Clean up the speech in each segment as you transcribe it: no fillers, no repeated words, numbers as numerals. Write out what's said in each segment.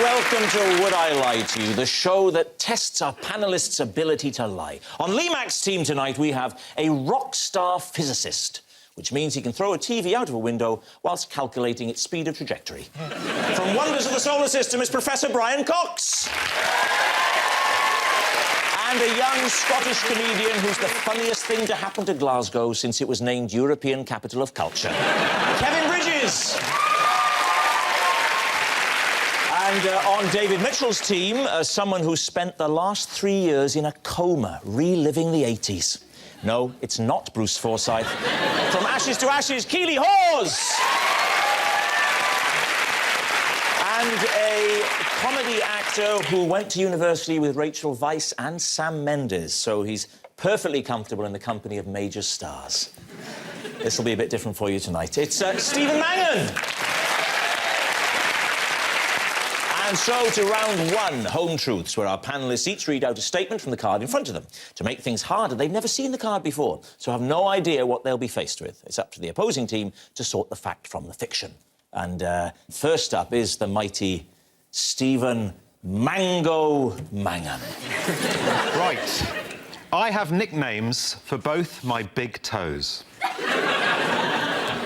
Welcome to Would I Lie to You, the show that tests our panellists' ability to lie. On Lee Mack's team tonight, we have a rock star physicist, which means he can throw a TV out of a window whilst calculating its speed of trajectory. From Wonders of the Solar System is Professor Brian Cox. And a young Scottish comedian who's the funniest thing to happen to Glasgow since it was named European Capital of Culture. Kevin Bridges. And on David Mitchell's team, someone who spent the last 3 years in a coma, reliving the 80s. No, it's not Bruce Forsyth. From Ashes to Ashes, Keeley Hawes! And a comedy actor who went to university with Rachel Weisz and Sam Mendes, so he's perfectly comfortable in the company of major stars. This will be a bit different for you tonight. It's Stephen Mangan! And so to round one, Home Truths, where our panellists each read out a statement from the card in front of them. To make things harder, they've never seen the card before, so have no idea what they'll be faced with. It's up to the opposing team to sort the fact from the fiction. And first up is the mighty Stephen Mango Mangan. Right. I have nicknames for both my big toes.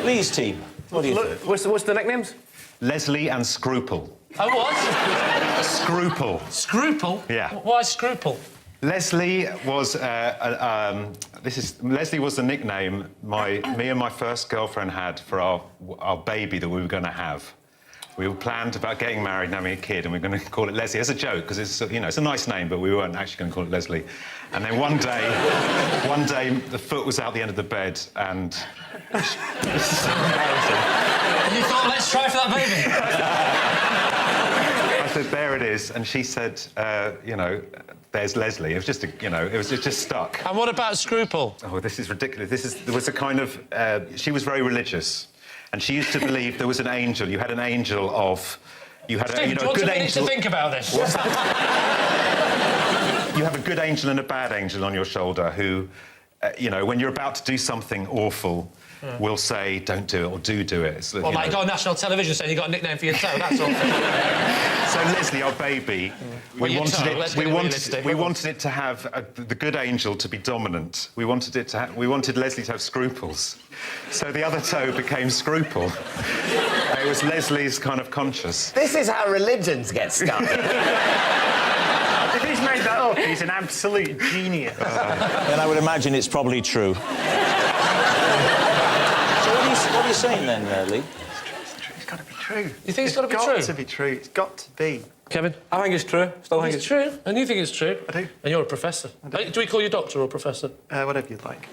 Lee's team, what do you think? What's the nicknames? Leslie and Scruple. Oh, what? Scruple. Scruple? Yeah. Why Scruple? Leslie was Leslie was the nickname me and my first girlfriend had for our baby that we were going to have. We were planned about getting married and having a kid, and we were going to call it Leslie as a joke because it's it's a nice name, but we weren't actually going to call it Leslie. And then one day the foot was out the end of the bed, and And you thought, let's try for that baby. I said, there it is, and she said, there's Leslie. It was just, it just stuck. And what about Scruple? Oh, this is ridiculous. There was a kind of... she was very religious, and she used to believe there was an angel. You had an angel of... You had Steve, a good angel... to think about this. You have a good angel and a bad angel on your shoulder who, when you're about to do something awful... will say, don't do it, or do it. So, well, like you got on national television saying you got a nickname for your toe, that's all. So Leslie, our baby, we wanted it to have the good angel to be dominant. We wanted Leslie to have scruples. So the other toe became Scruple. It was Leslie's kind of conscience. This is how religions get started. If he's made that up, he's an absolute genius. Then I would imagine it's probably true. What are you saying then, Lee? It's got to be true. You think it's got to be true? It's got to be true. It's got to be. Kevin? I think it's true. Still think it's true. And you think it's true? I do. And you're a professor. Do we call you doctor or professor? Whatever you'd like.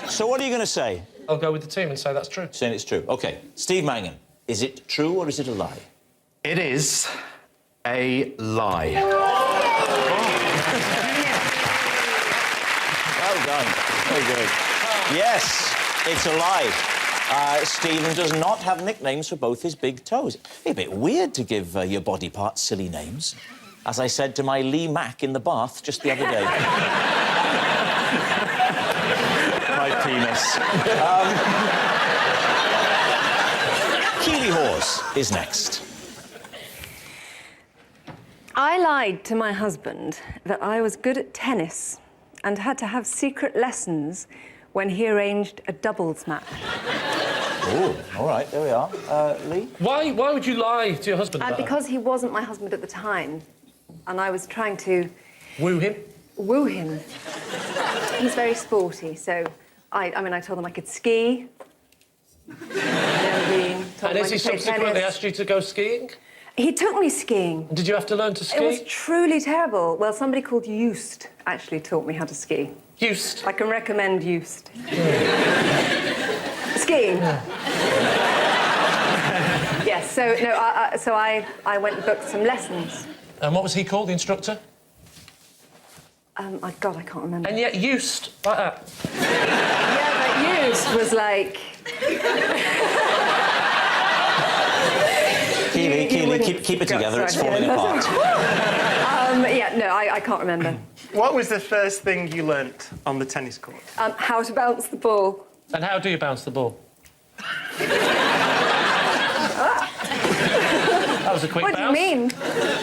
So what are you going to say? I'll go with the team and say that's true. Saying it's true. OK. Steve Mangan, is it true or is it a lie? It is a lie. Well done. Very good. Yes, it's a lie. Stephen does not have nicknames for both his big toes. It'd be a bit weird to give your body parts silly names. As I said to my Lee Mack in the bath just the other day. My penis. Keeley Hawes is next. I lied to my husband that I was good at tennis and had to have secret lessons when he arranged a doubles match. Oh, all right, there we are. Lee? Why would you lie to your husband about Because he wasn't my husband at the time, and I was trying to... Woo him? Woo him. He's very sporty, so I told him I could ski. And has he subsequently asked you to go skiing? He took me skiing. Did you have to learn to ski? It was truly terrible. Well, somebody called Just actually taught me how to ski. Just? I can recommend Just. Skiing. Yes, so, no, so I went and booked some lessons. And what was he called, the instructor? God, I can't remember. And yet, Just, like that. Yeah, but Just was like... Keeley, keep it together, it's falling apart. I can't remember. What was the first thing you learnt on the tennis court? How to bounce the ball. And how do you bounce the ball? That was a quick What do you bounce. mean?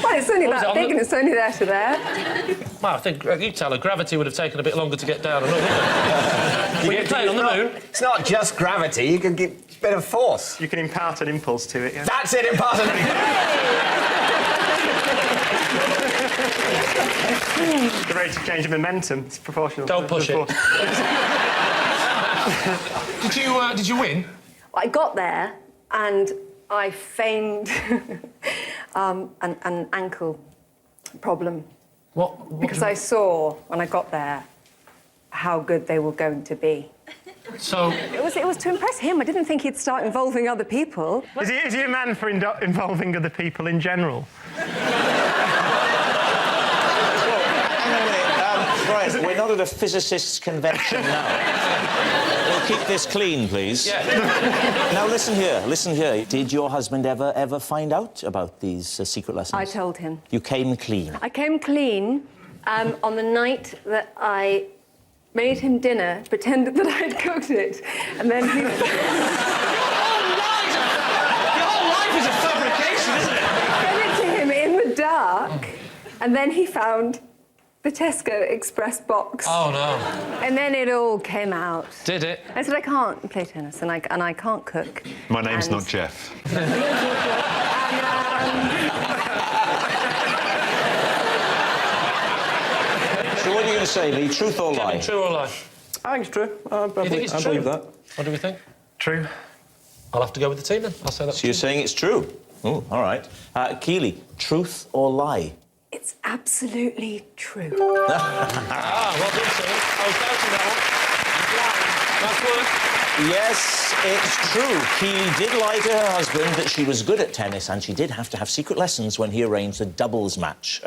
Well, it's only What was that it, on big the- and it's only there to there. Well, I think you tell her gravity would have taken a bit longer to get down and all, wouldn't it? When you're playing on the moon. It's not just gravity. You can get a bit of force. You can impart an impulse to it, yeah. That's it, impossible. The rate of change of momentum is proportional. Don't to push the it. force. Did you win? I got there and I feigned an ankle problem What because I saw when I got there how good they were going to be. So, It was to impress him. I didn't think he'd start involving other people. Is he a man for involving other people in general? Right, we're not at a physicists' convention now. We'll keep this clean, please. yeah. Now, listen here. Did your husband ever find out about these secret lessons? I told him. You came clean. I came clean on the night that I made him dinner, pretended that I'd cooked it, and then he... Your whole life is a fabrication, isn't it? fed it to him in the dark, and then he found the Tesco Express box. Oh, no. And then it all came out. Did it? I said, I can't play tennis and I can't cook. My name's And- not Jeff. So what are you going to say, Lee? Truth or lie? True or lie? I think it's true. I think it's true? believe that. What do we think? True. I'll have to go with the team then. I'll say that's So you're saying it's true? Oh, all right. Keeley, truth or lie? It's absolutely true. well done, Sam. I was doubting that one. Nice work. Yes, it's true. Keeley did lie to her husband that she was good at tennis and she did have to have secret lessons when he arranged a doubles match.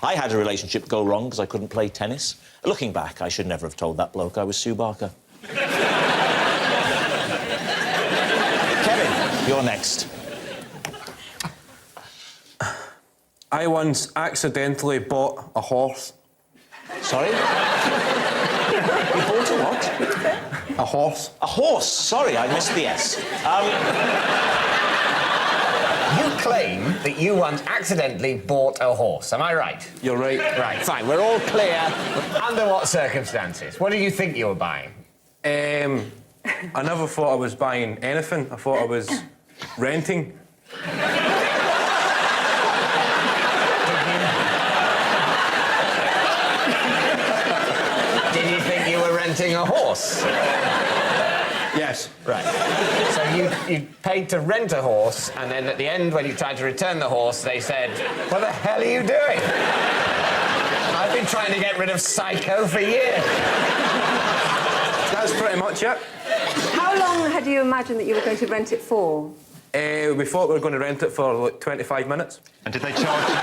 I had a relationship go wrong because I couldn't play tennis. Looking back, I should never have told that bloke I was Sue Barker. Kevin, you're next. I once accidentally bought a horse. Sorry? You bought a what? A horse. A horse. Sorry, I missed the S. You claim that you once accidentally bought a horse. Am I right? You're right. Right, fine. We're all clear. Under what circumstances? What did you think you were buying? I never thought I was buying anything. I thought I was renting. Did you think you were renting a horse? Yes. Right. So you paid to rent a horse, and then at the end, when you tried to return the horse, they said, "What the hell are you doing? I've been trying to get rid of Psycho for years." That's pretty much it. How long had you imagined that you were going to rent it for? We thought we were going to rent it for like 25 minutes. And did they charge you?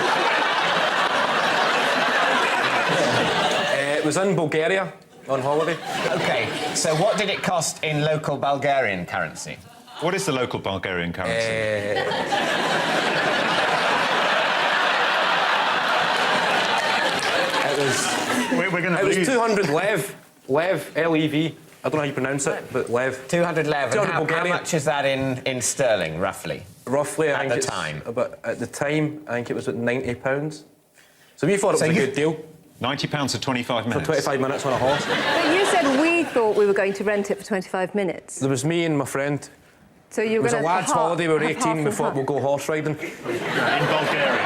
It was in Bulgaria on holiday. Okay, so what did it cost in local Bulgarian currency? What is the local Bulgarian currency? We're going to It was lose. 200 lev. Lev, L-E-V. I don't know how you pronounce it, but lev. 200 lev. 200 And how Bulgarian. much is that in sterling, roughly? Roughly, I At think the it's time. at the time, I think it was at £90. So we thought it So was a you- good deal £90 for 25 for minutes. 25 minutes on a horse. But you said we thought we were going to rent it for 25 minutes. There was me and my friend. So you It were was a going lads' holiday. We were 18. We thought we'll go go horse riding. In Bulgaria.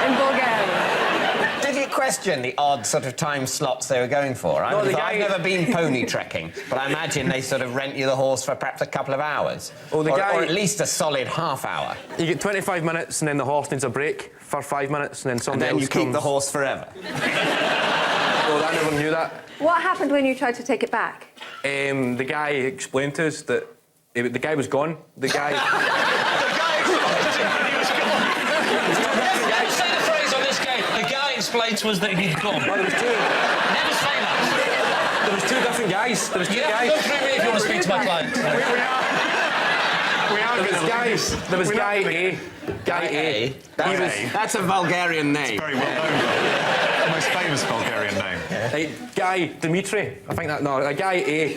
in Bulgaria. Did you question the odd sort of time slots they were going for? No, the I've guy- never been pony trekking, but I imagine they sort of rent you the horse for perhaps a couple of hours. Oh, the or, guy- or at least a solid half hour. You get 25 minutes, and then the horse needs a break for 5 minutes, and then And somebody then else you keep comes. the horse forever. Oh, I never knew that. What happened when you tried to take it back? The guy explained to us that the guy was gone. The guy. Never say the phrase on this game. The guy explained to us that he'd gone. Well, there was two. Never say that. There was two different guys. There was two Yeah, guys. go through me if you want to speak to my client. We are There was guys. There was guy A. Guy A. That's a Bulgarian name. Very well known. The most famous Bulgarian name. Guy Dimitri. I think that. No, a guy A.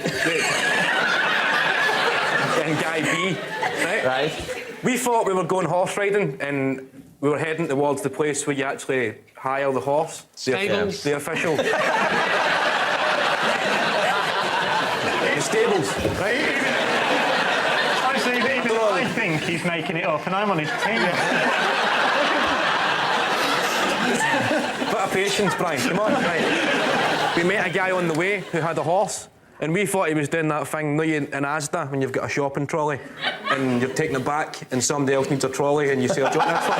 And guy B. Right. Right. We thought we were going horse riding, and we were heading towards the place where you actually hire the horse. Stables. The official. The stables, right? Honestly, even I think he's making it up, and I'm on his team. Bit of patience, Brian. Come on, right. We met a guy on the way who had a horse, and we thought he was doing that thing, in Asda, when you've got a shopping trolley, and you're taking it back, and somebody else needs a trolley, and you say, "Oh, do you want this one?"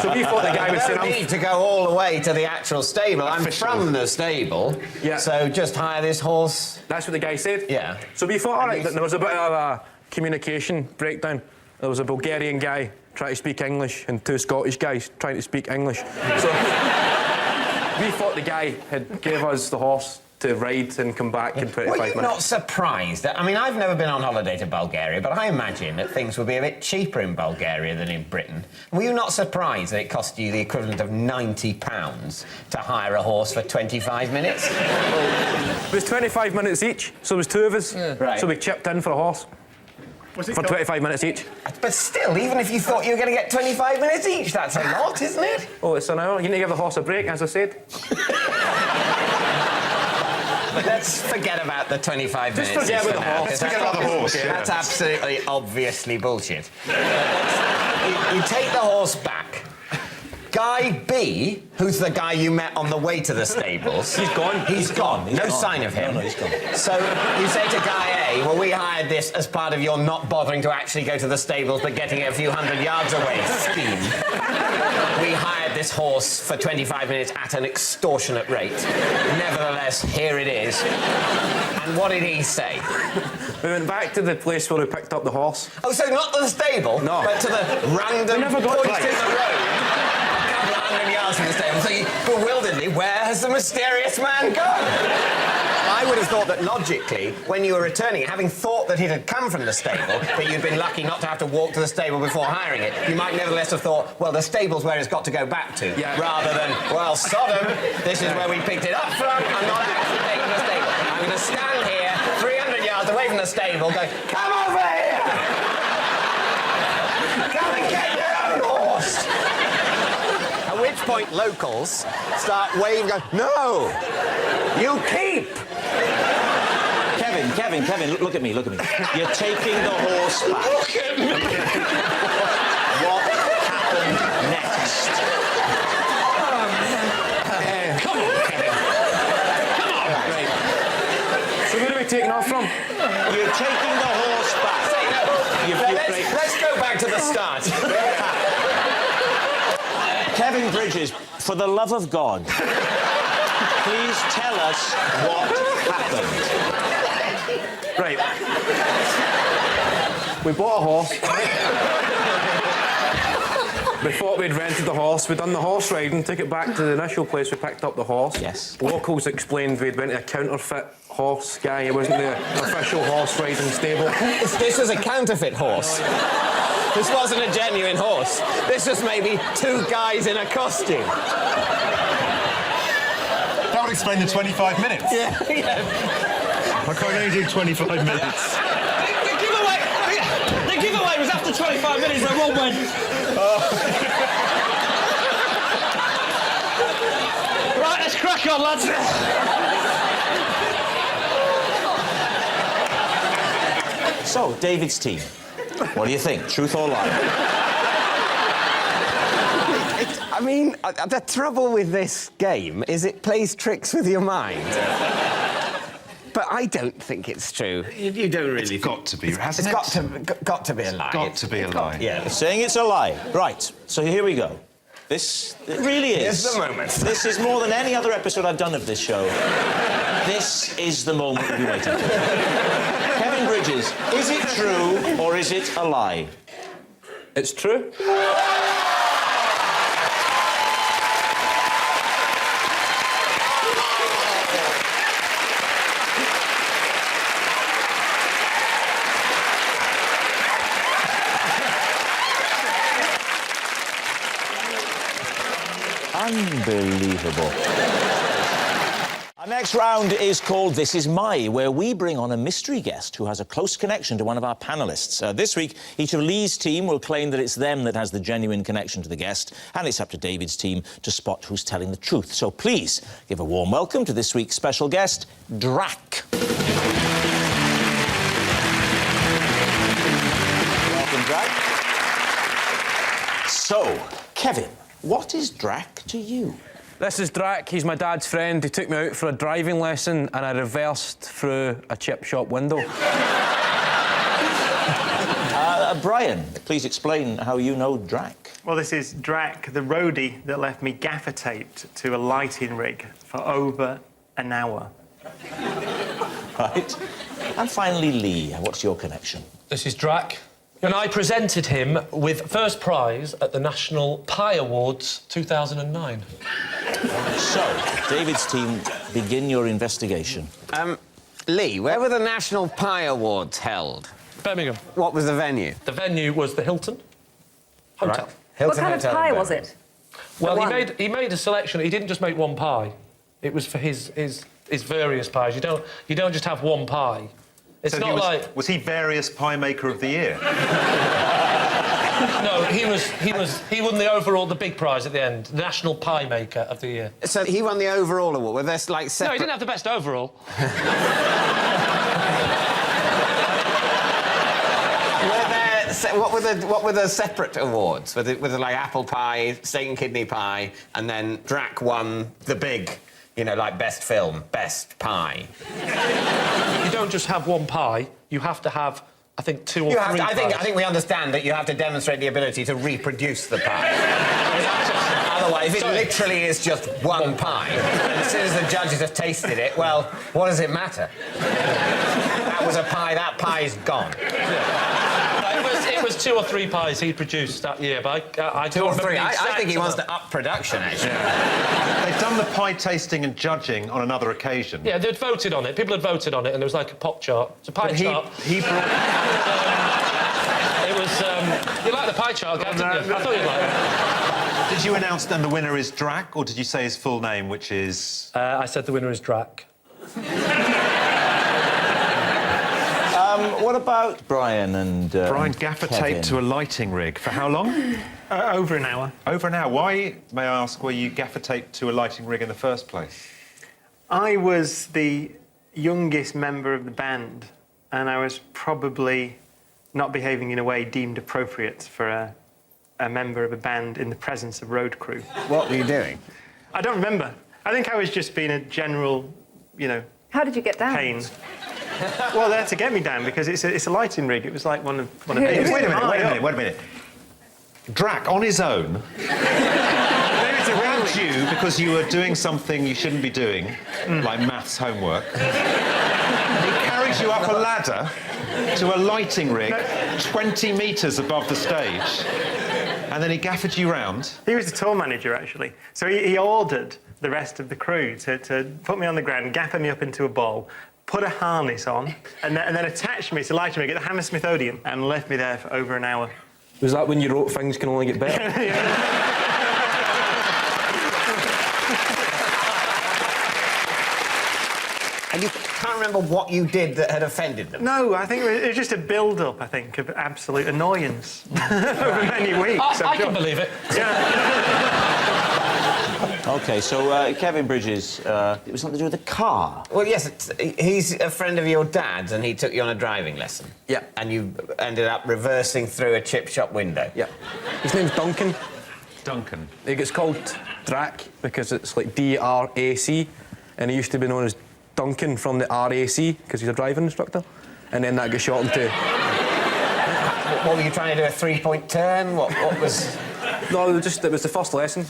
So we thought the guy was saying, No need to go all the way to the actual stable. I'm from the stable, Yeah. so just hire this horse. That's what the guy said. Yeah. So we thought, all right, there was a bit of a communication breakdown. There was a Bulgarian guy trying to speak English and 2 Scottish guys trying to speak English. So we thought the guy had gave us the horse to ride and come back in 25 Were minutes. you not surprised? I mean, I've never been on holiday to Bulgaria, but I imagine that things would be a bit cheaper in Bulgaria than in Britain. Were you not surprised that it cost you the equivalent of £90 to hire a horse for 25 minutes? It was 25 minutes each, so there was 2 of us. Right. So we chipped in for a horse for 25 minutes each. But still, even if you thought you were going to get 25 minutes each, that's a lot, isn't it? Oh, it's an hour. You need to give the horse a break, as I said. Let's forget about the 25 minutes. Just forget about the horse. Let's forget about the horse, yeah. That's absolutely, obviously bullshit. You take the horse back. Guy B, who's the guy you met on the way to the stables... He's gone. He's gone. No sign of him. No, he's gone. So you say to Guy A, well, we hired this as part of your not bothering to actually go to the stables but getting it a few hundred yards away scheme. We hired this horse for 25 minutes at an extortionate rate. Nevertheless, here it is. And what did he say? We went back to the place where we picked up the horse. Oh, so not to the stable, No. but to the random We never got point to in the road. 100 yards from the stable, thinking bewilderedly, where has the mysterious man gone? I would have thought that logically, when you were returning it, having thought that it had come from the stable, but you'd been lucky not to have to walk to the stable before hiring it, you might nevertheless have thought, well, the stable's where it's got to go back to, rather than, well, Sodom, this is where we picked it up from, I'm not actually taking the stable. I'm going to stand here, 300 yards away from the stable, go, come over here! Come and get your own horse! At which point locals start waving, go, no, you keep. Kevin, look at me. You're taking the horse back. Look at me! What happened next? Come on, Kevin. Come on. Right. So where are we taking off from? You're taking the horse back. Let's go back to the start. Kevin Bridges, for the love of God, please tell us what happened. Right. We bought a horse. We thought we'd rented the horse. We'd done the horse riding, took it back to the initial place we picked up the horse. Yes. Locals explained we'd went to a counterfeit horse guy. It wasn't the official horse riding stable. This was a counterfeit horse. This wasn't a genuine horse. This was maybe 2 guys in a costume. That would explain the 25 minutes. Yeah. I can't only do 25 minutes. The giveaway was after 25 minutes, I won't win. Right, let's crack on, lads. So, David's team, what do you think? Truth or lie? I mean, the trouble with this game is it plays tricks with your mind. But I don't think it's true. You don't really. It's got to be, hasn't It's it? got to be a lie. Got to be a lie. Yeah. Saying it's a lie. Right, so here we go. This it really is. Here's the moment. This is more than any other episode I've done of this show. This is the moment we've been waiting for. Kevin Bridges, is it true or is it a lie? It's true. Unbelievable. Our next round is called This Is My, where we bring on a mystery guest who has a close connection to one of our panellists. This week, each of Lee's team will claim that it's them that has the genuine connection to the guest, and it's up to David's team to spot who's telling the truth. So please give a warm welcome to this week's special guest, Drac. Welcome, Drac. So, Kevin, what is Drac to you? This is Drac. He's my dad's friend. He took me out for a driving lesson and I reversed through a chip shop window. Brian, please explain how you know Drac. Well, this is Drac, the roadie that left me gaffer taped to a lighting rig for over an hour. Right. And finally, Lee, what's your connection? This is Drac. And I presented him with first prize at the National Pie Awards 2009. So, David's team, begin your investigation. Lee, where were the National Pie Awards held? Birmingham. What was the venue? The venue was the Hilton Hotel. Right. Hilton What kind Hotel of pie was it? Well, The he one? made a selection. He didn't just make one pie. It was for his various pies. You don't just have one pie. It's So not like... Was he various pie maker of the year? No, he won the big prize at the end, National Pie Maker of the Year. So he won the overall award. Were there, like, No, separate... he didn't have the best overall. What were the separate awards? Were there like apple pie, steak and kidney pie, and then Drac won the big, you know, like best film, best pie? You don't just have one pie, you have to have, I think, two or three I pies. think we understand that you have to demonstrate the ability to reproduce the pie. Otherwise, it literally is just one pie. And as soon as the judges have tasted it, well, what does it matter? That was a pie, that pie's gone. It was two or three pies he produced that year, but I Two or three. I think he wants to up production, actually. They've done the pie tasting and judging on another occasion. Yeah, they'd voted on it. People had voted on it, and there was like a pop chart. It's a pie chart. He brought... It was... you like the pie chart, Gav, didn't you? I thought you'd like it. Did you announce then the winner is Drac, or did you say his full name, which is... I said the winner is Drac. What about Brian and Brian gaffer Kevin? taped to a lighting rig. For how long? Over an hour. Over an hour. Why, may I ask, were you gaffer taped to a lighting rig in the first place? I was the youngest member of the band, and I was probably not behaving in a way deemed appropriate for a member of a band in the presence of road crew. What were you doing? I don't remember. I think I was just being a general, you know, How did you get down? pain. Well, they had to get me down because it's a lighting rig. It was like one of Wait Wait a minute. Drac, on his own, grabbed you because you were doing something you shouldn't be doing, like maths homework. He carries you up a ladder to a lighting rig 20 metres above the stage, and then he gaffered you round. He was the tour manager, actually. So he ordered the rest of the crew to put me on the ground, gaffer me up into a ball, put a harness on, and then attach me to lighting rig at the Hammersmith Odeon and left me there for over an hour. Was that when you wrote Things Can Only Get Better? And you can't remember what you did that had offended them? No, I think it was just a build-up, I think, of absolute annoyance over many weeks. I can believe it. Yeah. OK, so Kevin Bridges, it was something to do with the car. Well, yes, he's a friend of your dad's and he took you on a driving lesson. Yeah. And you ended up reversing through a chip shop window. Yeah. His name's Duncan. Duncan. It gets called Drac because it's like D-R-A-C, and he used to be known as Duncan from the RAC because he's a driving instructor, and then that got shortened to... What were you trying to do, a three-point turn? What was... No, it was the first lesson,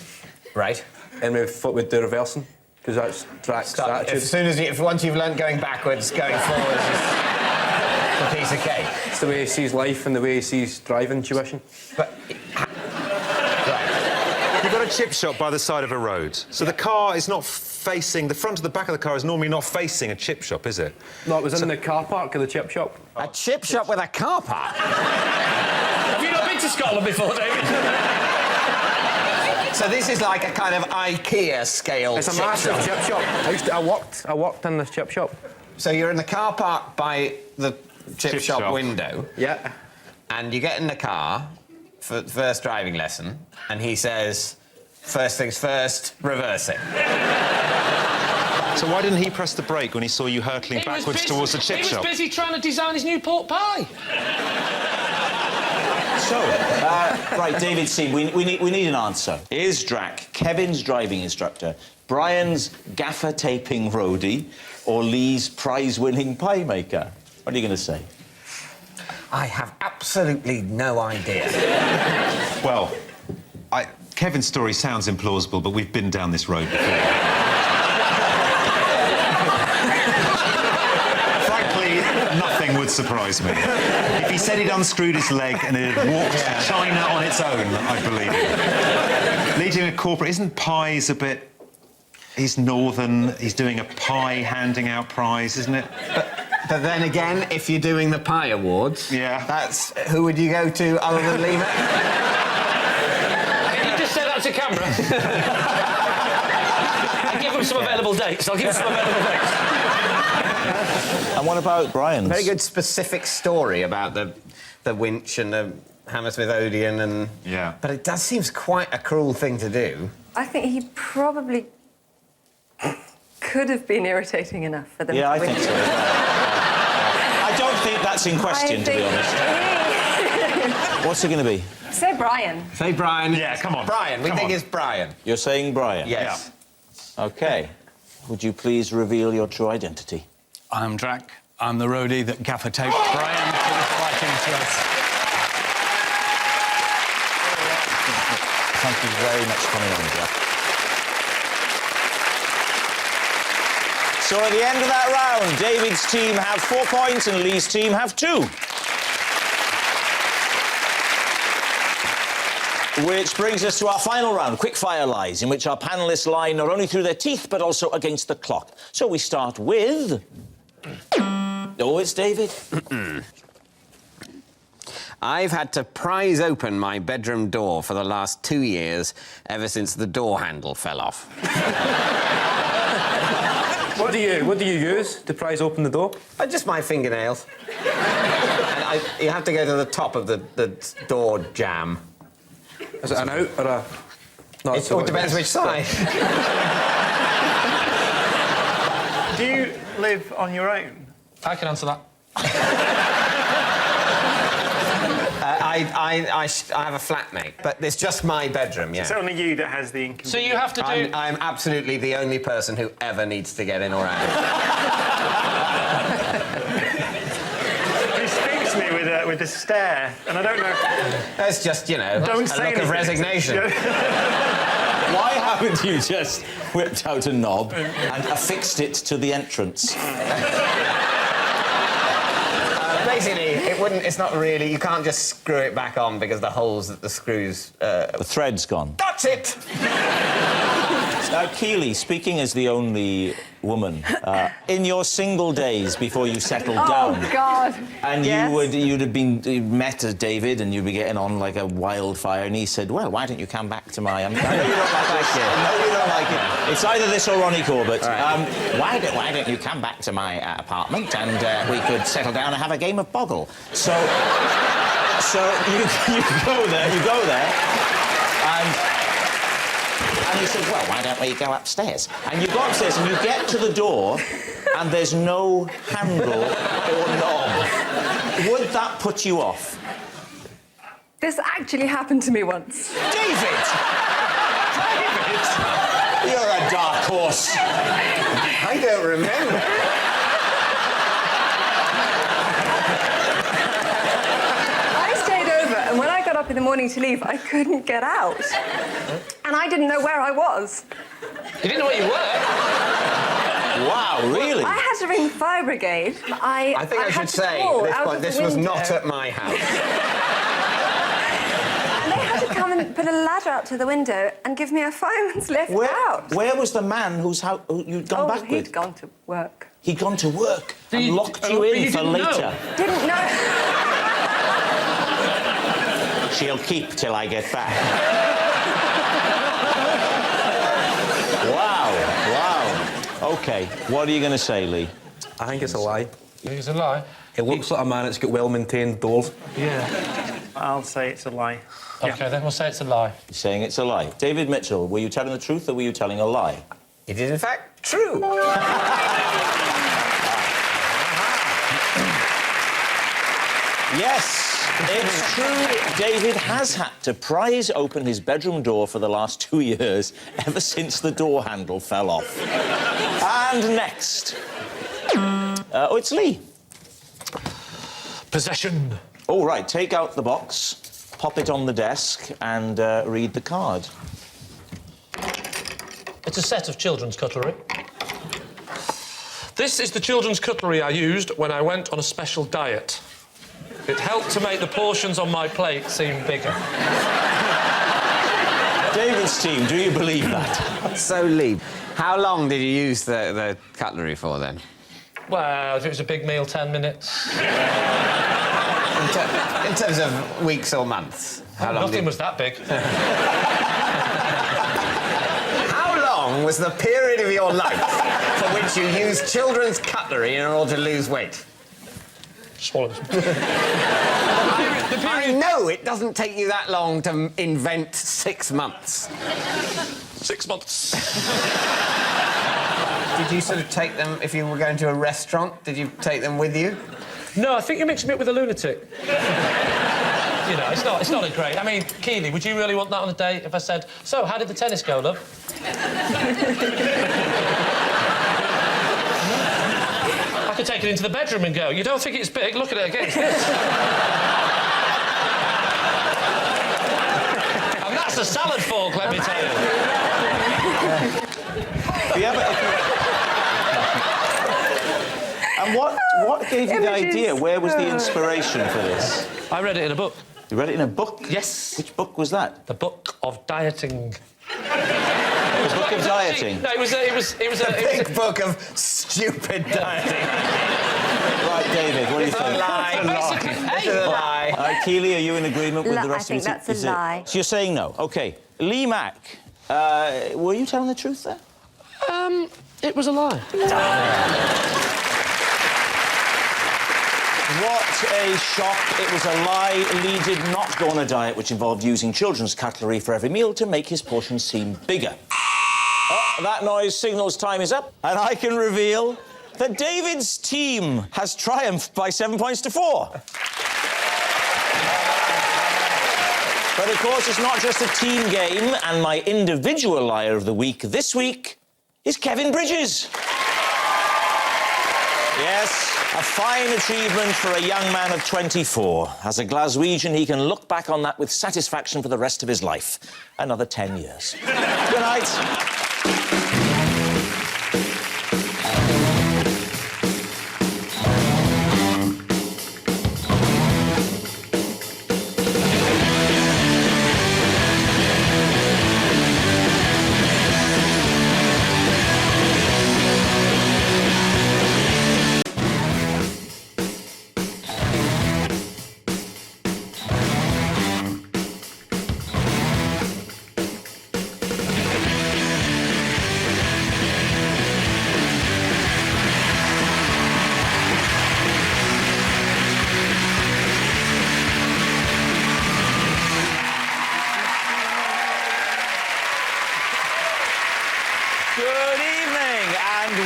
Right. and we thought we'd do reversing because that's Drac's attitude. As soon as once you've learned going backwards, going forwards is a piece of cake. It's the way he sees life and the way he sees driving tuition. But... You've got a chip shop by the side of a road, so the car is not facing... The front of the back of the car is normally not facing a chip shop, is it? No, it was in the car park of the chip shop. A chip shop with a car park? Have you not been to Scotland before, David? So this is like a kind of IKEA scale It's a chip massive shop. chip shop. I worked in this chip shop. So you're in the car park by the chip shop window. Yeah. And you get in the car for the first driving lesson, and he says, first things first, reversing. So why didn't he press the brake when he saw you hurtling backwards towards the chip shop? He was busy trying to design his new pork pie. So, right, David's team, we need an answer. Is Drac Kevin's driving instructor, Brian's gaffer taping roadie, or Lee's prize-winning pie maker? What are you going to say? I have absolutely no idea. Well, Kevin's story sounds implausible, but we've been down this road before. Frankly, nothing would surprise me. If he said he'd unscrewed his leg and it had walked to China on its own, I'd believe him. Leading a corporate, isn't pies a bit... He's northern, he's doing a pie handing out prize, isn't it? But then again, if you're doing the Pie Awards, that's... Who would you go to other than Lee Mack? Can you just say that to camera? I'll give him some available dates. And what about Brian's? Very good specific story about the winch and the Hammersmith Odeon and... Yeah. But it does seem quite a cruel thing to do. I think he probably could have been irritating enough for them. Yeah, to I win. think so. I don't think that's in question, to be honest. What's it going to be? Say Brian. Say Brian. Yeah, come on. Brian. We think it's Brian. You're saying Brian? Yes. OK. Would you please reveal your true identity? I'm Drac. I'm the roadie that gaffer taped Brian to the fighting dress. Thank you very much for coming on, Jack. So at the end of that round, David's team have 4 points and Lee's team have 2. Which brings us to our final round, quickfire lies, in which our panellists lie not only through their teeth, but also against the clock. So we start with... Oh, it's David. I've had to prise open my bedroom door for the last 2 years, ever since the door handle fell off. What do you use to prise open the door? Just my fingernails. And you have to go to the top of the door jamb. Is it an out or a... No, It depends which side. Do you live on your own? I can answer that. I have a flatmate, but it's just my bedroom, yeah. It's only you that has the inconvenience. So you have to do... I'm absolutely the only person who ever needs to get in or out. He speaks to me with a stare, and I don't know... That's just, you know, Don't a say look anything. of resignation. Why haven't you just whipped out a knob and affixed it to the entrance? Basically, it's not really... You can't just screw it back on because the holes that the screws... The thread's gone. That's it! Keeley, speaking as the only woman, in your single days before you settled down... Oh, God. And Yes. you'd have been met as David and you'd be getting on like a wildfire and he said, well, why don't you come back to my... I know you don't like this. I know you don't like it. It's either this or Ronnie Corbett. Right. Why don't you come back to my apartment and we could settle down and have a game of Boggle? So you go there, and he said, well, why don't we go upstairs? And you go upstairs and you get to the door and there's no handle or knob. Would that put you off? This actually happened to me once. David! You're a dark horse. I don't remember. I stayed over, and when I got up in the morning to leave, I couldn't get out. And I didn't know where I was. You didn't know where you were? Wow, really? I had to ring the fire brigade. I think I had should to say, crawl at this out point, of the this was window. not at my house. And they had to come and put a ladder up to the window and give me a fireman's lift out. Where was the man who you'd gone back with? He'd gone to work. He'd gone to work and you- locked oh, you but in you for didn't later. know? Didn't know. She'll keep till I get back. Wow. OK, what are you going to say, Lee? I think it's a lie. You think it's a lie? It looks like a man that's got well-maintained doors. Yeah. I'll say it's a lie. OK, then we'll say it's a lie. You're saying it's a lie. David Mitchell, were you telling the truth or were you telling a lie? It is, in fact, true. Yes, it's true. David has had to prise open his bedroom door for the last 2 years, ever since the door handle fell off. And next. Oh, it's Lee. Possession. All right, take out the box, pop it on the desk, and read the card. It's a set of children's cutlery. This is the children's cutlery I used when I went on a special diet. It helped to make the portions on my plate seem bigger. David's team, do you believe that? So, Lee, how long did you use the cutlery for, then? Well, if it was a big meal, 10 minutes. In terms of weeks or months? How long Nothing was that big. How long was the period of your life for which you used children's cutlery in order to lose weight? Swallows. I know it doesn't take you that long to invent 6 months. 6 months. Did you sort of take them, if you were going to a restaurant, did you take them with you? No, I think you're mixing me up with a lunatic. You know, it's not a great... I mean, Keeley, would you really want that on a date if I said, so, how did the tennis go, love? I could take it into the bedroom and go, you don't think it's big? Look at it against this. And that's a salad fork, let me tell you. And what gave you the idea? Where was the inspiration for this? I read it in a book. You read it in a book? Yes. Which book was that? The Book of Dieting. The Book of Dieting? No, it was a Big book of stupid dieting. Right, David, what do you think? It's a lie. It's a lie. Keeley, are you in agreement with the rest I of think it? that's a lie. So you're saying no? OK. Lee Mack, were you telling the truth there? It was a lie. What a shock. It was a lie. Lee did not go on a diet which involved using children's cutlery for every meal to make his portions seem bigger. Oh, that noise signals time is up, and I can reveal that David's team has triumphed by 7 points to 4. But, of course, it's not just a team game, and my individual liar of the week this week is Kevin Bridges. Yes, a fine achievement for a young man of 24. As a Glaswegian, he can look back on that with satisfaction for the rest of his life. Another 10 years. Good night.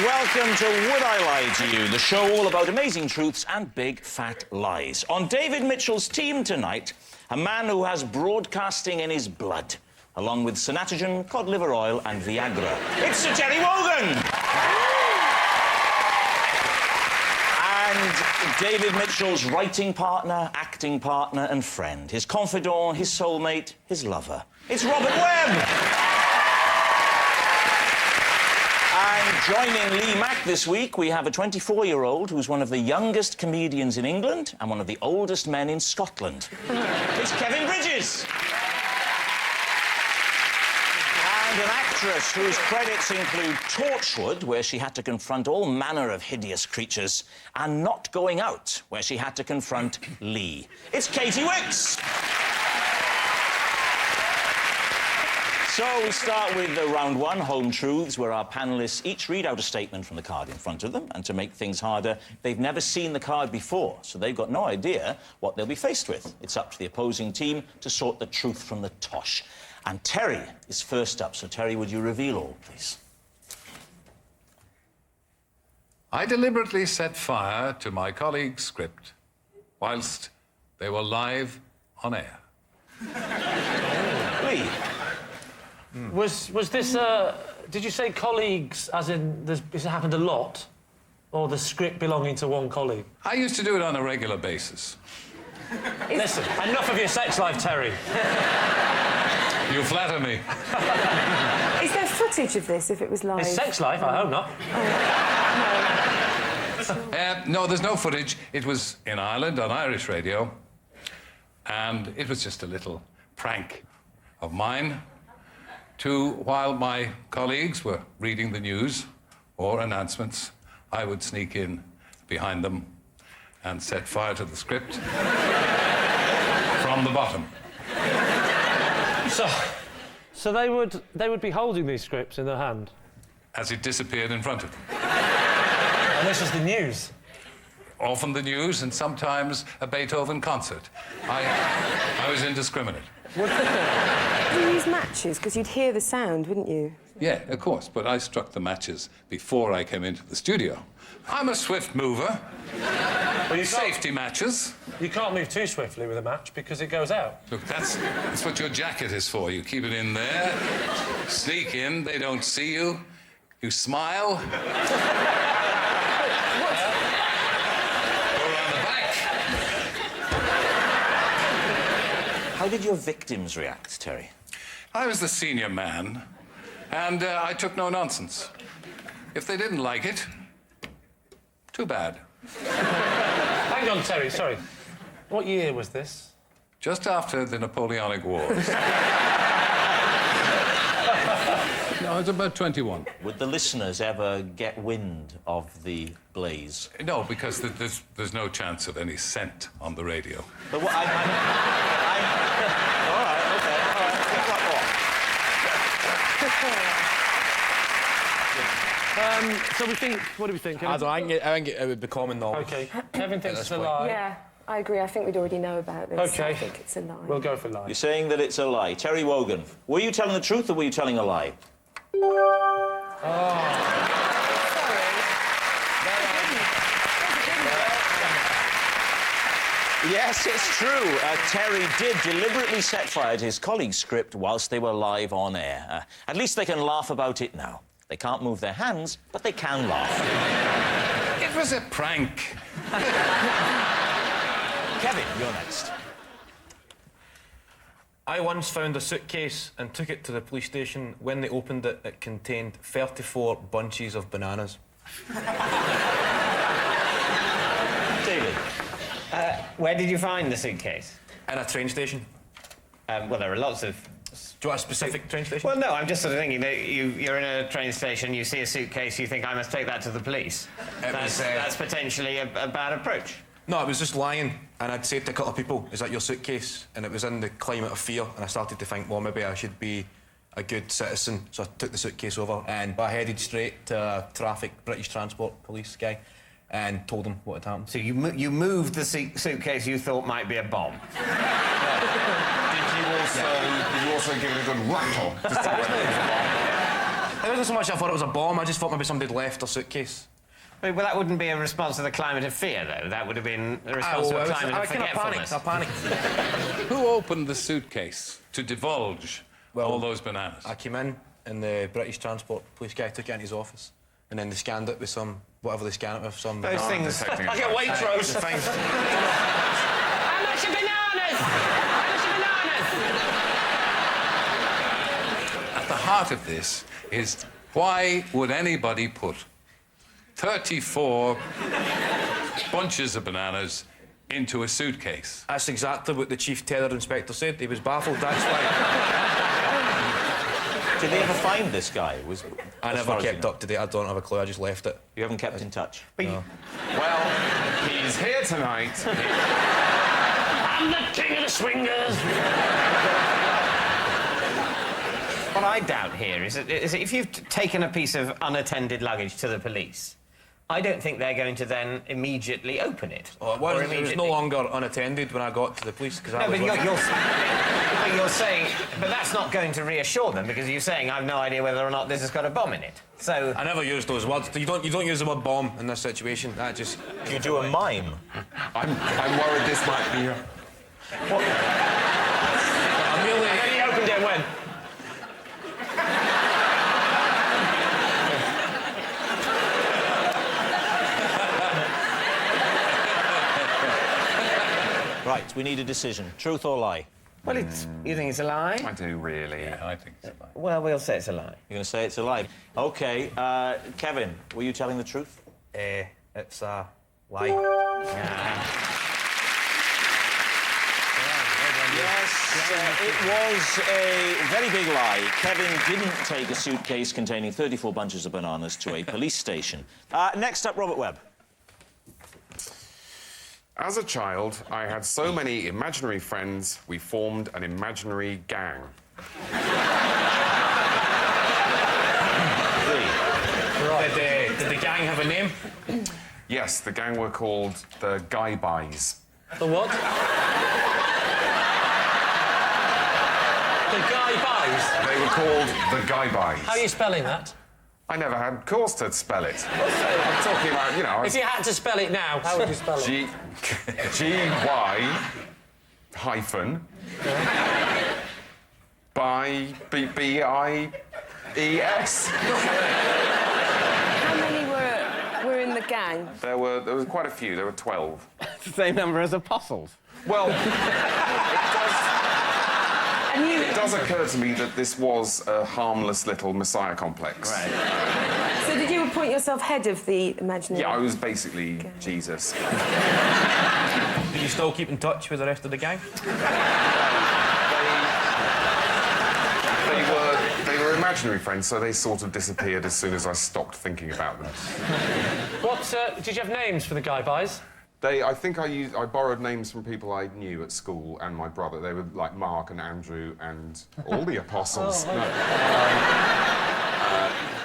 Welcome to Would I Lie to You, the show all about amazing truths and big fat lies. On David Mitchell's team tonight, a man who has broadcasting in his blood, along with Synatogen, cod liver oil and Viagra. It's Sir Terry Wogan! And David Mitchell's writing partner, acting partner and friend, his confidant, his soulmate, his lover. It's Robert Webb! And joining Lee Mack this week, we have a 24-year-old who's one of the youngest comedians in England and one of the oldest men in Scotland. It's Kevin Bridges. And an actress whose credits include Torchwood, where she had to confront all manner of hideous creatures, and Not Going Out, where she had to confront Lee. It's Katy Wix. So we start with round one, Home Truths, where our panellists each read out a statement from the card in front of them, and to make things harder, they've never seen the card before, so they've got no idea what they'll be faced with. It's up to the opposing team to sort the truth from the tosh. And Terry is first up, so Terry, would you reveal all, please? I deliberately set fire to my colleague's script whilst they were live on air. Lee? Was this, did you say colleagues, as in, this happened a lot? Or the script belonging to one colleague? I used to do it on a regular basis. Listen, enough of your sex life, Terry. You flatter me. Is there footage of this if it was live? It's sex life, I hope not. No, there's no footage. It was in Ireland on Irish radio, and it was just a little prank of mine while my colleagues were reading the news or announcements, I would sneak in behind them and set fire to the script from the bottom. So they would be holding these scripts in their hand? As it disappeared in front of them. And this is the news? Often the news, and sometimes a Beethoven concert. I was indiscriminate. Would you use matches? Because you'd hear the sound, wouldn't you? Yeah, of course, but I struck the matches before I came into the studio. I'm a swift mover. Well, Safety matches. You can't move too swiftly with a match because it goes out. Look, that's what your jacket is for. You keep it in there, sneak in, they don't see you, you smile. Go around the back. How did your victims react, Terry? I was the senior man, and I took no nonsense. If they didn't like it, too bad. Hang on, Terry, sorry. What year was this? Just after the Napoleonic Wars. No, I was about 21. Would the listeners ever get wind of the blaze? No, because there's no chance of any scent on the radio. But what, all right, OK, all right. So we think... What do we think? I think it would be common knowledge. OK. Kevin thinks it's a lie. Yeah, I agree. I think we'd already know about this. OK. I think it's a lie. We'll go for lie. You're saying that it's a lie. Terry Wogan, were you telling the truth or were you telling a lie? Yes, it's true. Terry did deliberately set fire to his colleague's script whilst they were live on air. At least they can laugh about it now. They can't move their hands, but they can laugh. It was a prank. Kevin, you're next. I once found a suitcase and took it to the police station. When they opened it, it contained 34 bunches of bananas. David. Where did you find the suitcase? In a train station. Well, there are lots of... Do you want a specific train station? Well, no, I'm just sort of thinking that you're in a train station, you see a suitcase, you think, I must take that to the police. That's potentially a bad approach. No, it was just lying, and I'd said to a couple of people, is that your suitcase? And it was in the climate of fear, and I started to think, well, maybe I should be a good citizen. So I took the suitcase over, and I headed straight to a British Transport police guy and told him what had happened. So you moved the suitcase you thought might be a bomb? Did you also give it a good rattle? It wasn't so much I thought it was a bomb, I just thought maybe somebody had left their suitcase. Well, that wouldn't be a response to the climate of fear, though. That would have been a response to a climate of forgetfulness. I panicked. Who opened the suitcase to divulge all those bananas? I came in, and the British Transport police guy took it into his office, and then they scanned it with some... whatever they scan it with, some... Those things... I get Waitrose. Fine. How much are bananas? How much are bananas? At the heart of this is, why would anybody put 34 bunches of bananas into a suitcase? That's exactly what the Chief Terror Inspector said. He was baffled, that's why. Did they ever find this guy? I never kept up to date. I don't have a clue. I just left it. You haven't kept in touch? No. Well, he's here tonight. I'm the king of the swingers. What I doubt here is that if you've taken a piece of unattended luggage to the police, I don't think they're going to then immediately open it. Oh, it was no longer unattended when I got to the police, because I was... No, but you're saying... But that's not going to reassure them, because you're saying, I've no idea whether or not this has got a bomb in it. So... I never used those words. You don't use the word bomb in this situation. That just... You do a mime. I'm worried this might be... I'm really... And then he opened it and went... Right, we need a decision. Truth or lie? Well, it's... You think it's a lie? I do, really. Yeah, I think it's a lie. Well, we'll say it's a lie. You're going to say it's a lie. OK, Kevin, were you telling the truth? It's a lie. Yes, it was a very big lie. Kevin didn't take a suitcase containing 34 bunches of bananas to a police station. Next up, Robert Webb. As a child, I had so many imaginary friends, we formed an imaginary gang. Right. Did the gang have a name? Yes, the gang were called the Gabies. The what? The Gabies? They were called the Gabies. How are you spelling that? I never had cause to spell it. I'm talking about, you know... If you had to spell it now, how would you spell it? G-Y hyphen by B-I-E-S. How many were in the gang? There was quite a few. There were 12. The same number as apostles. Well, It does occur to me that this was a harmless little messiah complex. Right. So did you appoint yourself head of the imaginary... Yeah, I was basically Jesus. Do you still keep in touch with the rest of the gang? They were imaginary friends, so they sort of disappeared as soon as I stopped thinking about them. What, did you have names for the Gabies? I think I borrowed names from people I knew at school and my brother. They were like Mark and Andrew and all the apostles. Oh, no.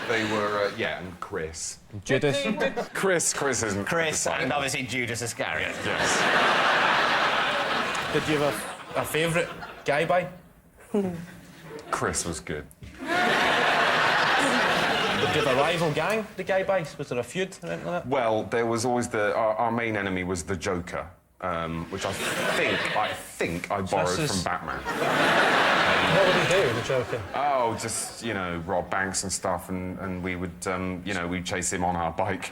They were, and Chris. Judas? Chris isn't... Chris and obviously Judas Iscariot. Yes. Did you have a favourite guy by? Chris was good. Did you have a rival gang, the guy by? Was there a feud or anything like that? Well, there was always our main enemy was the Joker, which I think I borrowed from Batman. What would he do, the Joker? Oh, just, you know, rob banks and stuff, and we would, we'd chase him on our bike.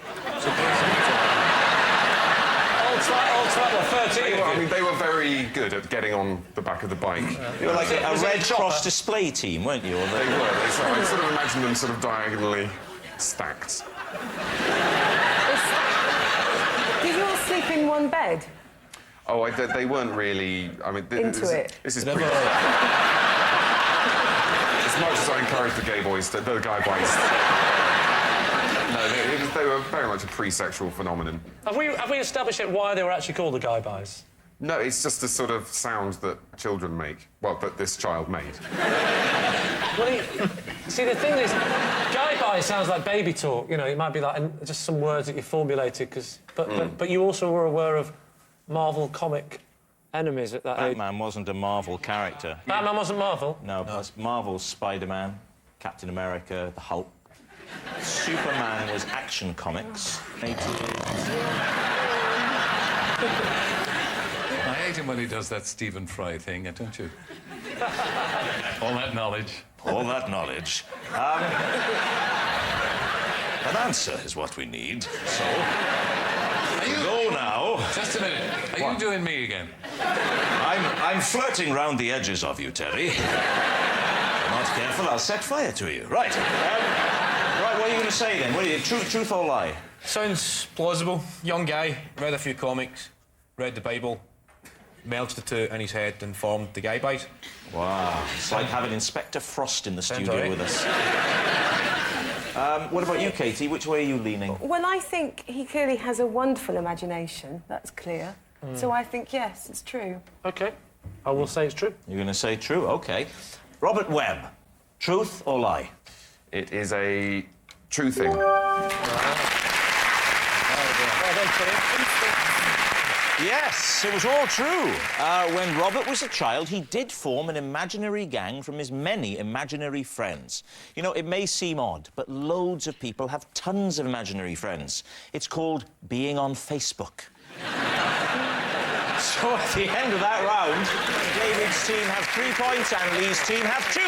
Old Traveller, 13. I mean, they were very good at getting on the back of the bike. You were like a Red Cross display team, weren't you? They were. I sort of imagined them sort of diagonally stacked. Did you all sleep in one bed? Oh, they weren't really... I mean... Into it? This is pretty... As much as I encourage the guy boys... No, they were very much a pre-sexual phenomenon. Have we established yet why they were actually called the Gabies? No, it's just a sort of sound that children make. Well, that this child made. Well, see, the thing is, Gabies sounds like baby talk. You know, it might be like just some words that you formulated, but you also were aware of Marvel comic enemies at that age. Batman wasn't a Marvel character. Batman wasn't Marvel? No, Marvel's Spider-Man, Captain America, the Hulk. Superman was Action Comics. I hate him when he does that Stephen Fry thing, don't you? All that knowledge. All that knowledge. An answer is what we need, so... Go now. Just a minute. Are you doing me again? I'm flirting round the edges of you, Terry. If you're not careful, I'll set fire to you. Right. Right, what are you going to say, then? What are you, truth or lie? Sounds plausible. Young guy, read a few comics, read the Bible, merged the two in his head and formed the Gabies. Wow. It's like having Inspector Frost in the Sounds studio right. with us. What about you, Katy? Which way are you leaning? Well, I think he clearly has a wonderful imagination. That's clear. So I think, yes, it's true. OK. I will say it's true. You're going to say true? OK. Robert Webb. Truth or lie? It is a true thing. Yes, it was all true. When Robert was a child, he did form an imaginary gang from his many imaginary friends. You know, it may seem odd, but loads of people have tons of imaginary friends. It's called being on Facebook. So at the end of that round, David's team have 3 points and Lee's team have 2.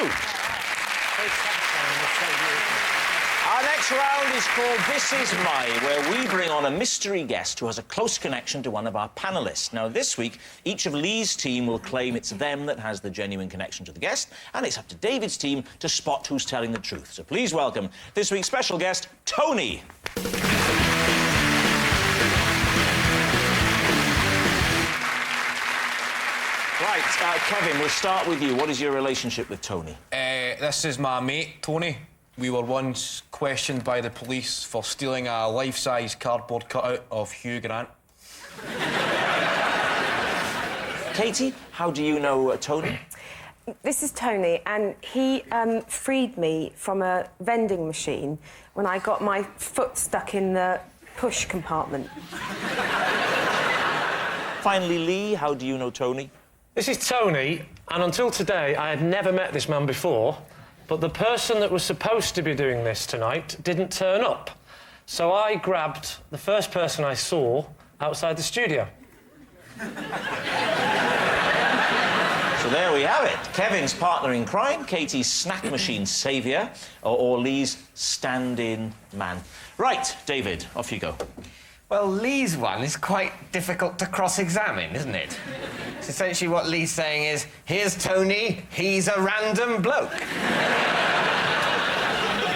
Our next round is called This Is My, where we bring on a mystery guest who has a close connection to one of our panellists. Now, this week, each of Lee's team will claim it's them that has the genuine connection to the guest, and it's up to David's team to spot who's telling the truth. So please welcome this week's special guest, Tony. Right, Kevin, we'll start with you. What is your relationship with Tony? This is my mate, Tony. We were once questioned by the police for stealing a life-size cardboard cutout of Hugh Grant. Katie, how do you know Tony? This is Tony, and he freed me from a vending machine when I got my foot stuck in the push compartment. Finally, Lee, how do you know Tony? This is Tony, and until today, I had never met this man before, but the person that was supposed to be doing this tonight didn't turn up. So I grabbed the first person I saw outside the studio. So there we have it. Kevin's partner in crime, Katie's snack machine saviour, or Lee's stand-in man. Right, David, off you go. Well, Lee's one is quite difficult to cross-examine, isn't it? So essentially what Lee's saying is, here's Tony, he's a random bloke.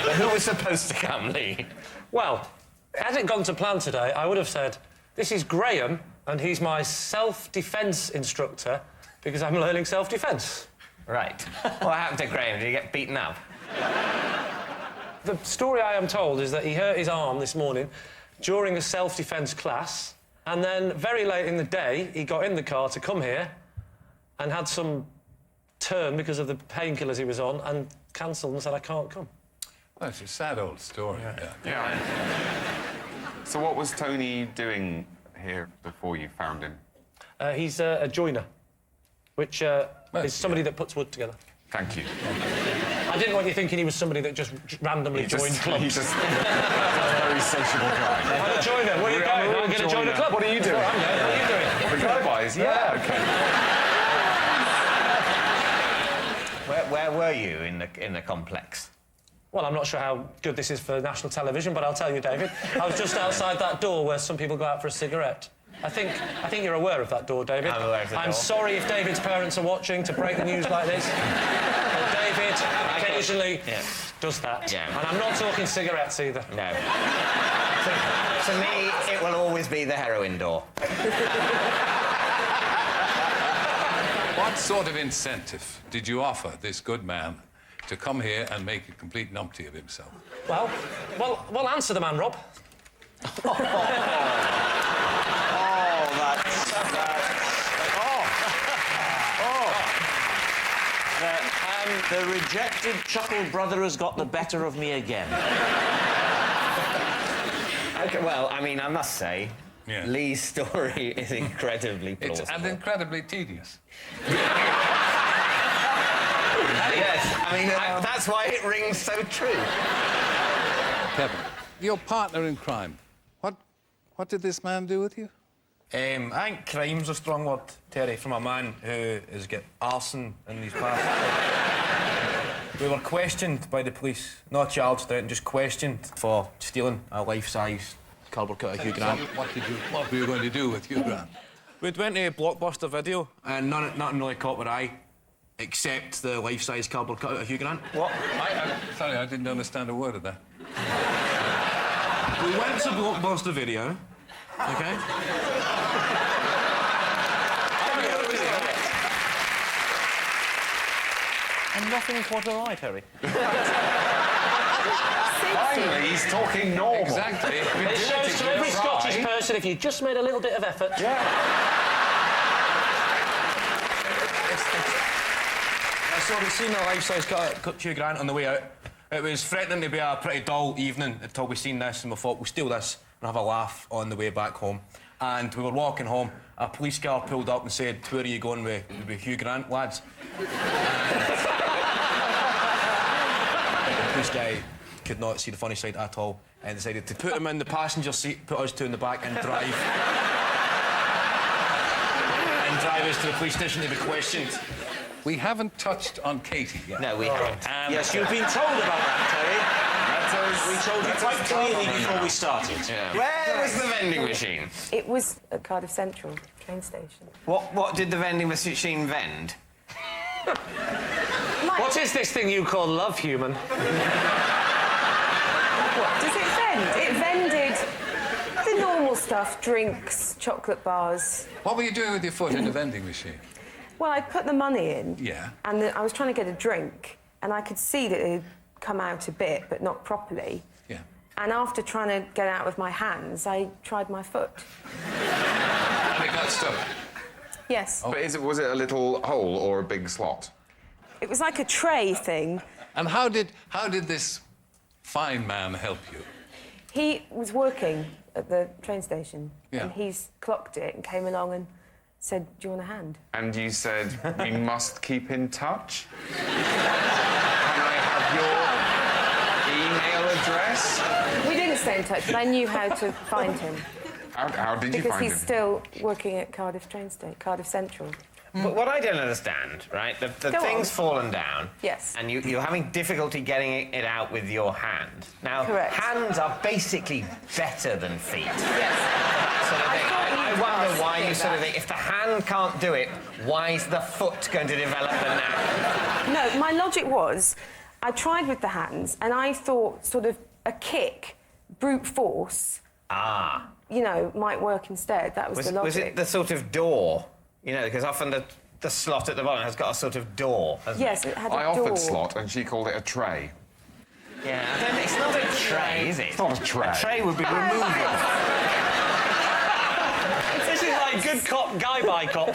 But who was supposed to come, Lee? Well, had it gone to plan today, I would have said, this is Graham, and he's my self-defence instructor, because I'm learning self-defence. Right. What happened to Graham? Did he get beaten up? The story I am told is that he hurt his arm this morning during a self-defence class, and then very late in the day, he got in the car to come here and had some turn because of the painkillers he was on and cancelled and said, I can't come. Well, it's a sad old story. Yeah. So what was Tony doing here before you found him? He's a joiner, which is somebody that puts wood together. Thank you. I didn't want you thinking he was somebody that just randomly joined clubs. He's just a very sociable guy. I'm a joiner. Where are you going? I'm going to join a club. What are you doing? What are you doing? The drive-bys? Yeah, OK. Where were you in the complex? Well, I'm not sure how good this is for national television, but I'll tell you, David. I was just outside that door where some people go out for a cigarette. I think you're aware of that door, David. I'm aware of the door. I'm sorry if David's parents are watching to break the news like this. But David occasionally does that. Yeah. And I'm not talking cigarettes either. No. To me, it will always be the heroin door. What sort of incentive did you offer this good man to come here and make a complete numpty of himself? Well, answer the man, Rob. The rejected chuckle brother has got the better of me again. Okay, well, I mean, I must say, Lee's story is incredibly plausible. It's incredibly tedious. Yes, I mean, that's why it rings so true. Kevin, your partner in crime, what did this man do with you? I think crime's a strong word, Terry, from a man who has got arson in his past. We were questioned by the police, not charged out, just questioned for stealing a life-size cardboard cutout of Hugh Grant. What were you going to do with Hugh Grant? We'd went to Blockbuster Video, and nothing really caught our eye, except the life-size cardboard cutout of Hugh Grant. What? Sorry, I didn't understand a word of that. We went to Blockbuster Video, OK? And nothing caught our eye, Terry. Finally, he's talking normal. Exactly. It shows to every Scottish person if you just made a little bit of effort. A so we've seen the life-size cut Hugh Grant on the way out. It was threatening to be a pretty dull evening until we seen this, and we thought we'll steal this and have a laugh on the way back home. And we were walking home, a police car pulled up and said, "Where are you going with Hugh Grant, lads?" The police guy could not see the funny side at all and decided to put him in the passenger seat, put us two in the back and drive. And drive us to the police station to be questioned. We haven't touched on Katy yet. No, we haven't. Yes, you've been told about that, Terry. We told you quite clearly before we started. Yeah. Where was the vending machine? It was at Cardiff Central train station. What did the vending machine vend? What is this thing you call love, human? What does it vend? It vended the normal stuff, drinks, chocolate bars. What were you doing with your foot in the vending machine? Well, I put the money in. Yeah. And I was trying to get a drink, and I could see that it had come out a bit, but not properly. Yeah. And after trying to get it out with my hands, I tried my foot. And it got stuck. Yes. But was it a little hole or a big slot? It was like a tray thing. And how did this fine man help you? He was working at the train station, Yeah. and he's clocked it and came along and said, "Do you want a hand?" And you said, "We must keep in touch? Can I have your email address?" We didn't stay in touch, but I knew how to find him. How did you Because find he's him? still working at Cardiff train station, Cardiff Central. But what I don't understand, right? The Go thing's on. fallen down. Yes. And you're having difficulty getting it out with your hand. Now, Correct. hands are basically better than feet. Yes. That sort of thing. I you'd wonder ask why me you sort of that. think, if the hand can't do it, why is the foot going to develop the knack? No, my logic was, I tried with the hands, and I thought sort of a kick, brute force, Ah. you know, might work instead. That was the logic. Was it the sort of door? You know, because often the slot at the bottom has got a sort of door, hasn't Yes, it? it had a I door. offered slot, and she called it a tray. Yeah, I don't think it's not a tray, is it? It's not a tray. A tray would be removable. This is like good cop, guy by cop.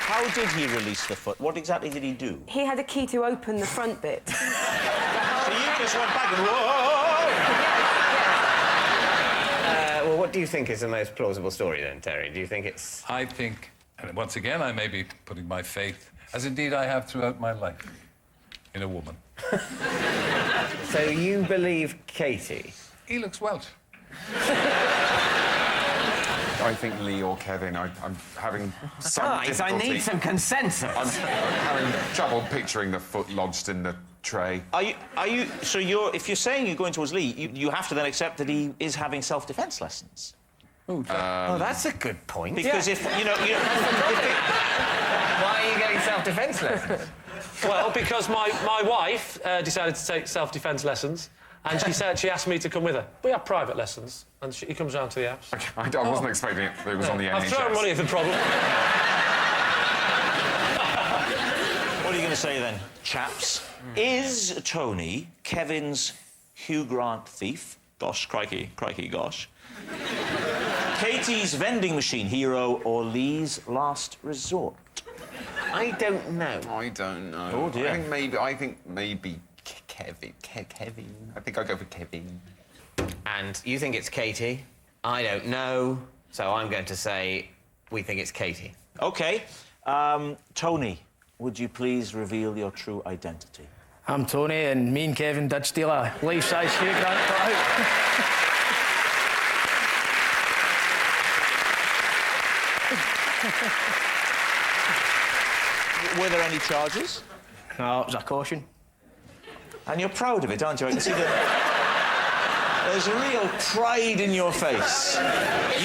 How did he release the foot? What exactly did he do? He had a key to open the front bit. So you just went back and whoa! Well, what do you think is the most plausible story then, Terry? Do you think it's... I think, and once again, I may be putting my faith, as indeed I have throughout my life, in a woman. So you believe Katy? He looks Welsh. I think Lee or Kevin. I'm having some Guys, I difficulty. need some consensus. I'm having trouble picturing the foot lodged in the tray. So if you're saying you're going towards Lee, you have to then accept that he is having self-defence lessons. Oh, that's a good point. Because if, you know... Why are you getting self-defence lessons? Well, because my wife decided to take self-defence lessons, and she said she asked me to come with her. We have private lessons, and he comes round to the house. I wasn't expecting it. It was on the NHS. I've thrown money at the problem. What are you going to say then, chaps? Is Tony Kevin's Hugh Grant thief? Gosh, crikey, gosh. Katy's vending machine hero or Lee's last resort? I don't know. I don't know. Oh, dear. I think maybe Kevin. Kevin. I think I'll go for Kevin. And you think it's Katy? I don't know. So I'm going to say we think it's Katy. OK. Tony, would you please reveal your true identity? I'm Tony, and me and Kevin did steal a life-size Hugh Grant cut out. Were there any charges? No, it was a caution. And you're proud of it, aren't you? I can see that there's a real pride in your face.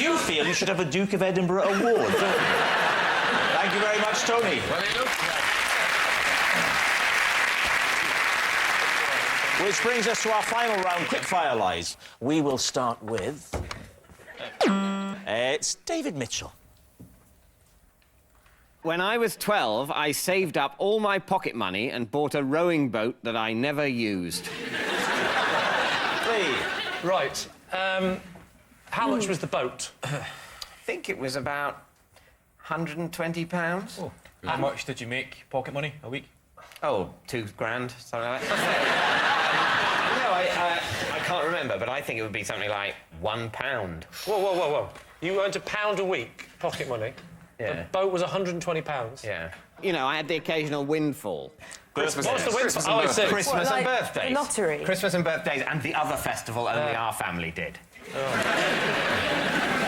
You feel you should have a Duke of Edinburgh award, don't you? Thank you very much, Tony. Well, he looks like... Which brings us to our final round, quickfire lies. We will start with... it's David Mitchell. When I was 12, I saved up all my pocket money and bought a rowing boat that I never used. Lee. Right. How much was the boat? think it was about £120. Oh. How much did you make pocket money a week? Oh, £2,000, something like that. No, I can't remember, but I think it would be something like £1. Whoa. You earned £1 a week, pocket money. Yeah. The boat was £120. Yeah. You know, I had the occasional windfall. Christmas. What's the windfall? Oh, I see. Christmas What, and like birthdays. the lottery? Christmas and birthdays, and the other festival only our family did.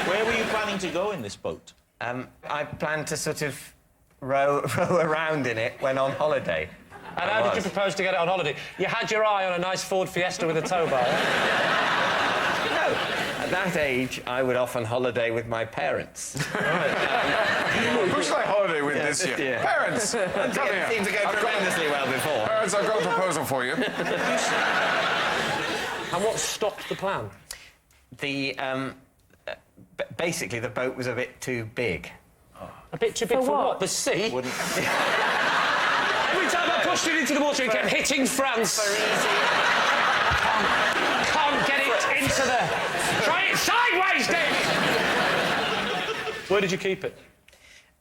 Where were you planning to go in this boat? I planned to sort of row around in it when on holiday. And how did you propose to get it on holiday? You had your eye on a nice Ford Fiesta with a tow bar. No, at that age, I would often holiday with my parents. Who should I holiday with this year? Yeah. Parents! Come here. It seemed to go tremendously well before. Parents, I've got a proposal for you. And what stopped the plan? Basically, the boat was a bit too big. A bit too big for what? The sea? Every time I pushed it into the water, it kept hitting France. Can't get it into the... Try it sideways, Dave! Where did you keep it?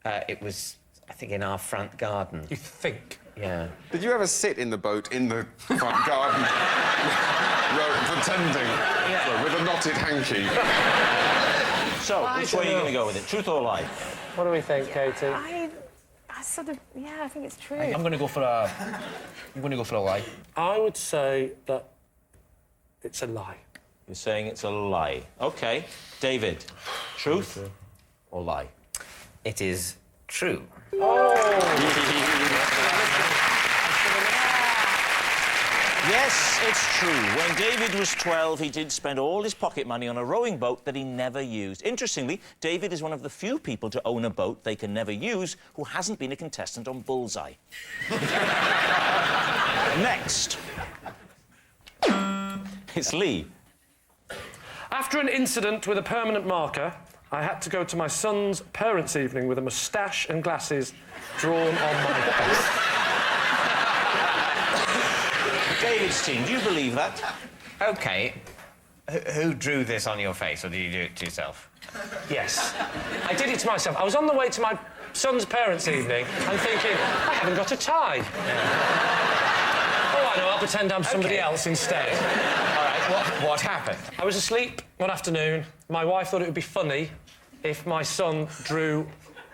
It was, I think, in our front garden. You think? Yeah. Did you ever sit in the boat in the front garden, pretending, with a knotted hanky? So, which way are you going to go with it? Truth or lie? What do we think, Katie? I sort of, yeah, I think it's true. I'm going to go for a... lie. I would say that it's a lie. You're saying it's a lie. OK. David, truth or lie? It is true. Yes, it's true. When David was 12, he did spend all his pocket money on a rowing boat that he never used. Interestingly, David is one of the few people to own a boat they can never use who hasn't been a contestant on Bullseye. Next. It's Lee. After an incident with a permanent marker, I had to go to my son's parents' evening with a moustache and glasses drawn on my face. David's team, do you believe that? OK. Who drew this on your face, or did you do it to yourself? Yes. I did it to myself. I was on the way to my son's parents' evening and thinking, I haven't got a tie. Oh, I know, I'll pretend I'm somebody else instead. All right, what happened? I was asleep one afternoon. My wife thought it would be funny if my son drew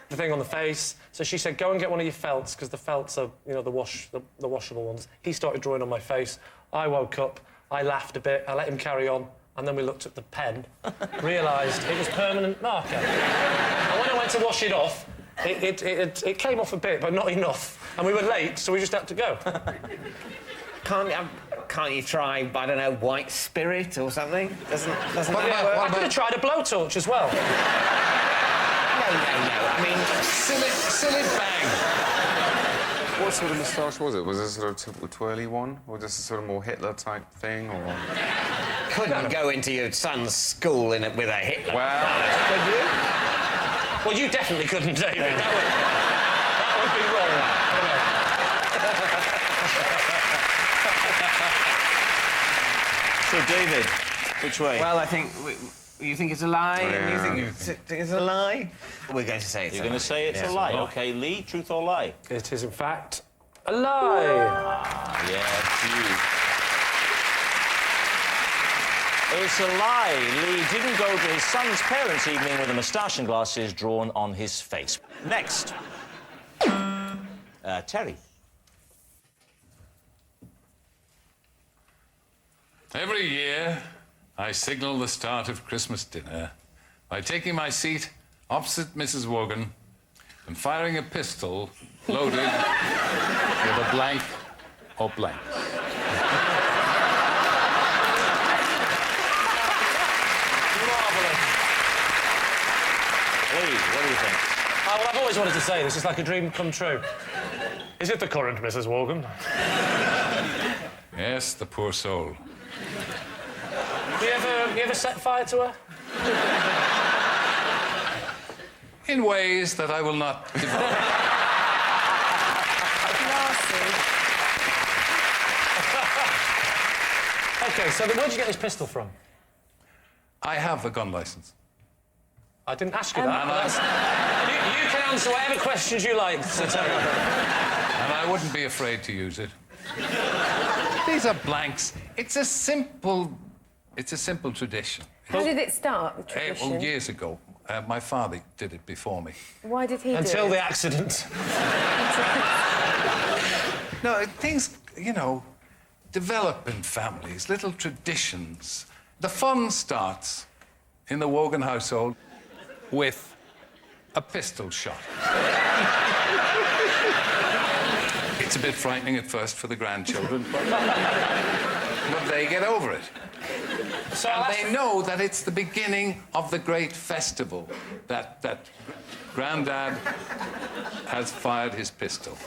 the thing on the face. So she said, go and get one of your felts, because the felts are, you know, the washable ones. He started drawing on my face. I woke up, I laughed a bit, I let him carry on, and then we looked at the pen, realised it was permanent marker. And when I went to wash it off, it came off a bit, but not enough. And we were late, so we just had to go. Can't you try, I don't know, white spirit or something? Doesn't that work? I could have tried a blowtorch as well. No. I mean, silly bang. What sort of moustache was it? Was it a sort of twirly one? Or just a sort of more Hitler-type thing, or...? Couldn't go into your son's school with a Hitler. Well... Could you? Well, you definitely couldn't, David. That would be wrong. So, David, which way? Well, I think... You think it's a lie? Yeah. You think it's a lie? We're going to say it's You're a lie. going to say it's a lie. OK, Lee, truth or lie? It is, in fact, a lie. Yes, you. It's a lie. Lee didn't go to his son's parents' evening with a moustache and glasses drawn on his face. Next. Terry. Every year, I signal the start of Christmas dinner by taking my seat opposite Mrs. Wogan and firing a pistol loaded with a blank or blank. Lee, what do you think? Oh, well, I've always wanted to say this. It's like a dream come true. Is it the current Mrs. Wogan? Yes, the poor soul. You ever set fire to her? In ways that I will not divulge. OK, so then where'd you get this pistol from? I have a gun license. I didn't ask you that. You can answer whatever questions you like, Sir Terry. And I wouldn't be afraid to use it. These are blanks. It's a simple tradition. How did it start, the tradition? Well, years ago. My father did it before me. Why did he do it? Until the accident. No, things, you know, develop in families, little traditions. The fun starts in the Wogan household with a pistol shot. It's a bit frightening at first for the grandchildren, but they get over it. So and they know that it's the beginning of the great festival, that Grandad has fired his pistol.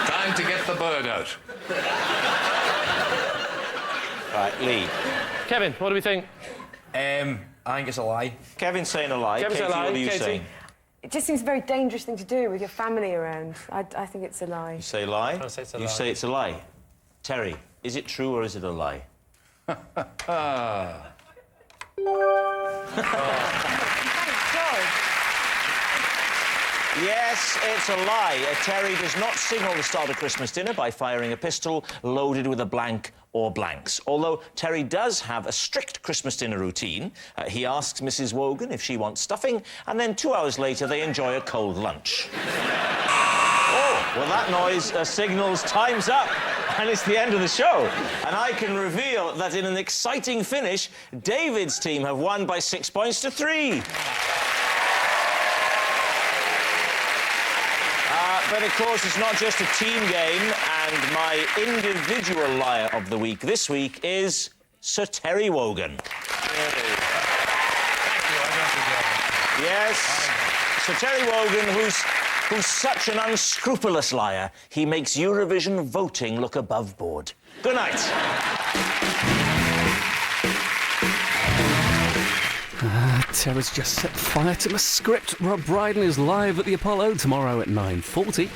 Time to get the bird out. Right, Lee. Kevin, what do we think? I think it's a lie. Kevin's saying a lie. Kevin's Katie, a lie. what are you Katie? saying? It just seems a very dangerous thing to do with your family around. I think it's a lie. You say lie? I say it's a you lie. say it's a lie. Terry, is it true or is it a lie? Thank God. Yes, it's a lie. Terry does not signal the start of Christmas dinner by firing a pistol loaded with a blank or blanks. Although Terry does have a strict Christmas dinner routine. He asks Mrs. Wogan if she wants stuffing, and then 2 hours later they enjoy a cold lunch. Oh, well, that noise signals time's up, and it's the end of the show. And I can reveal that in an exciting finish, David's team have won by 6 points to 3. But, of course, it's not just a team game, and my individual liar of the week this week is Sir Terry Wogan. Thank you, I don't forget it. Yes, Sir Terry Wogan, who's such an unscrupulous liar, he makes Eurovision voting look above board. Good night. Terry's just set fire to my script. Rob Brydon is live at the Apollo tomorrow at 9:40.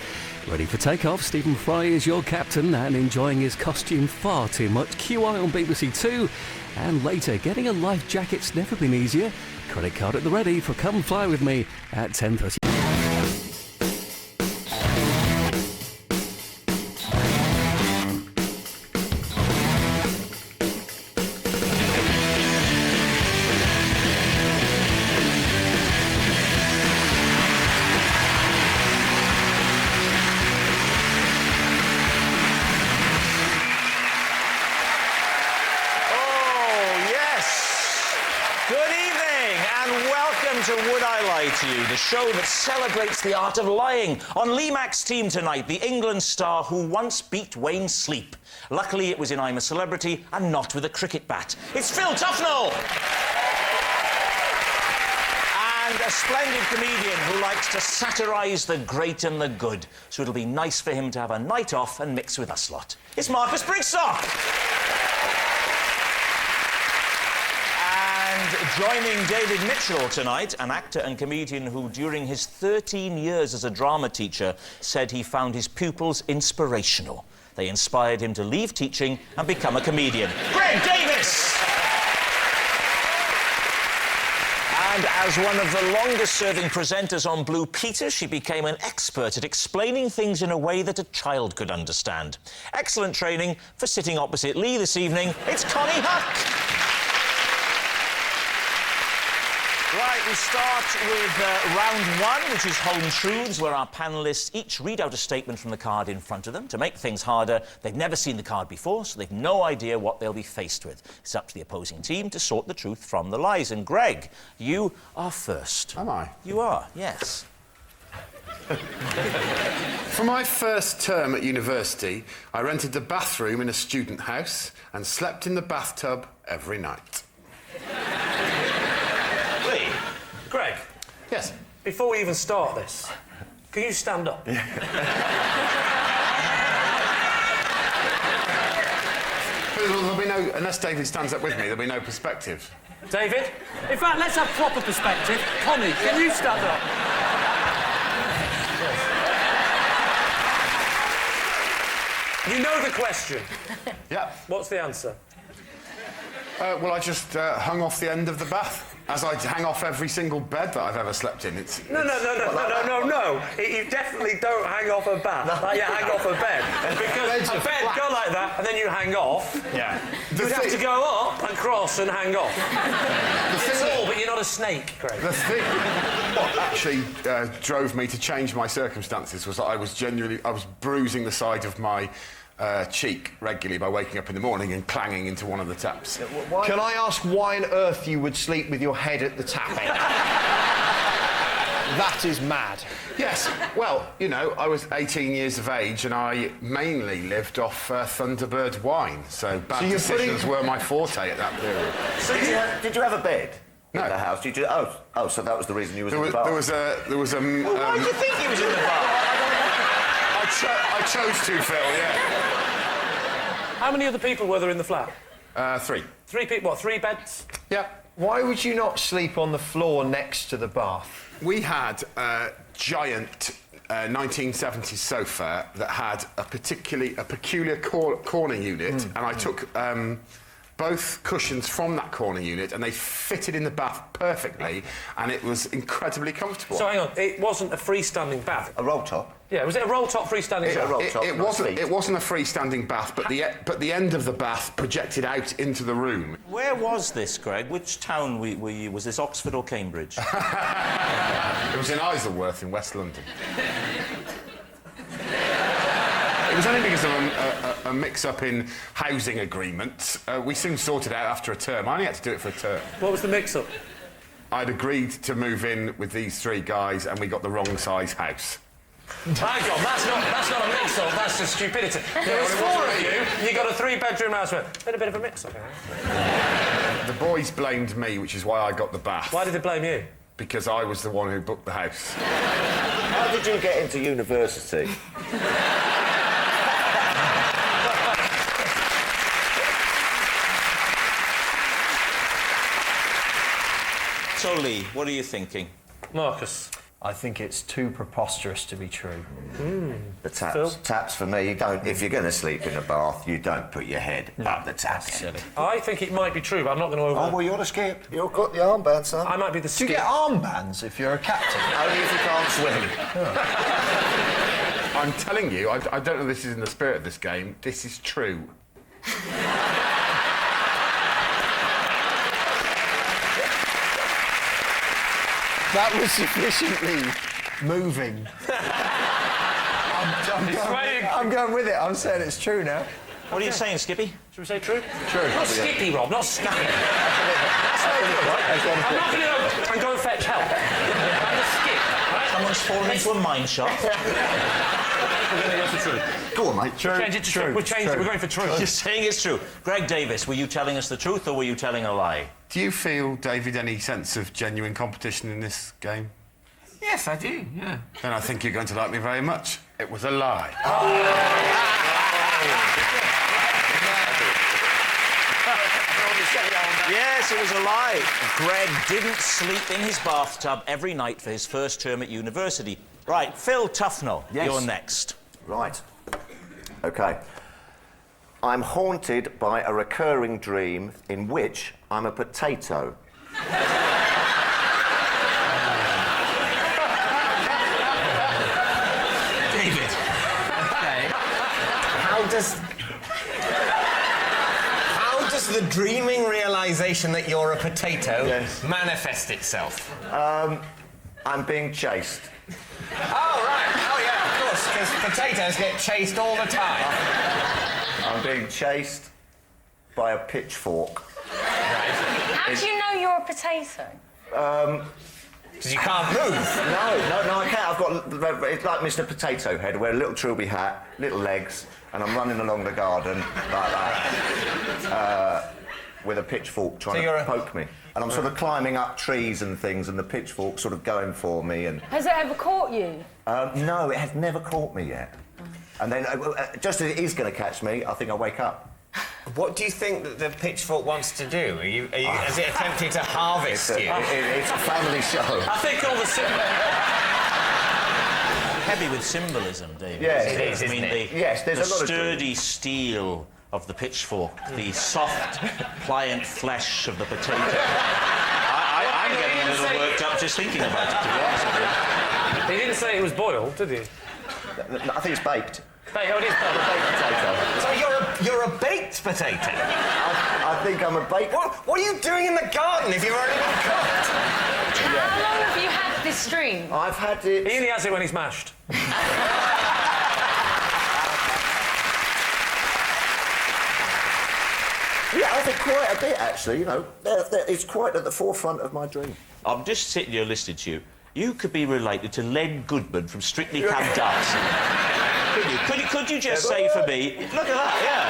Ready for takeoff, Stephen Fry is your captain and enjoying his costume far too much. QI on BBC Two. And later, getting a life jacket's never been easier. Credit card at the ready for Come Fly With Me at 10:30. To Would I Lie to You, the show that celebrates the art of lying. On Lee Mack's team tonight, the England star who once beat Wayne Sleep. Luckily, it was in I'm a Celebrity and not with a cricket bat. It's Phil Tufnell! And a splendid comedian who likes to satirise the great and the good. So it'll be nice for him to have a night off and mix with us lot. It's Marcus Brigstocke! Joining David Mitchell tonight, an actor and comedian who, during his 13 years as a drama teacher, said he found his pupils inspirational. They inspired him to leave teaching and become a comedian. Greg Davies! And as one of the longest-serving presenters on Blue Peter, she became an expert at explaining things in a way that a child could understand. Excellent training for sitting opposite Lee this evening. It's Konnie Huq! Right, we start with round one, which is Home Truths, where our panellists each read out a statement from the card in front of them. To make things harder, they've never seen the card before, so they've no idea what they'll be faced with. It's up to the opposing team to sort the truth from the lies. And Greg, you are first. Am I? You are, yes. For my first term at university, I rented a bathroom in a student house and slept in the bathtub every night. Greg. Yes? Before we even start this, can you stand up? There'll be no... Unless David stands up with me, there'll be no perspective. David? In fact, let's have proper perspective. Connie, can you stand up? You know the question. Yeah. What's the answer? Well, I just hung off the end of the bath, as I hang off every single bed that I've ever slept in. No. You definitely don't hang off a bath like you hang off a bed. Because a bed go like that and then you hang off. Yeah. You'd have to go up and cross and hang off. It's all, but you're not a snake, Greg. The thing what actually drove me to change my circumstances was that I was bruising the side of my cheek regularly by waking up in the morning and clanging into one of the taps. Can I ask why on earth you would sleep with your head at the tap end? That is mad. Yes, well, you know, I was 18 years of age and I mainly lived off Thunderbird wine, so bad decisions were my forte at that period. So did you have a bed? No. In the house? Did you? Oh, so that was the reason you was in the bar. There was a. Why did you think he was in the bar? I chose to, Phil. Yeah. How many other people were there in the flat? 3. 3 people. What? 3 beds? Yeah. Why would you not sleep on the floor next to the bath? We had a giant 1970s sofa that had a peculiar corner unit, and I took both cushions from that corner unit and they fitted in the bath perfectly, and it was incredibly comfortable. So hang on, it wasn't a freestanding bath? A roll top? Yeah, was it a roll top freestanding bath? It wasn't a freestanding bath, but the end of the bath projected out into the room. Where was this, Greg? Which town was this, Oxford or Cambridge? It was in Isleworth in West London. It was only because of a mix-up in housing agreements. We soon sorted out after a term. I only had to do it for a term. What was the mix-up? I'd agreed to move in with these 3 guys and we got the wrong size house. Hang on, that's not a mix-up, that's just stupidity. There was 4 of you, and you got a 3-bedroom house. Been a bit of a mix-up, The boys blamed me, which is why I got the bath. Why did they blame you? Because I was the one who booked the house. How did you get into university? So, Lee, what are you thinking? Marcus? I think it's too preposterous to be true. The taps. Phil? Taps for me, you don't. If you're going to sleep in a bath, you don't put your head up the tap. I think it might be true, but I'm not going to Oh, well, you're the skip. You've got the armband, son. I might be the Do skip. you get armbands if you're a captain? Only if you can't swim. I'm telling you, I don't know if this is in the spirit of this game, this is true. That was sufficiently moving. I'm going with it. I'm saying it's true now. What are you saying, Skippy? Should we say true? True. Not Skippy, Rob, not Skippy. That's no good, right? I'm not going to go and go and fetch help. I'm the skip, right? Someone's fallen into a mine shaft. We're going to go for true. Go on, mate. True. Change it to true. We'll change it. We're going for true. You're saying it's true. Greg Davies, were you telling us the truth or were you telling a lie? Do you feel, David, any sense of genuine competition in this game? Yes, I do, yeah. Then I think you're going to like me very much. It was a lie. Yes, it was a lie. Greg didn't sleep in his bathtub every night for his first term at university. Right, Phil Tufnell, you're next. Right. OK. I'm haunted by a recurring dream in which I'm a potato. David. Okay. How does the dreaming realisation that you're a potato manifest itself? I'm being chased. Oh, right. Oh, yeah, of course, because potatoes get chased all the time. I'm being chased by a pitchfork. Right. How do you know you're a potato? Because you can't move. No, I can't. I've got... It's like Mr. Potato Head. I wear a little trilby hat, little legs, and I'm running along the garden like that, with a pitchfork trying to poke me. And I'm sort of climbing up trees and things, and the pitchfork sort of going for me. And Has it ever caught you? no, it has never caught me yet. And then, just as it is going to catch me, I think I'll wake up. What do you think that the pitchfork wants to do? Has it attempted to harvest you? It's a family show. I think all the Heavy with symbolism, David. Yes, it is, isn't I mean, it? Yes, there's the a lot of sturdy steel of the pitchfork, the soft, pliant flesh of the potato. I'm getting a little worked up just thinking about it, to be honest with you. He didn't say it was boiled, did he? I think it's baked. Oh, it is baked potato. So you're a baked potato? I think I'm a baked... What are you doing in the garden if you've already been cooked? How long have you had this dream? I've had it... He only has it when he's mashed. Yeah, I think quite a bit, actually, you know. It's quite at the forefront of my dream. I'm just sitting here listening to you. You could be related to Len Goodman from Strictly Come Dancing. Could you just say for me, look at that, yeah.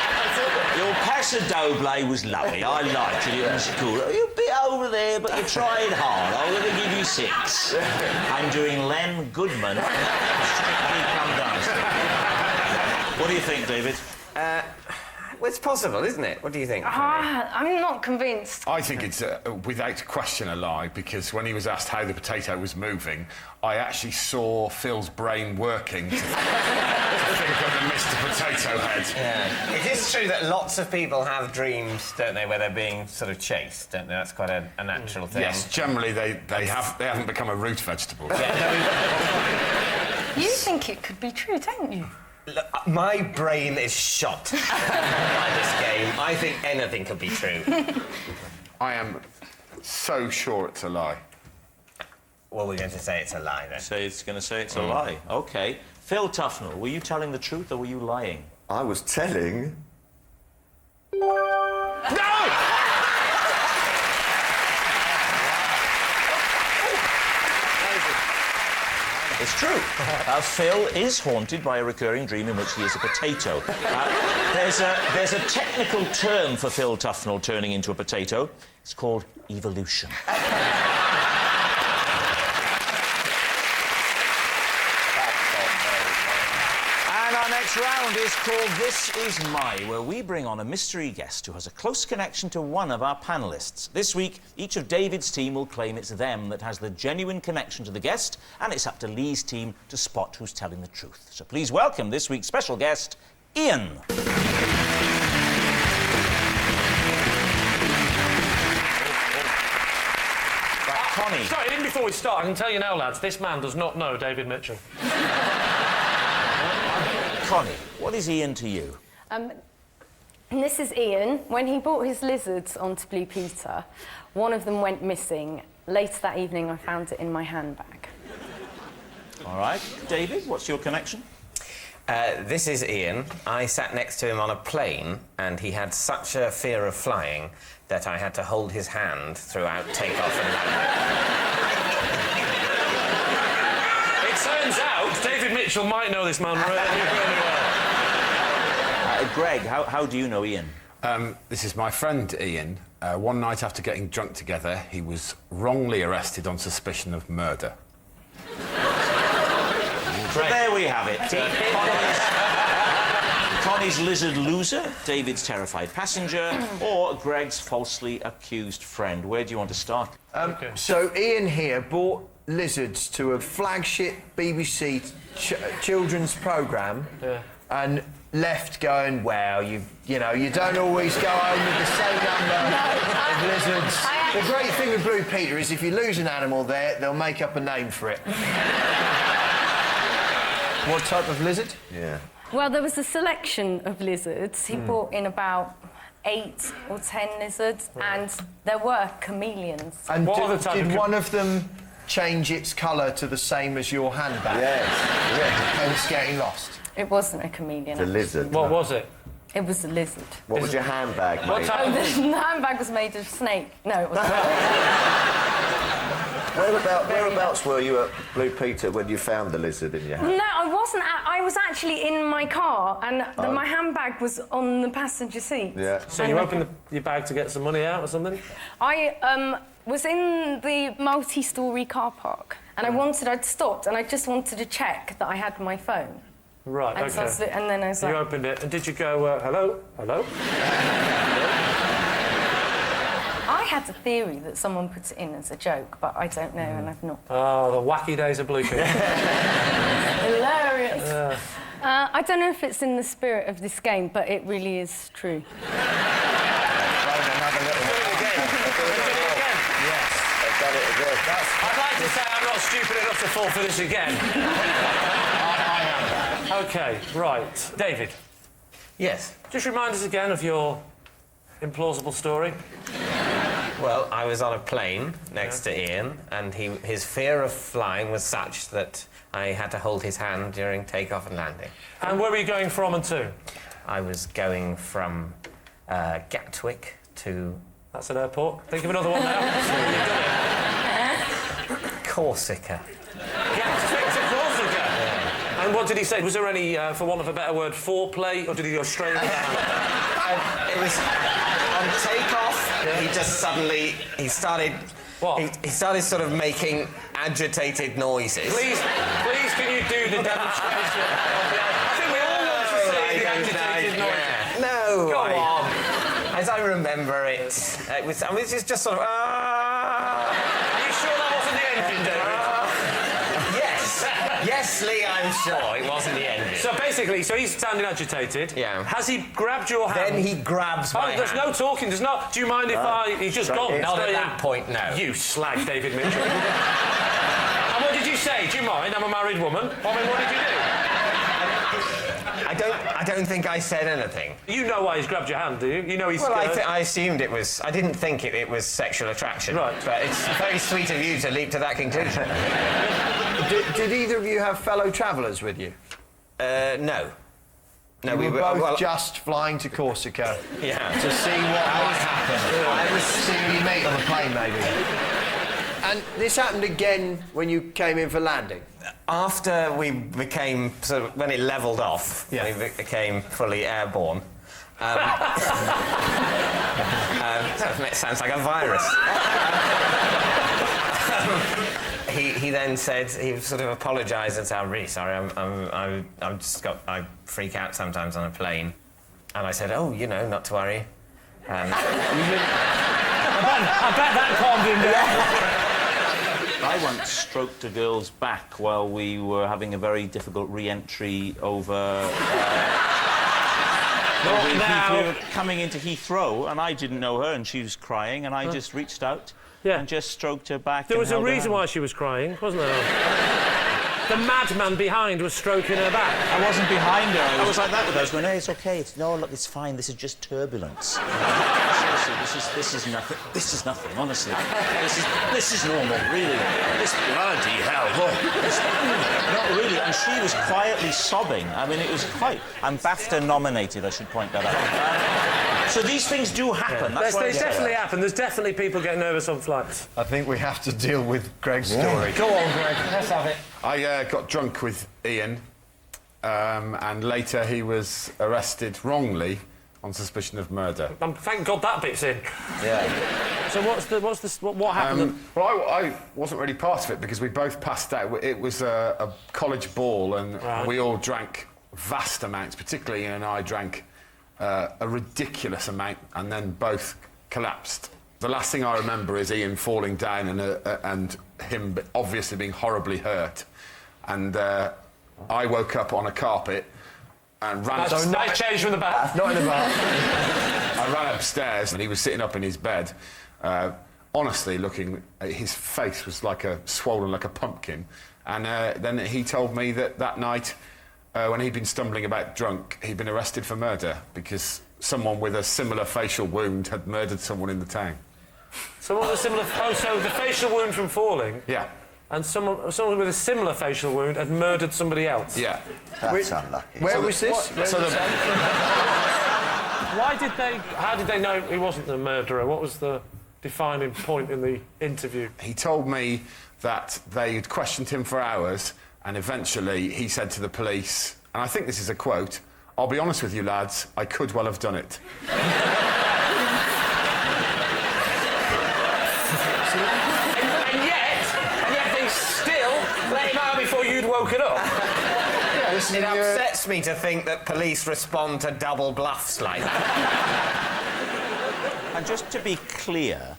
Your paso doble was lovely. I liked it. It was cool. You're a bit over there, but you're trying hard. I'm going to give you 6. I'm doing Len Goodman from Strictly Come Dancing. What do you think, David? Well, it's possible, isn't it? What do you think? I'm not convinced. I think it's, without question, a lie, because when he was asked how the potato was moving, I actually saw Phil's brain working to think of the Mr. Potato Head. Yeah. It is true that lots of people have dreams, don't they, where they're being sort of chased, don't they? That's quite a natural thing. Yes, generally they haven't become a root vegetable. You think it could be true, don't you? Look, my brain is shot by this game. I think anything could be true. I am so sure it's a lie. Well, we're going to say it's a lie, then. It's going to say it's a lie. OK. Phil Tufnell, were you telling the truth or were you lying? I was telling... No! It's true. Phil is haunted by a recurring dream in which he is a potato. There's a technical term for Phil Tufnell turning into a potato. It's called evolution. And our next round is called This Is My, where we bring on a mystery guest who has a close connection to one of our panellists. This week, each of David's team will claim it's them that has the genuine connection to the guest, and it's up to Lee's team to spot who's telling the truth. So please welcome this week's special guest, Ian. Konnie. Sorry, even before we start, I can tell you now, lads, this man does not know David Mitchell. Konnie, what is Ian to you? This is Ian. When he brought his lizards onto Blue Peter, one of them went missing. Later that evening, I found it in my handbag. All right. David, what's your connection? This is Ian. I sat next to him on a plane, and he had such a fear of flying that I had to hold his hand throughout takeoff and landing. It turns out David Mitchell might know this man really, really well. Greg, how do you know Ian? This is my friend Ian. One night after getting drunk together, he was wrongly arrested on suspicion of murder. So there we have it. Connie's lizard loser, David's terrified passenger, or Greg's falsely accused friend. Where do you want to start? So Ian here brought lizards to a flagship BBC children's programme and left going, well, you don't always go home with the same number of lizards. The great thing with Blue Peter is if you lose an animal there, they'll make up a name for it. What type of lizard? Yeah. Well, there was a selection of lizards. He brought in about 8 or 10 lizards, and there were chameleons. And did one of them change its colour to the same as your handbag? Yes. And it's getting lost. It wasn't a chameleon. The lizard. What was it? It was a lizard. What was your handbag made? The handbag was made of snake. No, it wasn't. Whereabouts were you at Blue Peter when you found the lizard in your hand? No, I wasn't. I was actually in my car, and my handbag was on the passenger seat. Yeah. So you opened your bag to get some money out or something? I was in the multi-storey car park, and I'd stopped, and I just wanted to check that I had my phone. Right, and OK. So and then I was like... You opened it, and did you go, hello? Hello? I had a theory that someone put it in as a joke, but I don't know, and I've not... Oh, the wacky days of Blue Peter. Hilarious. I don't know if it's in the spirit of this game, but it really is true. I'd like to say I'm not stupid enough to fall for this again. I am. OK, right. David. Yes? Just remind us again of your implausible story. Well, I was on a plane next to Ian, and his fear of flying was such that I had to hold his hand during takeoff and landing. And where were you going from and to? I was going from Gatwick to... That's an airport. Think of another one now. Corsica. Gatwick to Corsica? Yeah. And what did he say? Was there any, for want of a better word, foreplay, or did he go straight into It was on takeoff. Yeah. He just suddenly started. What? He started sort of making agitated noises. Please, can you do the demonstration? I think we all want to see the agitated noises. No. Go on. As I remember it, it was just sort of. Are you sure that wasn't the engine, David? Yes. Yes, Lee, I'm sure it wasn't the engine. So basically, he's standing agitated. Yeah. Has he grabbed your hand? Then he grabs my hand. There's no talking. There's not. Do you mind if he's just gone? Not at that point, no. You slag, David Mitchell. And what did you say? Do you mind? I'm a married woman. I mean, what did you do? I don't think I said anything. You know why he's grabbed your hand, do you? You know he's... Well, I assumed it was... I didn't think it was sexual attraction. Right. But it's very sweet of you to leap to that conclusion. Did either of you have fellow travellers with you? No. No, we were both just flying to Corsica. Yeah. To see what might happen. See who you meet on the plane, maybe. And this happened again when you came in for landing? After we became, when it levelled off, we became fully airborne. That sounds like a virus. He then said, he sort of apologised and said, I'm really sorry, I freak out sometimes on a plane. And I said, oh, not to worry. I bet that calmed him down. I once stroked a girl's back while we were having a very difficult re-entry over... we were coming into Heathrow, and I didn't know her, and she was crying, and I just reached out and just stroked her back. There was a reason why she was crying, wasn't there? The madman behind was stroking her back. I wasn't behind her. I was like that with her. I was going, hey, it's OK. No, look, it's fine. This is just turbulence. Seriously, this is nothing. This is nothing, honestly. This is normal, really. This bloody hell. Not really. And she was quietly sobbing. I mean, it was quite... I'm BAFTA nominated, I should point that out. So these things do happen. They definitely happen. There's definitely people get nervous on flights. I think we have to deal with Greg's story. Go on, Greg. Let's have it. I got drunk with Ian, and later he was arrested wrongly on suspicion of murder. Thank God that bit's in. Yeah. So what happened? Well, I wasn't really part of it because we both passed out. It was a college ball, and we all drank vast amounts. Particularly Ian and I drank a ridiculous amount, and then both collapsed. The last thing I remember is Ian falling down and him obviously being horribly hurt. And I woke up on a carpet and ran... Nice change from the bath. Not in the bath. I ran upstairs and he was sitting up in his bed, honestly looking... His face was swollen like a pumpkin. And then he told me that night, when he'd been stumbling about drunk, he'd been arrested for murder because someone with a similar facial wound had murdered someone in the town. Someone with a similar... Oh, so the facial wound from falling... Yeah. And someone with a similar facial wound had murdered somebody else. Yeah. That's unlucky. Where was this? How did they know he wasn't the murderer? What was the defining point in the interview? He told me that they'd questioned him for hours, and eventually he said to the police, and I think this is a quote, "I'll be honest with you, lads, I could well have done it." Let him out before you'd woken up. It upsets me to think that police respond to double bluffs like that. And just to be clear,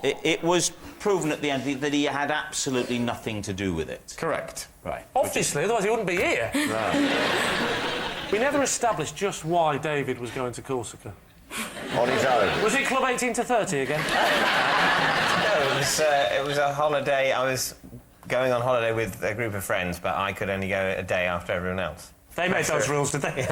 it was proven at the end that he had absolutely nothing to do with it. Correct. Right. Obviously, otherwise he wouldn't be here. No. We never established just why David was going to Corsica. On his own. Was it Club 18 to 30 again? No, it was a holiday. I was going on holiday with a group of friends, but I could only go a day after everyone else. They made those rules, did they?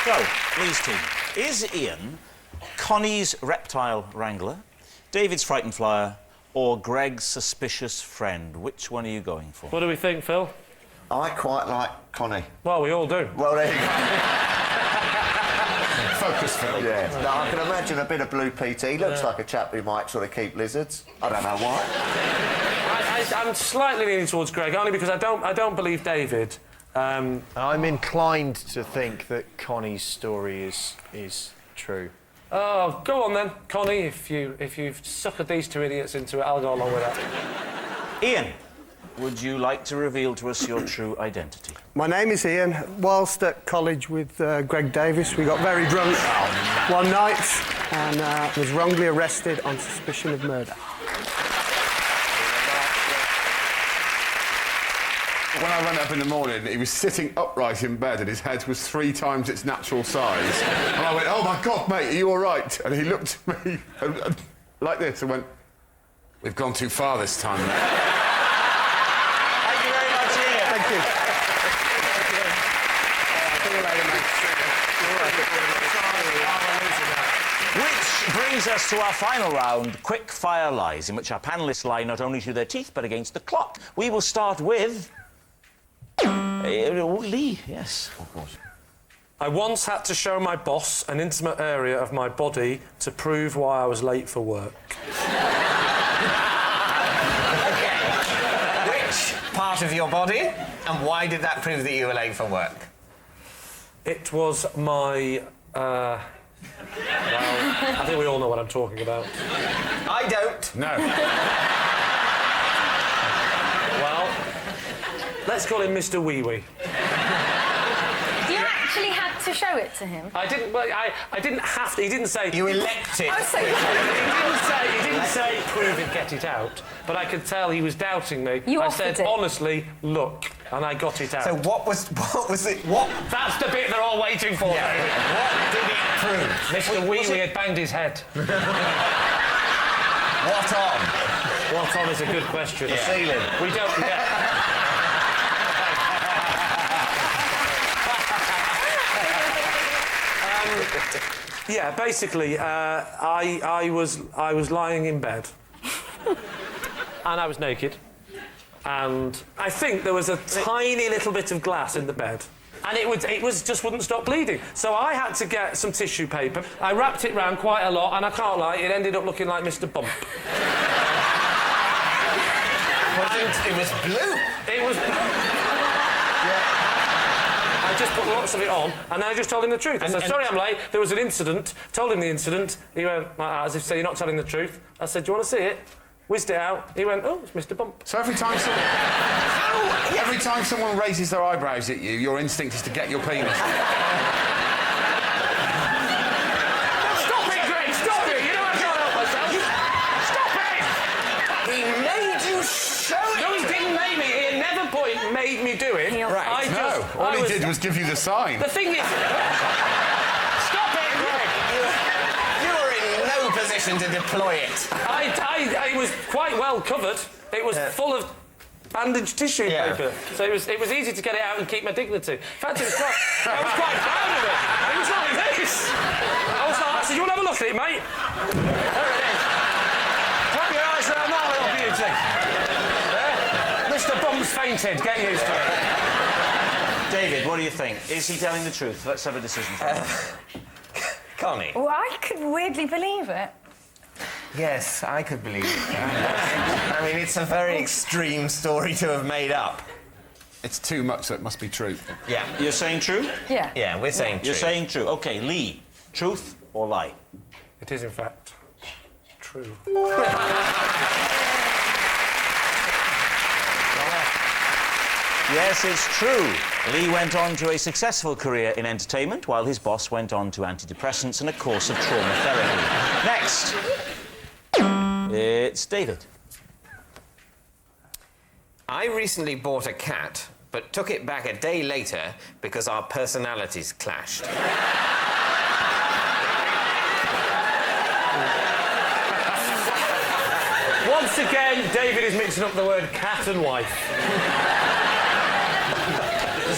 So, Lee's team. Is Ian Connie's reptile wrangler, David's frightened flyer, or Greg's suspicious friend? Which one are you going for? What do we think, Phil? I quite like Connie. Well, we all do. Well, there you go. Focus, Phil. Yeah. Now, I can imagine a bit of Blue PT. He looks like a chap who might sort of keep lizards. I don't know why. I'm slightly leaning towards Greg, only because I don't believe David. I'm inclined to think that Connie's story is true. Oh, go on then, Connie. If you've suckered these two idiots into it, I'll go along with that. Ian, would you like to reveal to us your true identity? My name is Ian. Whilst at college with Greg Davies, we got very drunk one night and was wrongly arrested on suspicion of murder. When I went up in the morning, he was sitting upright in bed and his head was 3 times its natural size. And I went, "Oh, my God, mate, are you all right?" And he looked at me like this and went, "We've gone too far this time, mate." Thank you very much, Ian. Thank you. Which brings us to our final round, Quick Fire Lies, in which our panellists lie not only to their teeth, but against the clock. We will start with... Lee, yes, of course. I once had to show my boss an intimate area of my body to prove why I was late for work. Which part of your body, and why did that prove that you were late for work? It was my... well, I think we all know what I'm talking about. I don't. No. Well, let's call him Mr. Wee Wee. You actually had to show it to him? I didn't. Well, I didn't have to. He didn't say. You elected. Oh, so He didn't say prove it, get it out. But I could tell he was doubting me. You I offered said it. honestly, look, and I got it out. So what was it? What? That's the bit they're all waiting for. Yeah. What did it prove? Mr. Wee Wee had banged his head. What on? What on is a good question. The ceiling. We don't. Yeah, basically, I was lying in bed, and I was naked, and I think there was a tiny little bit of glass in the bed, and it just wouldn't stop bleeding. So I had to get some tissue paper. I wrapped it round quite a lot, and I can't lie, it ended up looking like Mr. Bump. It was blue. It was. I just put lots of it on, and then I just told him the truth. I said, sorry I'm late, there was an incident. Told him the incident. He went, like that, as if to say, you're not telling the truth. I said, do you want to see it? Whizzed it out. He went, oh, it's Mr. Bump. So every time someone raises their eyebrows at you, your instinct is to get your penis. Stop it, Greg! Stop it! You know I can't help myself. Stop it! He made you show it. No, he didn't make me. He at never point made me do it. Right. All he did was give you the sign. The thing is... Stop it, Greg! You were in no position to deploy it. I was quite well covered. It was full of bandaged tissue paper. So it was easy to get it out and keep my dignity. In fact, I was quite proud of it. It was like this. I said, you want to have a look at it, mate? There it is. Clap your eyes and I'm not a little beauty. Mr. Bump's fainted. Get used to it. David, what do you think? Is he telling the truth? Let's have a decision. Connie. Well, I could weirdly believe it. Yes, I could believe it. I mean, it's a very extreme story to have made up. It's too much, so it must be true. Yeah. You're saying true? Yeah. Yeah, we're saying true. You're saying true. OK, Lee, truth or lie? It is, in fact, true. Yes, it's true. Lee went on to a successful career in entertainment, while his boss went on to antidepressants and a course of trauma therapy. Next. It's David. I recently bought a cat, but took it back a day later because our personalities clashed. Once again, David is mixing up the word cat and wife.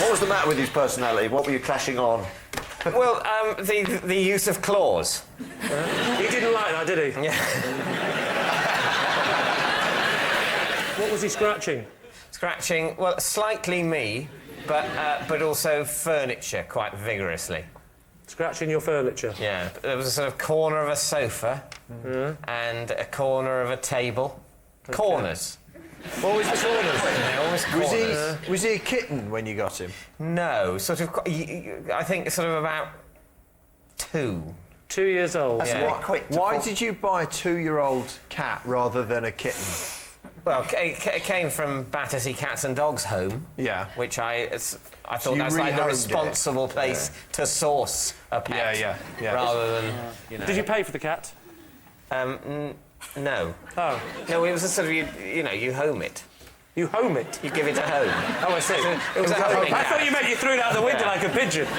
What was the matter with his personality? What were you clashing on? Well, the use of claws. He didn't like that, did he? Yeah. What was he scratching? Scratching, well, slightly me, but also furniture quite vigorously. Scratching your furniture? Yeah. There was a sort of corner of a sofa and a corner of a table. Okay. Corners. Always corners? Yeah, always corners. Was he a kitten when you got him? No, sort of, I think sort of about 2. 2 years old. That's why did you buy a 2-year-old cat rather than a kitten? Well, it came from Battersea Cats and Dogs Home. Yeah. Which I thought that's like the responsible place to source a pet. Yeah. Rather than, you know. Did you pay for the cat? No. Oh. No, it was a sort of, you home it. You home it? You give it a home. Oh, I see. It was a homing cat. I thought you meant you threw it out the window like a pigeon. I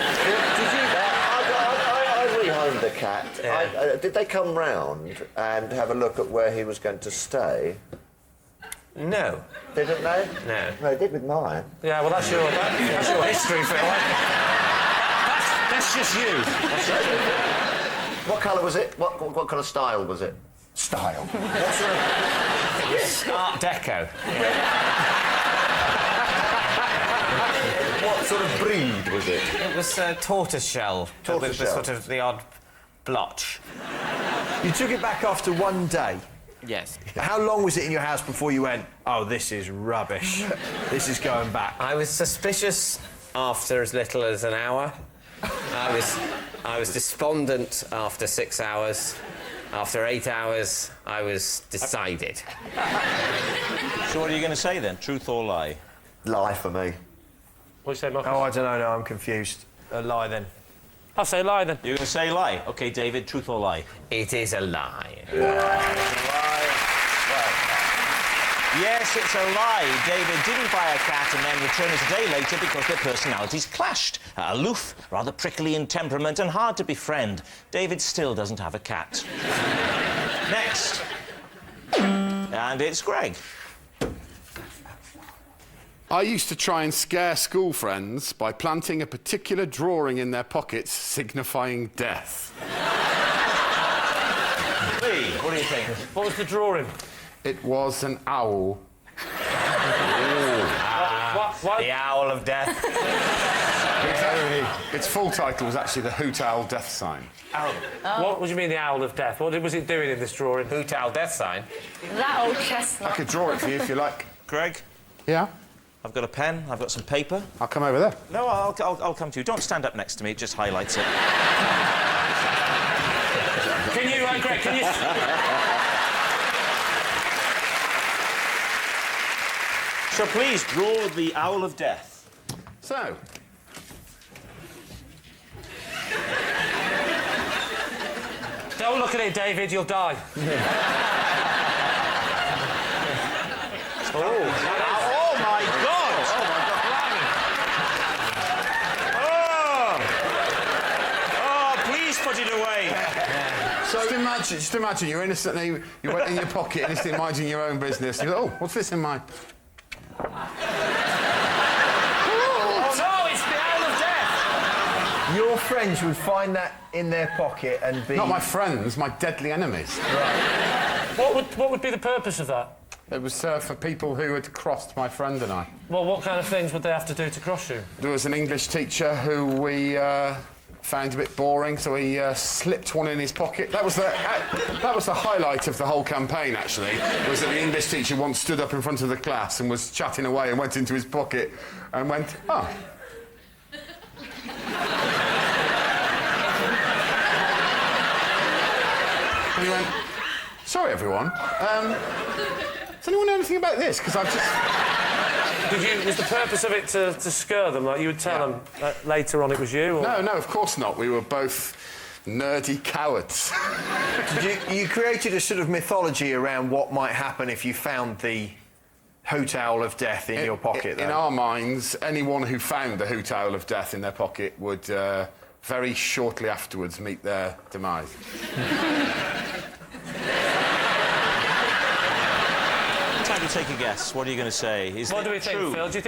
rehomed the cat. Yeah. Did they come round and have a look at where he was going to stay? No. Didn't they? No. No, they did with mine. Yeah, well, that's your history, Phil. That's just you. What colour was it? What kind of style was it? Style? What sort of... It was Art Deco. What sort of breed was it? It was tortoiseshell. With the sort of the odd blotch. You took it back after one day? Yes. How long was it in your house before you went, oh, this is rubbish, this is going back? I was suspicious after as little as an hour. I was despondent after 6 hours. After 8 hours, I was decided. So what are you going to say then? Truth or lie? Lie for me. What do you say, Marcus? Oh, I don't know, no, I'm confused. A lie then. I'll say lie then. You're going to say lie? OK, David, truth or lie? It is a lie. Yes, it's a lie. David didn't buy a cat and then return it a day later because their personalities clashed. Aloof, rather prickly in temperament and hard to befriend. David still doesn't have a cat. Next. And it's Greg. I used to try and scare school friends by planting a particular drawing in their pockets signifying death. Lee, what do you think? What was the drawing? It was an owl. The Owl of Death. Its full title was actually the Hoot Owl Death Sign. What do you mean, the Owl of Death? What was it doing in this drawing? Hoot Owl Death Sign? That old chestnut. I could draw it for you if you like. Greg? Yeah? I've got a pen, I've got some paper. I'll come over there. No, I'll come to you. Don't stand up next to me, it just highlights it. Can you, Greg, can you... So please, draw the Owl of Death. So... Don't look at it, David, you'll die. Oh, my God! Oh, please put it away. So just imagine you're innocently, you went in your pocket, innocently minding your own business. You go, oh, what's this in mine? Oh, no, it's the Owl of Death! Your friends would find that in their pocket and be... Not my friends, my deadly enemies. Right. What would be the purpose of that? It was for people who had crossed my friend and I. Well, what kind of things would they have to do to cross you? There was an English teacher who we found a bit boring, so he slipped one in his pocket. That was the highlight of the whole campaign, actually, was that the English teacher once stood up in front of the class and was chatting away and went into his pocket and went, oh. And he went, sorry, everyone. Does anyone know anything about this? Because I've just... Was the purpose of it to scare them? Like you would tell them later on it was you? Or? No, of course not. We were both nerdy cowards. You created a sort of mythology around what might happen if you found the hoot owl of death in your pocket, though. In our minds, anyone who found the hoot owl of death in their pocket would very shortly afterwards meet their demise. Time to take a guess. What are you going to say? What do we think, Phil? Do you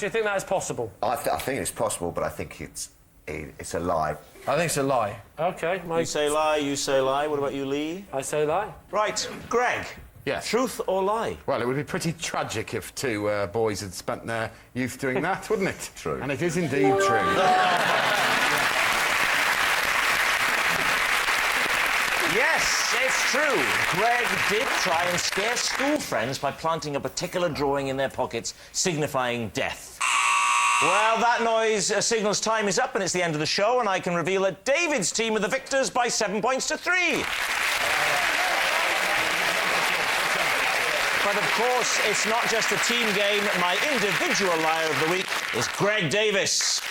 think that is possible? I think it's possible, but I think it's a lie. I think it's a lie. OK. You say lie, you say lie. What about you, Lee? I say lie. Right. Greg. Yes. Truth or lie? Well, it would be pretty tragic if two boys had spent their youth doing that, wouldn't it? True. And it is indeed true. Yes, it's true. Greg did try and scare school friends by planting a particular drawing in their pockets, signifying death. Well, that noise signals time is up and it's the end of the show, and I can reveal that David's team are the victors by 7 points to 3. But, of course, it's not just a team game. My individual liar of the week is Greg Davies.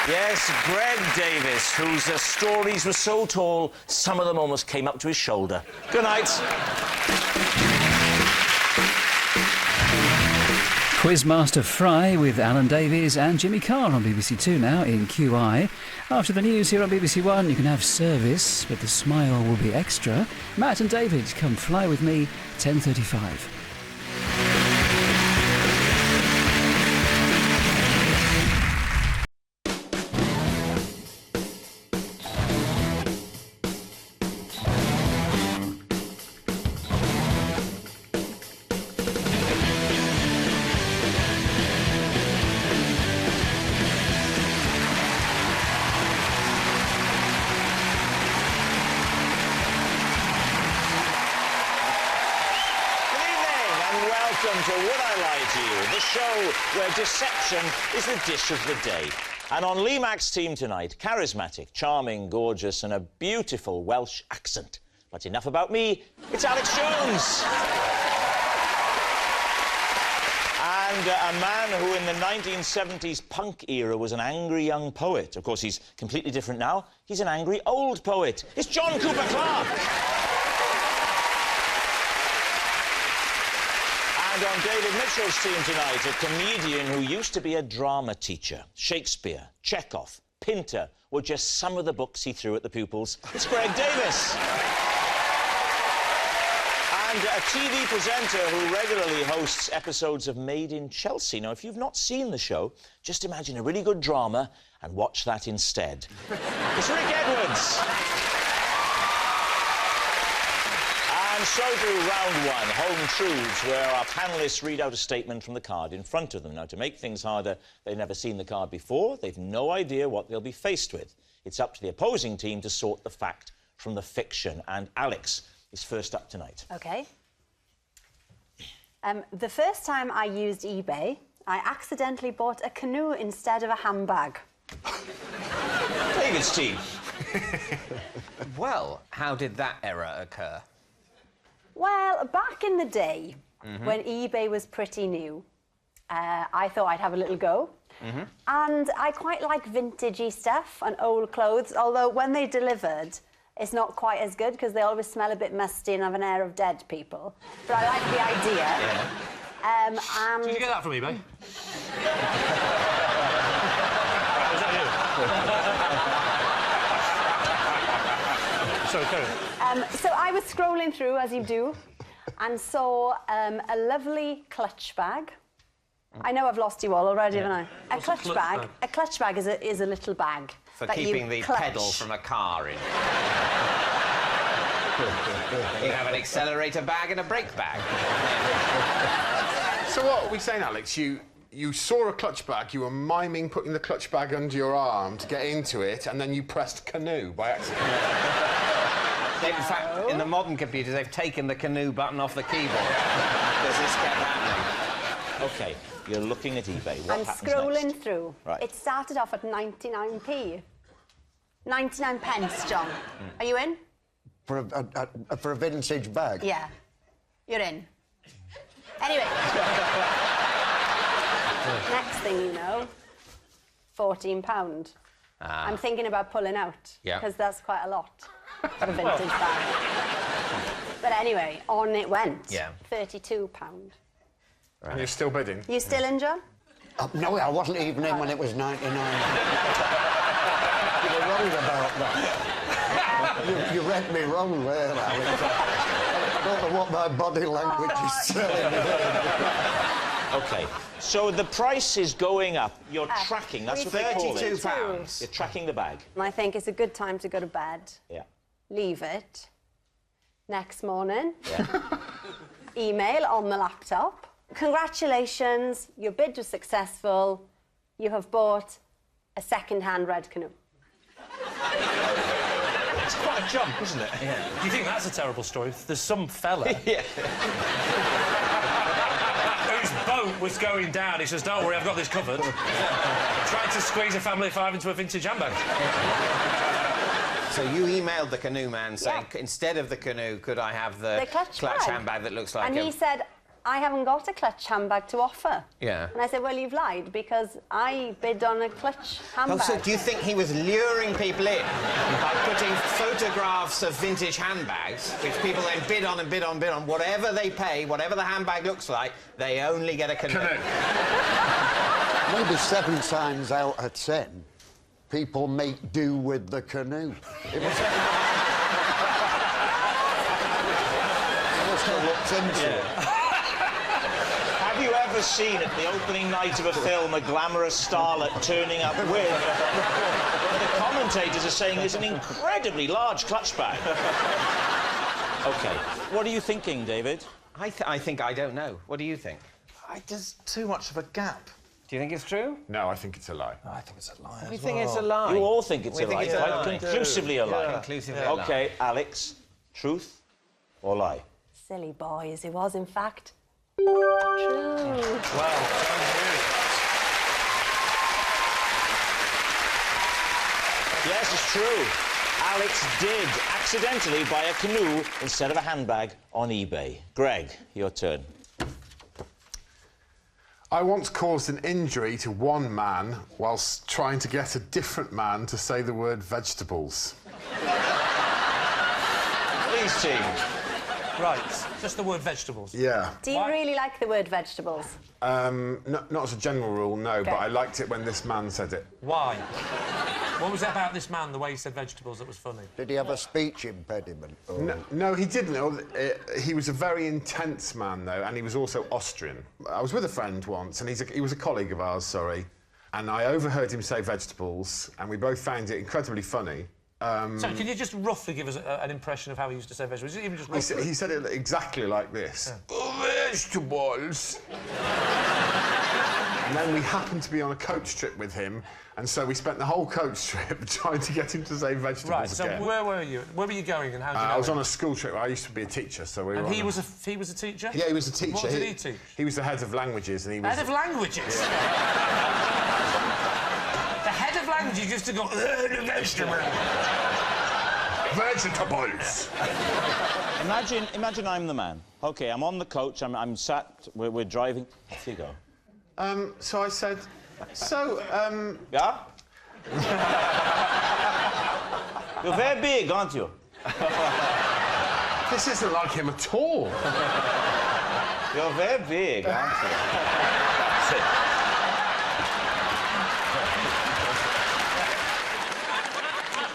Yes, Greg Davies, whose stories were so tall, some of them almost came up to his shoulder. Good night. Quizmaster Fry with Alan Davies and Jimmy Carr on BBC Two now in QI. After the news here on BBC One, you can have service, but the smile will be extra. Matt and David, come fly with me, 10:35. Where deception is the dish of the day. And on Lee Mack's team tonight, charismatic, charming, gorgeous and a beautiful Welsh accent. But enough about me, it's Alex Jones! And a man who in the 1970s punk era was an angry young poet. Of course, he's completely different now. He's an angry old poet. It's John Cooper Clarke! And on David Mitchell's team tonight, a comedian who used to be a drama teacher. Shakespeare, Chekhov, Pinter were just some of the books he threw at the pupils. It's Greg Davies. And a TV presenter who regularly hosts episodes of Made in Chelsea. Now, if you've not seen the show, just imagine a really good drama and watch that instead. It's Rick Edwards. And so to round one, Home Truths, where our panellists read out a statement from the card in front of them. Now, to make things harder, they've never seen the card before. They've no idea what they'll be faced with. It's up to the opposing team to sort the fact from the fiction. And Alex is first up tonight. OK. The first time I used eBay, I accidentally bought a canoe instead of a handbag. David's team. Well, how did that error occur? Well, back in the day, when eBay was pretty new, I thought I'd have a little go. And I quite like vintagey stuff and old clothes, although when they delivered, it's not quite as good because they always smell a bit musty and have an air of dead people. But I like the idea. And... Did you get that from eBay? Was that you? Sorry, carry on. So I was scrolling through, as you do, and saw a lovely clutch bag. I know I've lost you all already, haven't I? A clutch bag. A clutch bag is a little bag for that keeping you the clutch. pedal from a car in. You have an accelerator bag and a brake bag. So what are we saying, Alex? You saw a clutch bag, you were miming putting the clutch bag under your arm to get into it, and then you pressed canoe by accident. In fact, in the modern computers, they've taken the canoe button off the keyboard. Because this kept happening. OK, you're looking at eBay. What I'm happens scrolling next? through. Right. It started off at 99p. 99 pence, John. Are you in? For a vintage bag? Yeah. You're in. Anyway. Next thing you know, £14. I'm thinking about pulling out. Yeah. Because that's quite a lot for a vintage bag. But anyway, on it went. Yeah. £32. And you're still bidding? You still in, John? No, I wasn't even in when it was 99. You were wrong about that. You read me wrong there, Alex. I don't know what my body language is telling me. OK, so the price is going up. You're tracking, that's what they call it. £32. You're tracking the bag. And I think it's a good time to go to bed. Yeah. Leave it. Next morning, email on the laptop. Congratulations, your bid was successful. You have bought a second-hand red canoe. It's quite a jump, isn't it? Yeah. Do you think that's a terrible story? There's some fella whose boat was going down. He says, don't worry, I've got this covered. Trying to squeeze a family of 5 into a vintage handbag. So you emailed the canoe man saying, instead of the canoe, could I have the clutch handbag that looks like And he said, I haven't got a clutch handbag to offer. Yeah. And I said, well, you've lied, because I bid on a clutch handbag. Oh, so do you think he was luring people in by putting photographs of vintage handbags, which people then bid on and bid on, bid on, whatever they pay, whatever the handbag looks like, they only get a canoe? Maybe 7 times out of 10, people make do with the canoe. It must have looked into it. Have you ever seen at the opening night of a film a glamorous starlet turning up with what the commentators are saying is an incredibly large clutch bag? OK. What are you thinking, David? I think I don't know. What do you think? There's too much of a gap. Do you think it's true? No, I think it's a lie. I think it's a lie. We think it's a lie. You all think it's We a think lie. it's a lie. Quite conclusively a lie. Yeah. Conclusively a lie. OK, Alex, truth or lie? Silly boy, as he was, in fact. True. Well, yes, it's true. Alex did accidentally buy a canoe instead of a handbag on eBay. Greg, your turn. I once caused an injury to one man whilst trying to get a different man to say the word vegetables. Please, team. Right, just the word vegetables. Yeah. Do you really like the word vegetables? Not as a general rule, no, Okay. but I liked it when this man said it. Why? What was it about this man, the way he said vegetables, that was funny? Did he have a speech impediment? Or... No, he didn't. He was a very intense man, though, and he was also Austrian. I was with a friend once, and he was a colleague of ours, sorry, and I overheard him say vegetables, and we both found it incredibly funny. So, can you just roughly give us an impression of how he used to say vegetables? Even just roughly? He said it exactly like this. Yeah. Vegetables. And then we happened to be on a coach trip with him, and so we spent the whole coach trip trying to get him to say vegetables Right, so again. where were you? Where were you going and how did you know I was him? on a school trip. I used to be a teacher, so we were And on he was a teacher? Yeah, he was a teacher. What did he teach? He was the head of languages, and he was... Head of languages? Yeah. The head of languages used to go... Vegetables! Imagine I'm the man. OK, I'm on the coach, I'm sat, we're driving. Off you go. So I said, Yeah? You're very big, aren't you? This isn't like him at all. You're very big, aren't you? Sit.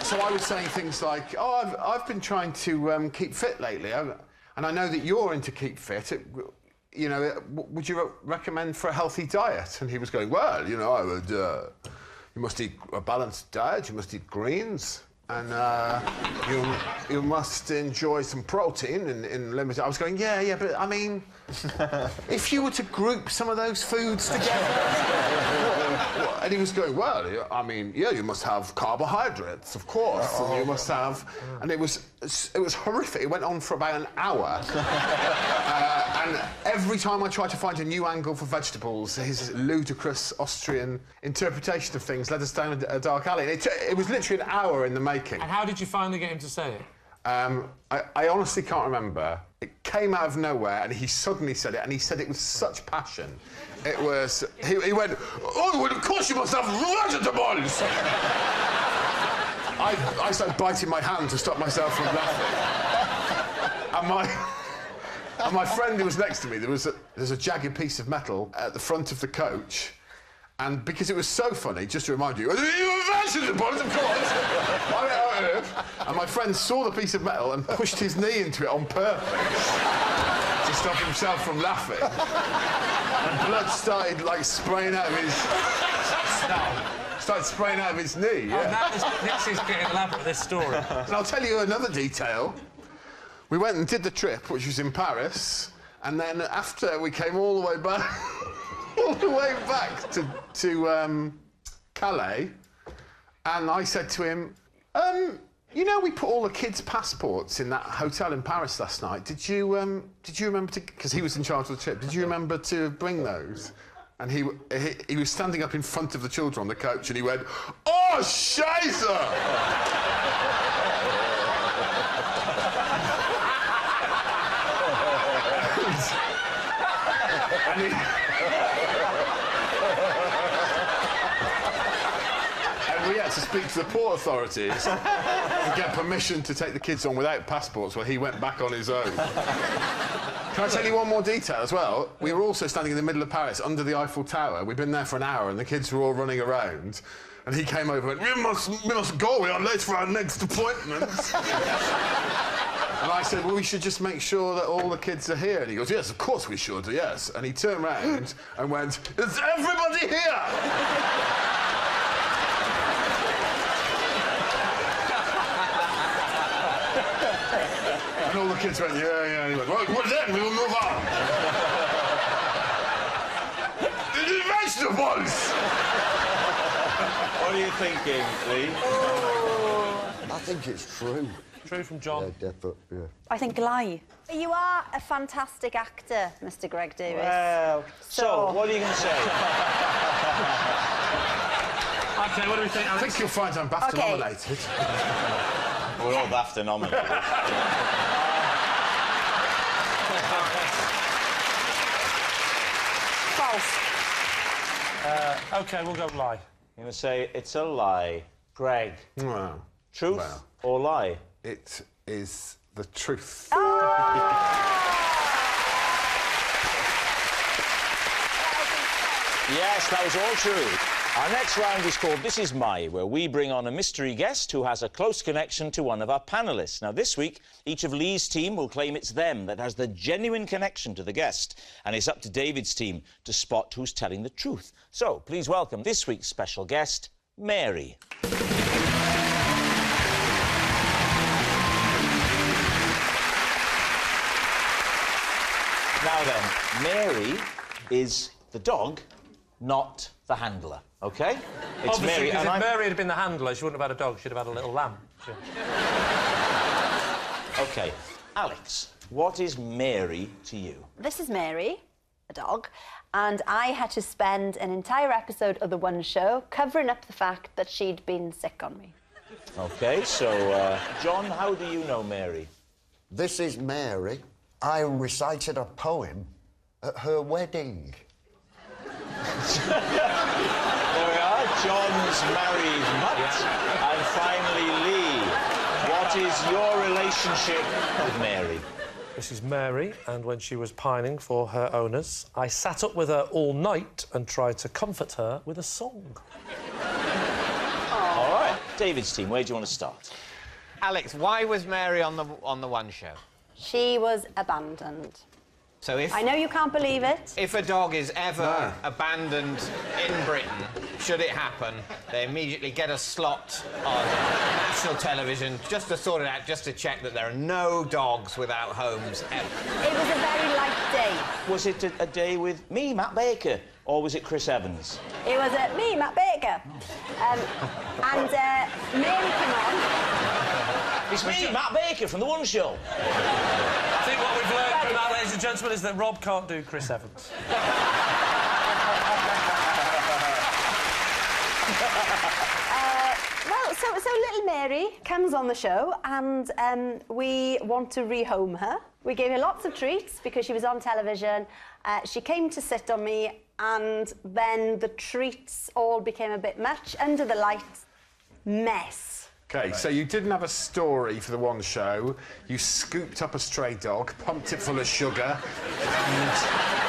So I was saying things like, oh, I've been trying to keep fit lately, and I know that you're into keep fit. You know, would you recommend for a healthy diet? And he was going, well, you know, I would... you must eat a balanced diet, you must eat greens, and you must enjoy some protein in limited... I was going, yeah, but, I mean, if you were to group some of those foods together... And he was going, well, I mean, yeah, you must have carbohydrates, of course, and you must have... And it was horrific. It went on for about an hour. And every time I tried to find a new angle for vegetables, his ludicrous Austrian interpretation of things led us down a dark alley. It was literally an hour in the making. And how did you finally get him to say it? I honestly can't remember. It came out of nowhere, and he suddenly said it, and he said it with such passion. It was... He went, "Oh, well, of course you must have vegetables!" I started biting my hand to stop myself from laughing. And my friend who was next to me, there's a jagged piece of metal at the front of the coach, and because it was so funny, just to remind you, vegetables, of course! And my friend saw the piece of metal and pushed his knee into it on purpose to stop himself from laughing. And blood started, like, spraying out of his... Started spraying out of his knee, yeah. This is getting elaborate, this story. And I'll tell you another detail. We went and did the trip, which was in Paris, and then after we came all the way back, to Calais, and I said to him, you know, we put all the kids' passports in that hotel in Paris last night. Did you remember to? Because he was in charge of the trip. Did you remember to bring those? And he was standing up in front of the children on the coach, and he went, "Oh, Scheiße!" And we had to speak to the port authorities and get permission to take the kids on without passports, while he went back on his own. Can I tell you one more detail as well? We were also standing in the middle of Paris, under the Eiffel Tower. We'd been there for an hour, and the kids were all running around. And he came over and went, we must go, we are late for our next appointment. And I said, well, we should just make sure that all the kids are here. And he goes, yes, of course we should, yes. And he turned round and went, is everybody here? And all the kids went, yeah. And he went, well, then we will move on. Vegetables! What are you thinking, Lee? I think it's true. True from John. Yeah, definitely, yeah. I think lie. You are a fantastic actor, Mr. Greg Davies. Well, so what are you going to say? OK, what do we think, Alex? I think you'll find I'm BAFTA nominated. We're all BAFTA nominated. False. OK, we'll go lie. I'm going to say it's a lie. Greg. Well, truth or lie? It is the truth. Yes, that was all true. Our next round is called This Is My, where we bring on a mystery guest who has a close connection to one of our panellists. Now, this week, each of Lee's team will claim it's them that has the genuine connection to the guest, and it's up to David's team to spot who's telling the truth. So, please welcome this week's special guest, Mary. Now then, Mary is the dog, not the handler, OK? It's obviously, Mary, because and if Mary had been the handler, she wouldn't have had a dog, she'd have had a little lamb. OK, Alex, what is Mary to you? This is Mary, a dog, and I had to spend an entire episode of The One Show covering up the fact that she'd been sick on me. OK, so, John, how do you know Mary? This is Mary. I recited a poem at her wedding. There we are, John's married mutt. And finally, Lee, what is your relationship with Mary? This is Mary, and when she was pining for her owners, I sat up with her all night and tried to comfort her with a song. All right, David's team, where do you want to start? Alex, why was Mary on the One Show? She was abandoned. So if... I know you can't believe it. If a dog is ever abandoned in Britain, should it happen, they immediately get a slot on national television just to sort it out, just to check that there are no dogs without homes ever. It was a very light day. Was it a day with me, Matt Baker, or was it Chris Evans? It was me, Matt Baker. And Mary came on. It's me, Matt Baker, from The One Show. I think what we've learned from that, ladies and gentlemen, is that Rob can't do Chris Evans. So little Mary comes on the show, and we want to rehome her. We gave her lots of treats because she was on television. She came to sit on me, and then the treats all became a bit much. Under the lights, mess. OK, so you didn't have a story for the one show. You scooped up a stray dog, pumped it full of sugar, and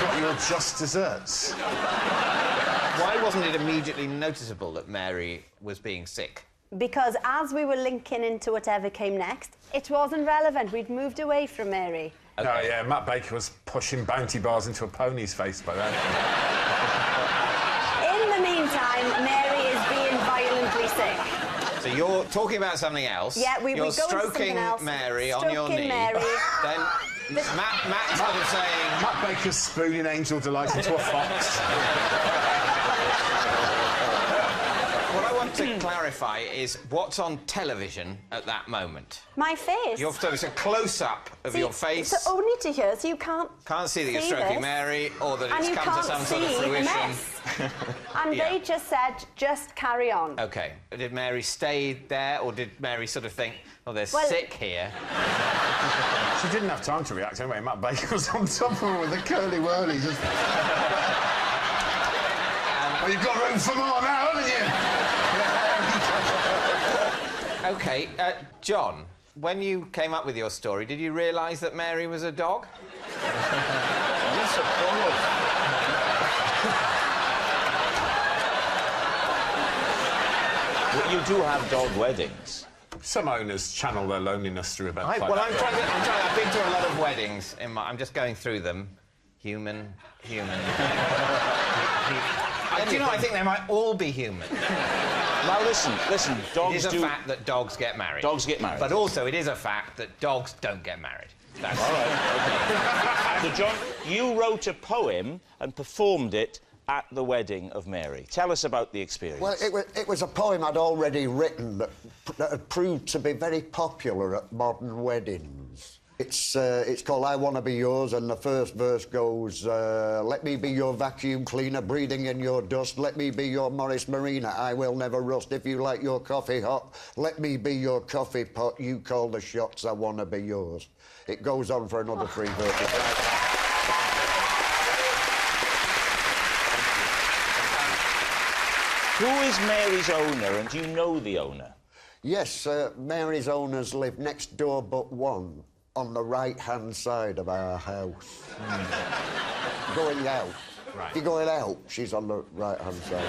got your just desserts. Why wasn't it immediately noticeable that Mary was being sick? Because as we were linking into whatever came next, it wasn't relevant. We'd moved away from Mary. Okay. Oh, yeah, Matt Baker was pushing bounty bars into a pony's face by then. In the meantime, Mary is being violently sick. So you're talking about something else. Yeah, we You're go stroking else. Mary on your knee. Mary. Then Matt sort of saying... Matt Baker's spooning Angel Delight into a fox. What I want to clarify is what's on television at that moment. My face. So it's a close-up of your face. It's only to here, so you can't see that you're stroking this. Mary, or that And it's you come to can't some sort of see the fruition. mess. And they just said, just carry on. OK. Did Mary stay there, or did Mary sort of think, oh, they're Well- sick here? She didn't have time to react anyway. Matt Baker was on top of her with a curly-whirly. Just... well, you've got room for more now, haven't you? OK, John, when you came up with your story, did you realise that Mary was a dog? Yes, of course. Well, you do have dog weddings. Some owners channel their loneliness through events like Well, that. I've been to a lot of weddings. I'm just going through them. Human. Do you know, I think they might all be human. Now, listen, dogs It is a do... fact that dogs get married. Dogs get married. But also, it is a fact that dogs don't get married. That's all right. Okay. So, John, you wrote a poem and performed it at the wedding of Mary. Tell us about the experience. Well, it was a poem I'd already written that had proved to be very popular at modern weddings. It's called I Wanna Be Yours, and the first verse goes, let me be your vacuum cleaner, breathing in your dust. Let me be your Morris Marina, I will never rust. If you like your coffee hot, let me be your coffee pot. You call the shots, I wanna be yours. It goes on for another 3 verses. Who is Mary's owner, and do you know the owner? Yes, Mary's owners live next door but one, on the right-hand side of our house. Going out. Right. If you're going out, she's on the right-hand side.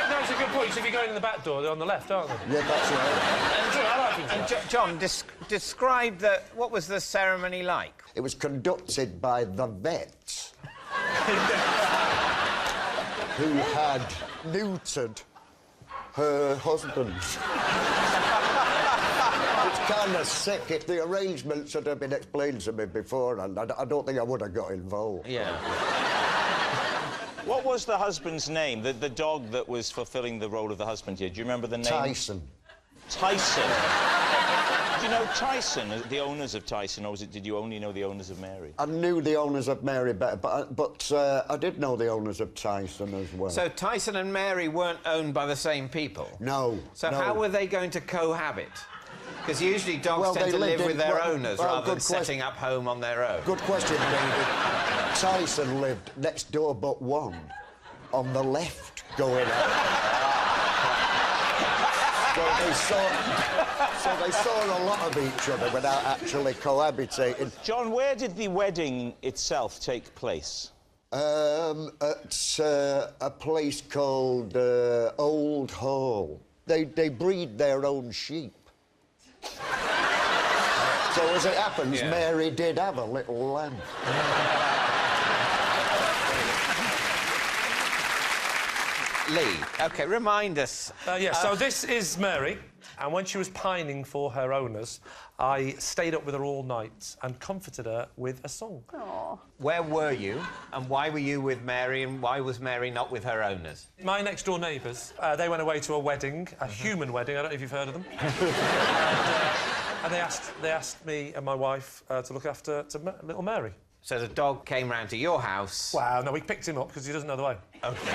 That's a good point. So if you're going in the back door, they're on the left, aren't they? Yeah, that's right. And John, describe what was the ceremony like? It was conducted by the vet, who had neutered her husband. It's kind of sick. If the arrangements had been explained to me beforehand, I don't think I would have got involved. Yeah. What was the husband's name? The dog that was fulfilling the role of the husband here. Do you remember the name? Tyson. Tyson. Do you know Tyson, the owners of Tyson, or did you only know the owners of Mary? I knew the owners of Mary better, but I did know the owners of Tyson as well. So Tyson and Mary weren't owned by the same people? No. So no. how were they going to cohabit? Because usually dogs tend to live with their owners rather than setting up home on their own. Good question, David. Tyson lived next door but one, on the left, going out. So they saw a lot of each other without actually cohabitating. John, where did the wedding itself take place? At a place called Old Hall. They breed their own sheep. So as it happens, Mary did have a little lamb. Lee, OK, remind us. So this is Mary, and when she was pining for her owners, I stayed up with her all night and comforted her with a song. Aww. Where were you, and why were you with Mary, and why was Mary not with her owners? My next-door neighbours, they went away to a wedding, a human wedding, I don't know if you've heard of them. and they asked me and my wife to look after little Mary. So the dog came round to your house? Well, no, we picked him up because he doesn't know the way. OK.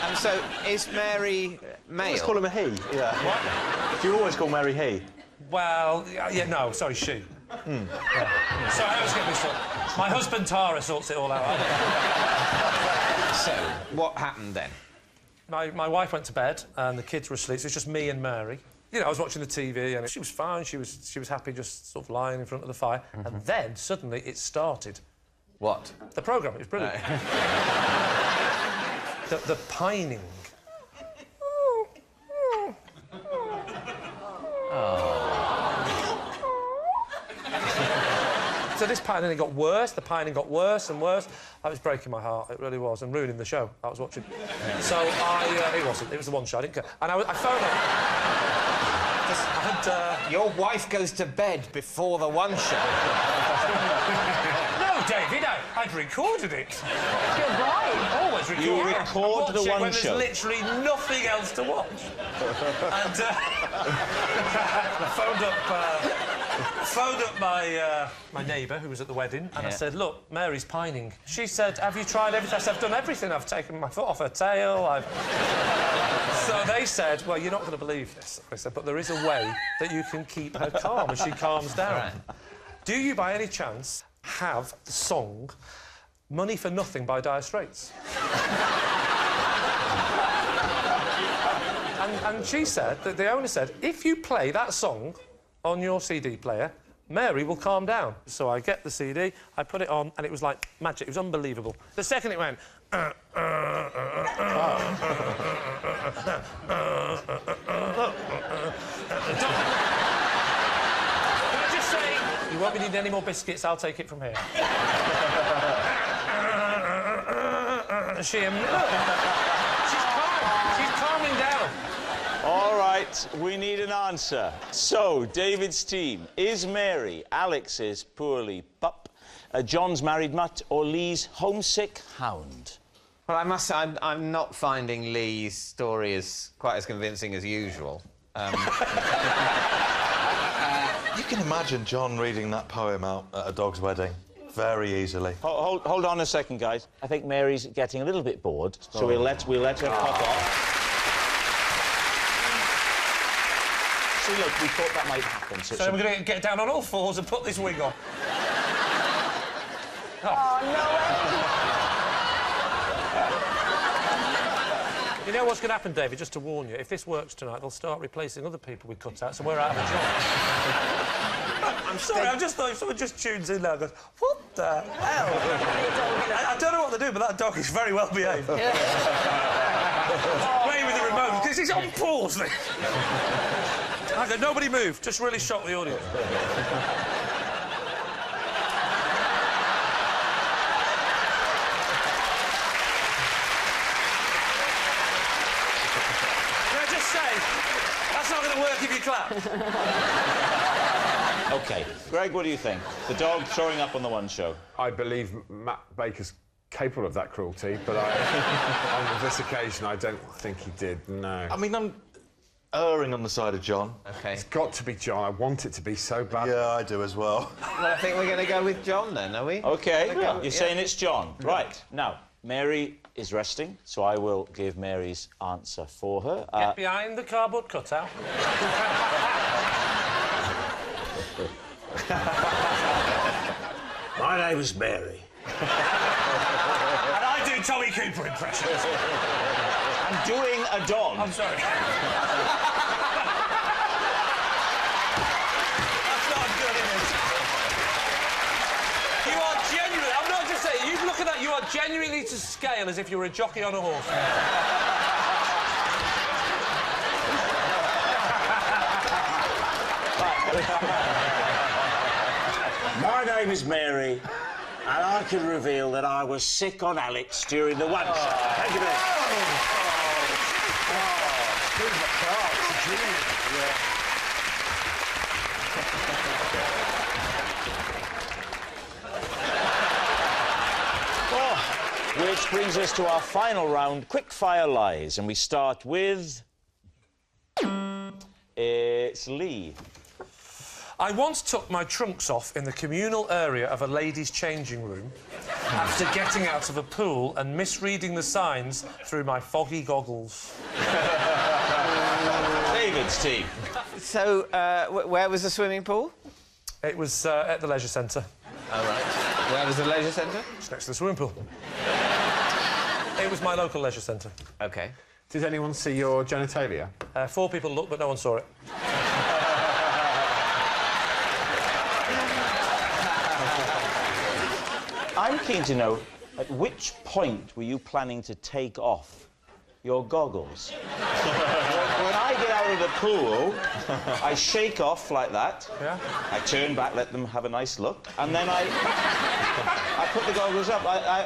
And so, is Mary male? Let's call him a he. Yeah. What? Do you always call Mary he? Well, yeah, no, sorry, she. Yeah. So I always get this up. My husband Tara sorts it all out. So, what happened then? My wife went to bed and the kids were asleep, so it was just me and Mary. You know, I was watching the TV and she was fine, she was happy just sort of lying in front of the fire. And then, suddenly, it started. What? The programme, it was brilliant. the pining. So this pining got worse, the pining got worse and worse. That was breaking my heart, it really was, and ruining the show I was watching. So it wasn't, it was the one show, I didn't care. And I phoned her. Your wife goes to bed before the one show. No, David, I'd recorded it. You're right. Always record. You record the one when show. There's literally nothing else to watch. And I phoned up my neighbour who was at the wedding, and I said, "Look, Mary's pining." She said, "Have you tried everything?" I said, "I've done everything. I've taken my foot off her tail. So they said, "Well, you're not going to believe this." I said, "But there is a way that you can keep her calm as she calms down." Right. Do you, by any chance, have the song "Money for Nothing" by Dire Straits? and she said that the owner said, "If you play that song on your CD player, Mary will calm down." So I get the CD, I put it on, and it was like magic. It was unbelievable. The second it went... Can I just say, you won't be needing any more biscuits, I'll take it from here. She's calming down. All right, we need an answer. So, David's team, is Mary Alex's poorly pup, John's married mutt, or Lee's homesick hound? Well, I must say, I'm not finding Lee's story quite as convincing as usual. You can imagine John reading that poem out at a dog's wedding very easily. Hold on a second, guys. I think Mary's getting a little bit bored, so we'll let her pop off. See, look, we thought that might happen. So we're going to get down on all fours and put this wig on. Oh, no way. You know what's going to happen, David, just to warn you, if this works tonight, they'll start replacing other people we cut out, so we're out of a job. I'm sorry, I just thought if someone just tunes in now and goes, "What the hell?" I don't know what to do, but that dog is very well behaved. Playing with the remote, because he's on pause. Okay, nobody move, just really shock the audience. Can I just say, that's not going to work if you clap. OK. Greg, what do you think? The dog throwing up on the one show. I believe Matt Baker's capable of that cruelty, but on this occasion, I don't think he did, no. I mean, I'm erring on the side of John. OK. It's got to be John. I want it to be so bad. Yeah, I do as well. Well, I think we're going to go with John, then, are we? OK. You're saying it's John. Right. Now, Mary is resting, so I will give Mary's answer for her. Get behind the cardboard cutout. My name is Mary. And I do Tommy Cooper impressions. I'm doing a Don. I'm sorry. That's not good, is it? You are genuinely... I'm not just saying, you look at that, you are genuinely to scale as if you were a jockey on a horse. My name is Mary, and I can reveal that I was sick on Alex during the one show. Thank you very much. Cooper Clarke's genius. Which brings us to our final round, quick-fire lies, and we start with... It's Lee. I once took my trunks off in the communal area of a ladies' changing room after getting out of a pool and misreading the signs through my foggy goggles. David's team. So, where was the swimming pool? It was at the leisure centre. All right. Where was the leisure centre? It's next to the swimming pool. It was my local leisure centre. OK. Did anyone see your genitalia? 4 people looked, but no one saw it. I'm keen to know, at which point were you planning to take off your goggles? When I get out of the pool, I shake off like that. Yeah. I turn back, let them have a nice look, and then I put the goggles up.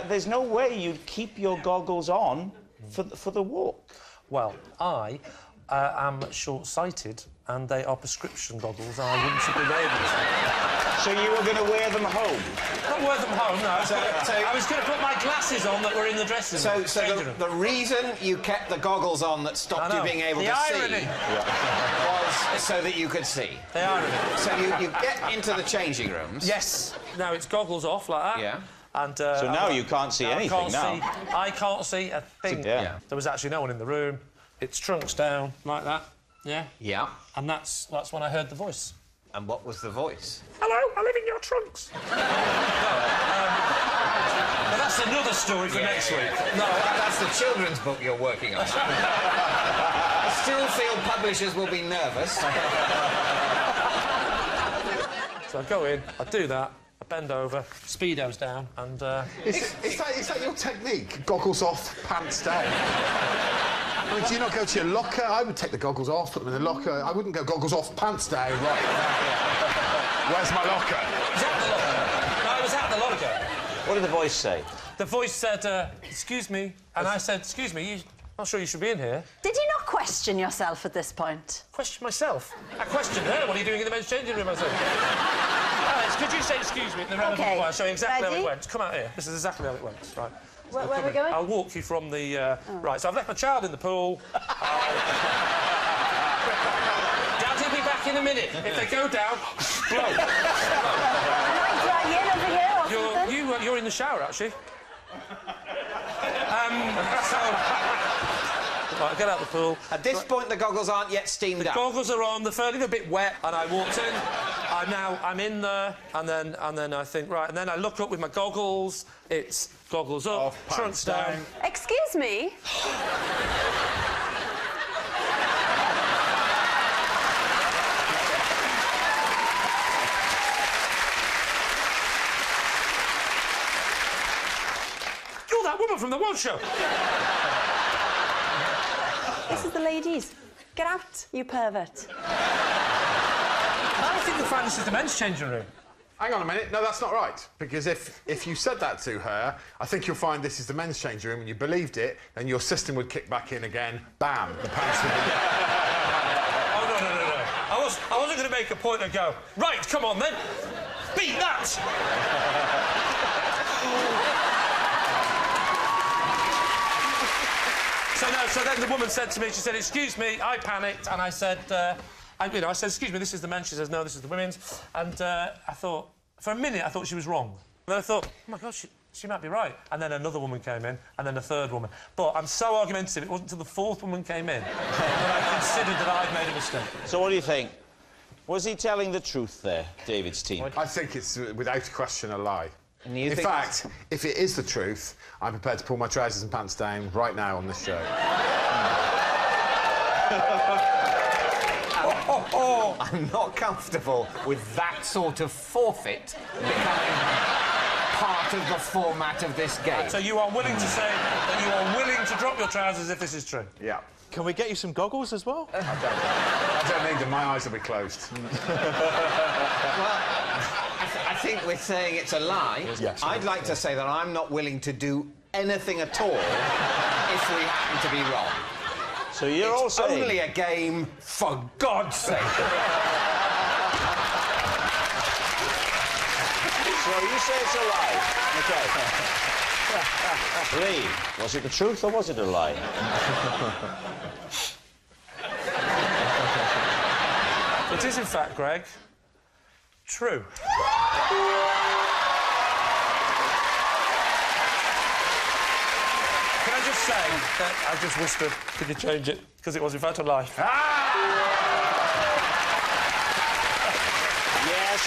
There's no way you'd keep your goggles on for the walk. Well, I am short-sighted, and they are prescription goggles, and I wouldn't have been able to. So you were going to wear them home? Not wear them home, no. So I was going to put my glasses on that were in the dressing room. So the reason you kept the goggles on that stopped you being able to see was so that you could see. The irony. So you get into the changing rooms. Yes. Now it's goggles off like that. Yeah. And, so now you can't see anything now. I can't see a thing. Yeah. There was actually no one in the room. It's trunks down like that. Yeah. Yeah. And that's when I heard the voice. And what was the voice? Hello, I live in your trunks. But that's another story for next week. No, that's the children's book you're working on. I still feel publishers will be nervous. So I go in, I do that, I bend over, Speedo's down, and... Is that your technique? Goggles off, pants down? I mean, do you not go to your locker? I would take the goggles off, put them in the locker. I wouldn't go goggles off, pants down, right. Where's my locker? Was that the locker? No, I was at the locker. What did the voice say? The voice said, excuse me, and I said, excuse me, I'm not sure you should be in here. Did you not question yourself at this point? Question myself? I questioned her. What are you doing in the men's changing room? I said. Alex, could you say excuse me in the relevant way? I'll show you exactly how it went. Come out here. This is exactly how it went. Right. Where are we going? I'll walk you from the... Right, so I've left my child in the pool. Dad will be back in a minute. If they go down, blow. You're in the shower, actually. Right, get out the pool. At this point, the goggles aren't yet steamed up. The goggles are on. They're fairly a bit wet, and I walked in. I'm in there, and then I think, right, and then I look up with my goggles. It's goggles up, trunks down. Excuse me? You're that woman from the One Show. This is the ladies. Get out, you pervert. I think you'll find this is the men's changing room. Hang on a minute. No, that's not right. Because if you said that to her, I think you'll find this is the men's changing room and you believed it, then your system would kick back in again. Bam! The pants would be... Oh, no. I wasn't going to make a point and go, right, come on, then. Beat that! So then the woman said to me, she said, excuse me, I panicked, and I said, I said, excuse me, this is the men's. She says, no, this is the women's. And I thought, for a minute, I thought she was wrong. And then I thought, oh, my God, she might be right. And then another woman came in, and then a third woman. But I'm so argumentative, it wasn't until the fourth woman came in that I considered that I'd made a mistake. So what do you think? Was he telling the truth there, David's team? I think it's, without question, a lie. In fact, if it is the truth, I'm prepared to pull my trousers and pants down right now on this show. I'm not comfortable with that sort of forfeit becoming part of the format of this game. So you are willing to say that you are willing to drop your trousers if this is true? Yeah. Can we get you some goggles as well? I don't need them. My eyes will be closed. I think we're saying it's a lie. Yes. I'd like to say that I'm not willing to do anything at all if we happen to be wrong. So you're all saying... It's only a game, for God's sake. So you say it's a lie. OK. Lee, was it the truth or was it a lie? It is, in fact, Greg, true. Can I just say that I just whispered, could you change it? Because it was, in fact, a lie. Yes,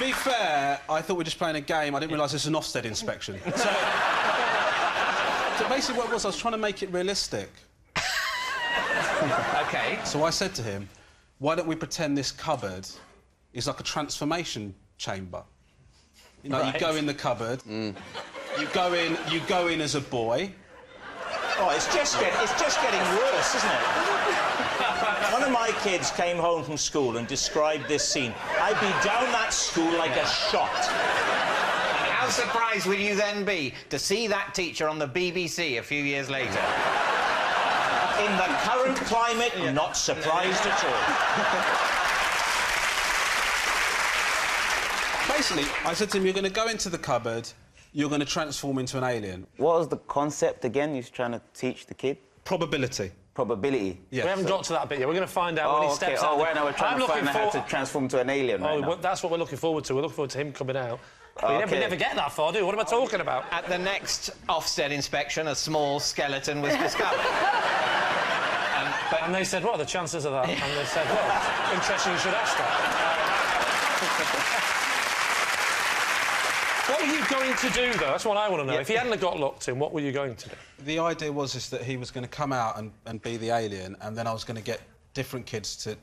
be fair, I thought we were just playing a game. I didn't realise this was an Ofsted inspection. So basically what it was, I was trying to make it realistic. OK. So I said to him, why don't we pretend this cupboard is like a transformation chamber? You know, Right. you go in the cupboard, you go in as a boy. Oh, it's just getting worse, isn't it? One of my kids came home from school and described this scene. I'd be down that school like a shot. And how surprised would you then be to see that teacher on the BBC a few years later? In the current climate, not surprised at all. Basically, I said to him, you're going to go into the cupboard, you're going to transform into an alien. What was the concept again you're trying to teach the kid? Probability. Probability? Yes. We haven't got to that bit yet. We're going to find out when he steps out. Oh, right now we're trying to find out how to transform to an alien right now. Well, that's what we're looking forward to. We're looking forward to him coming out. We never get that far, do we? What am I talking about? At the next Ofsted inspection, a small skeleton was discovered. And they said, what are the chances of that? And they said, well, interesting, you should ask that. What were you going to do, though? That's what I want to know. If he hadn't have got locked in, what were you going to do? The idea was is that he was going to come out and be the alien, and then I was going to get different kids to...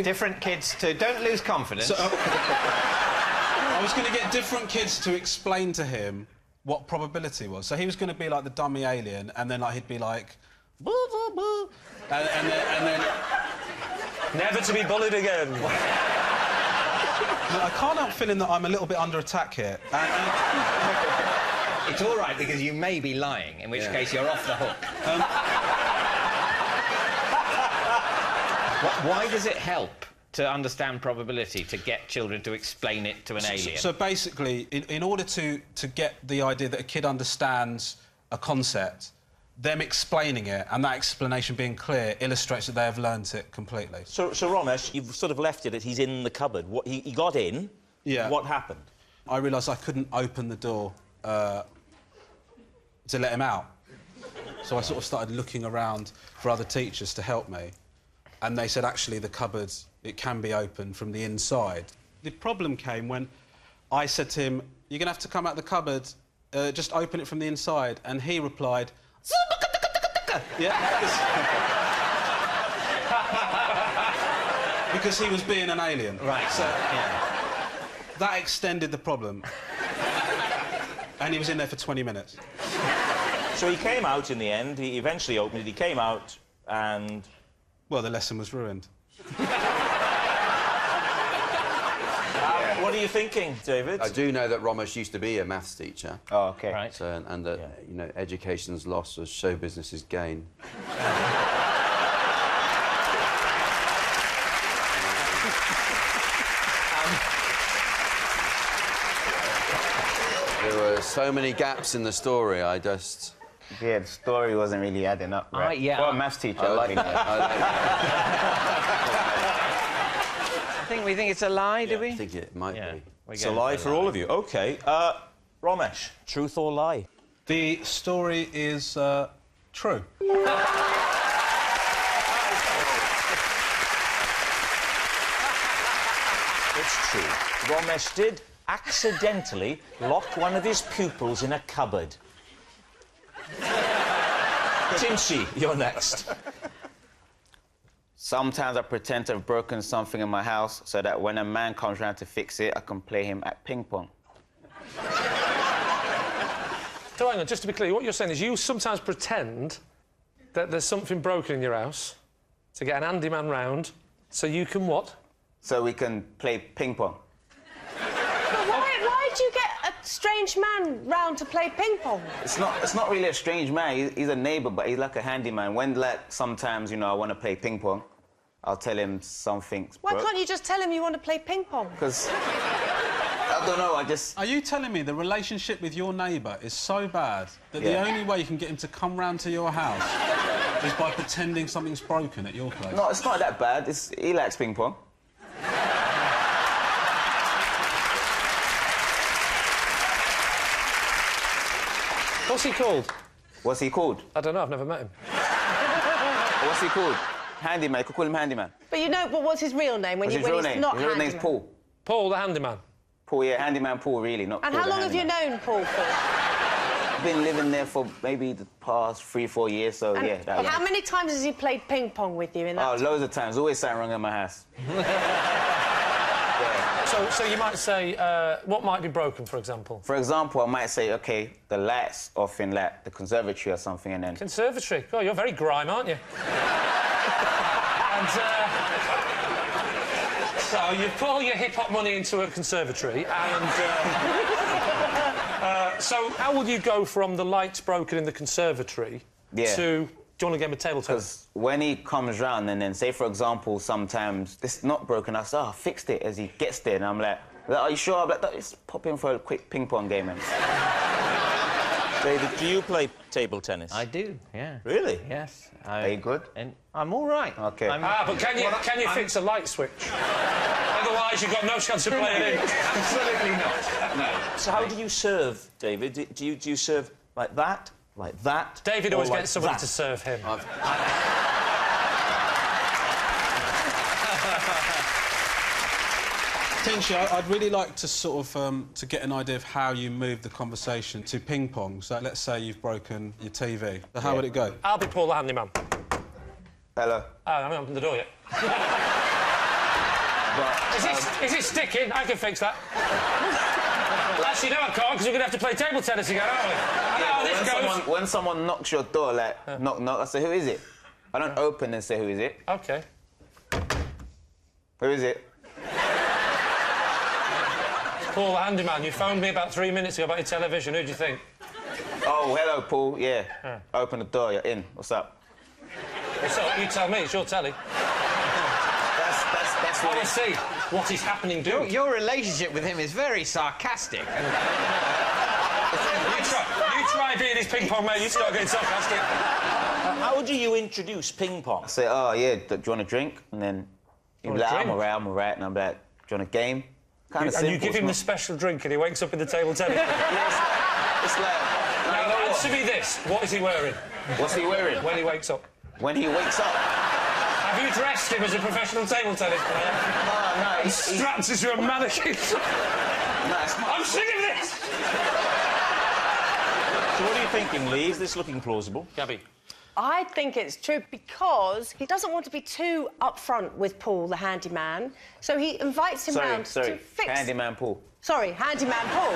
different kids to... Don't lose confidence. So, I was going to get different kids to explain to him what probability was. So he was going to be like the dummy alien, and then like he'd be like... Boo, boo, boo. And then... Never to be bullied again. I can't help feeling that I'm a little bit under attack here. It's all right, because you may be lying, in which case you're off the hook. Why does it help to understand probability, to get children to explain it to an alien? So basically, in order to get the idea that a kid understands a concept, them explaining it and that explanation being clear illustrates that they have learnt it completely. So Romesh, you've sort of left it that he's in the cupboard. What, he got in. Yeah. What happened? I realised I couldn't open the door to let him out. So I sort of started looking around for other teachers to help me. And they said, actually, the cupboard, it can be opened from the inside. The problem came when I said to him, you're going to have to come out the cupboard, just open it from the inside. And he replied... because he was being an alien. Right. So that extended the problem. And he was in there for 20 minutes. So he came out in the end, he eventually opened it, he came out and... Well, the lesson was ruined. What are you thinking, David? I do know that Romesh used to be a maths teacher. Oh, OK. Right. So, and that, you know, education's loss was show business's gain. There were so many gaps in the story, I just... Yeah, the story wasn't really adding up, right? Yeah. For a maths teacher, I like that. We think it's a lie, do we? I think it might be. It's a lie for all of you. OK. Romesh, truth or lie? The story is true. It's true. Romesh did accidentally lock one of his pupils in a cupboard. Tinchy, you're next. Sometimes I pretend to have broken something in my house so that when a man comes round to fix it, I can play him at ping-pong. So hang on, just to be clear, what you're saying is you sometimes pretend that there's something broken in your house to get an handyman round so you can what? So we can play ping-pong. But why'd you get a strange man round to play ping-pong? It's not really a strange man. He's a neighbour, but he's like a handyman. When, like, sometimes, you know, I want to play ping-pong, I'll tell him something's Why broke. can't you just tell him you want to play ping-pong? Because... I don't know, I just... Are you telling me the relationship with your neighbour is so bad that the only way you can get him to come round to your house is by pretending something's broken at your place? No, it's not that bad. He likes ping-pong. What's he called? What's he called? I don't know, I've never met him. What's he called? Handyman. You could call him Handyman. But you know, but what's his real name when What's you his when real he's name? not His real handyman? name's Paul. Paul, the handyman. Paul, yeah, Handyman Paul, really, not And Paul how the long have you handyman. known Paul for? I've been living there for maybe the past 3-4 years, so And yeah. That how long. many times has he played ping pong with you in that? Oh, loads of times. Always something wrong in my house. So you might say, what might be broken, for example? For example, I might say, OK, the light's off in, like, the conservatory or something, and then... Conservatory? Oh, you're very grime, aren't you? And, so you put all your hip-hop money into a conservatory, and... so how would you go from the lights broken in the conservatory to... Do you want to get him a table tennis? Because when he comes round and then, say, for example, sometimes this is not broken, I say, oh, I fixed it as he gets there, and I'm like, are you sure? I'm like, let's pop in for a quick ping-pong game, man. David, do you play table tennis? I do, yeah. Really? Yes. Are you good? And I'm all right. OK. But can you fix a light switch? Otherwise, you've got no chance of playing it. Absolutely not. No. So how do you serve, David? Do you serve like that, like that? David or always like gets somebody that? to serve him. Tinchy, I'd really like to sort of to get an idea of how you move the conversation to ping pong. So let's say you've broken your TV. So how would it go? I'll be Paul the handyman. Hello. Oh, I haven't opened the door yet. Is it sticking? I can fix that. Actually, no, I can't, because we're going to have to play table tennis again, aren't we? I know how this goes. When someone knocks your door, like, knock, knock, I say, who is it? I don't open and say, who is it? OK. Who is it? Paul, the handyman, you phoned me about 3 minutes ago about your television. Who do you think? Oh, hello, Paul. Yeah. Open the door. You're in. What's up? What's up? You tell me. It's your telly. That's what I want to see what is happening. Your relationship with him is very sarcastic. You try being his ping pong mate. You start getting sarcastic. How do you introduce ping pong? I say, oh, yeah, do you want a drink? And then he'll be like, I'm all right. And I'm like, do you want a game? Kind of simple. And you give him the special drink and he wakes up in the table tennis. It's like... Now, answer me this. What is he wearing? What's he wearing? When he wakes up. When he wakes up? Have you dressed him as a professional table tennis player? No. He's strapped into a mannequin. I'm sick of this! So what are you thinking, Lee? Is this looking plausible? Gaby? I think it's true because he doesn't want to be too upfront with Paul, the handyman, so he invites him round to fix... Handyman Paul. Sorry, Handyman Paul.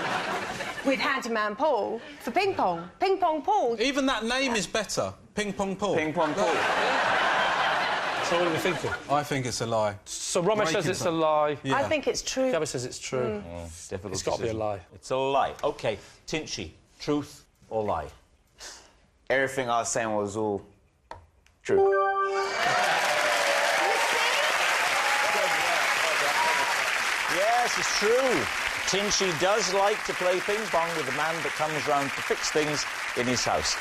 With Handyman Paul for ping pong. Ping pong Paul. Even that name is better. Ping pong Paul. Ping pong Paul. So what are we thinking? I think it's a lie. So Romesh says it's a lie. Yeah. I think it's true. Gaby says it's true. Difficult It's got to be a decision. lie. It's a lie. OK, Tinchy, truth or lie? Everything I was saying was all true. Yes, it's true. Tinchy does like to play ping pong with the man that comes round to fix things in his house.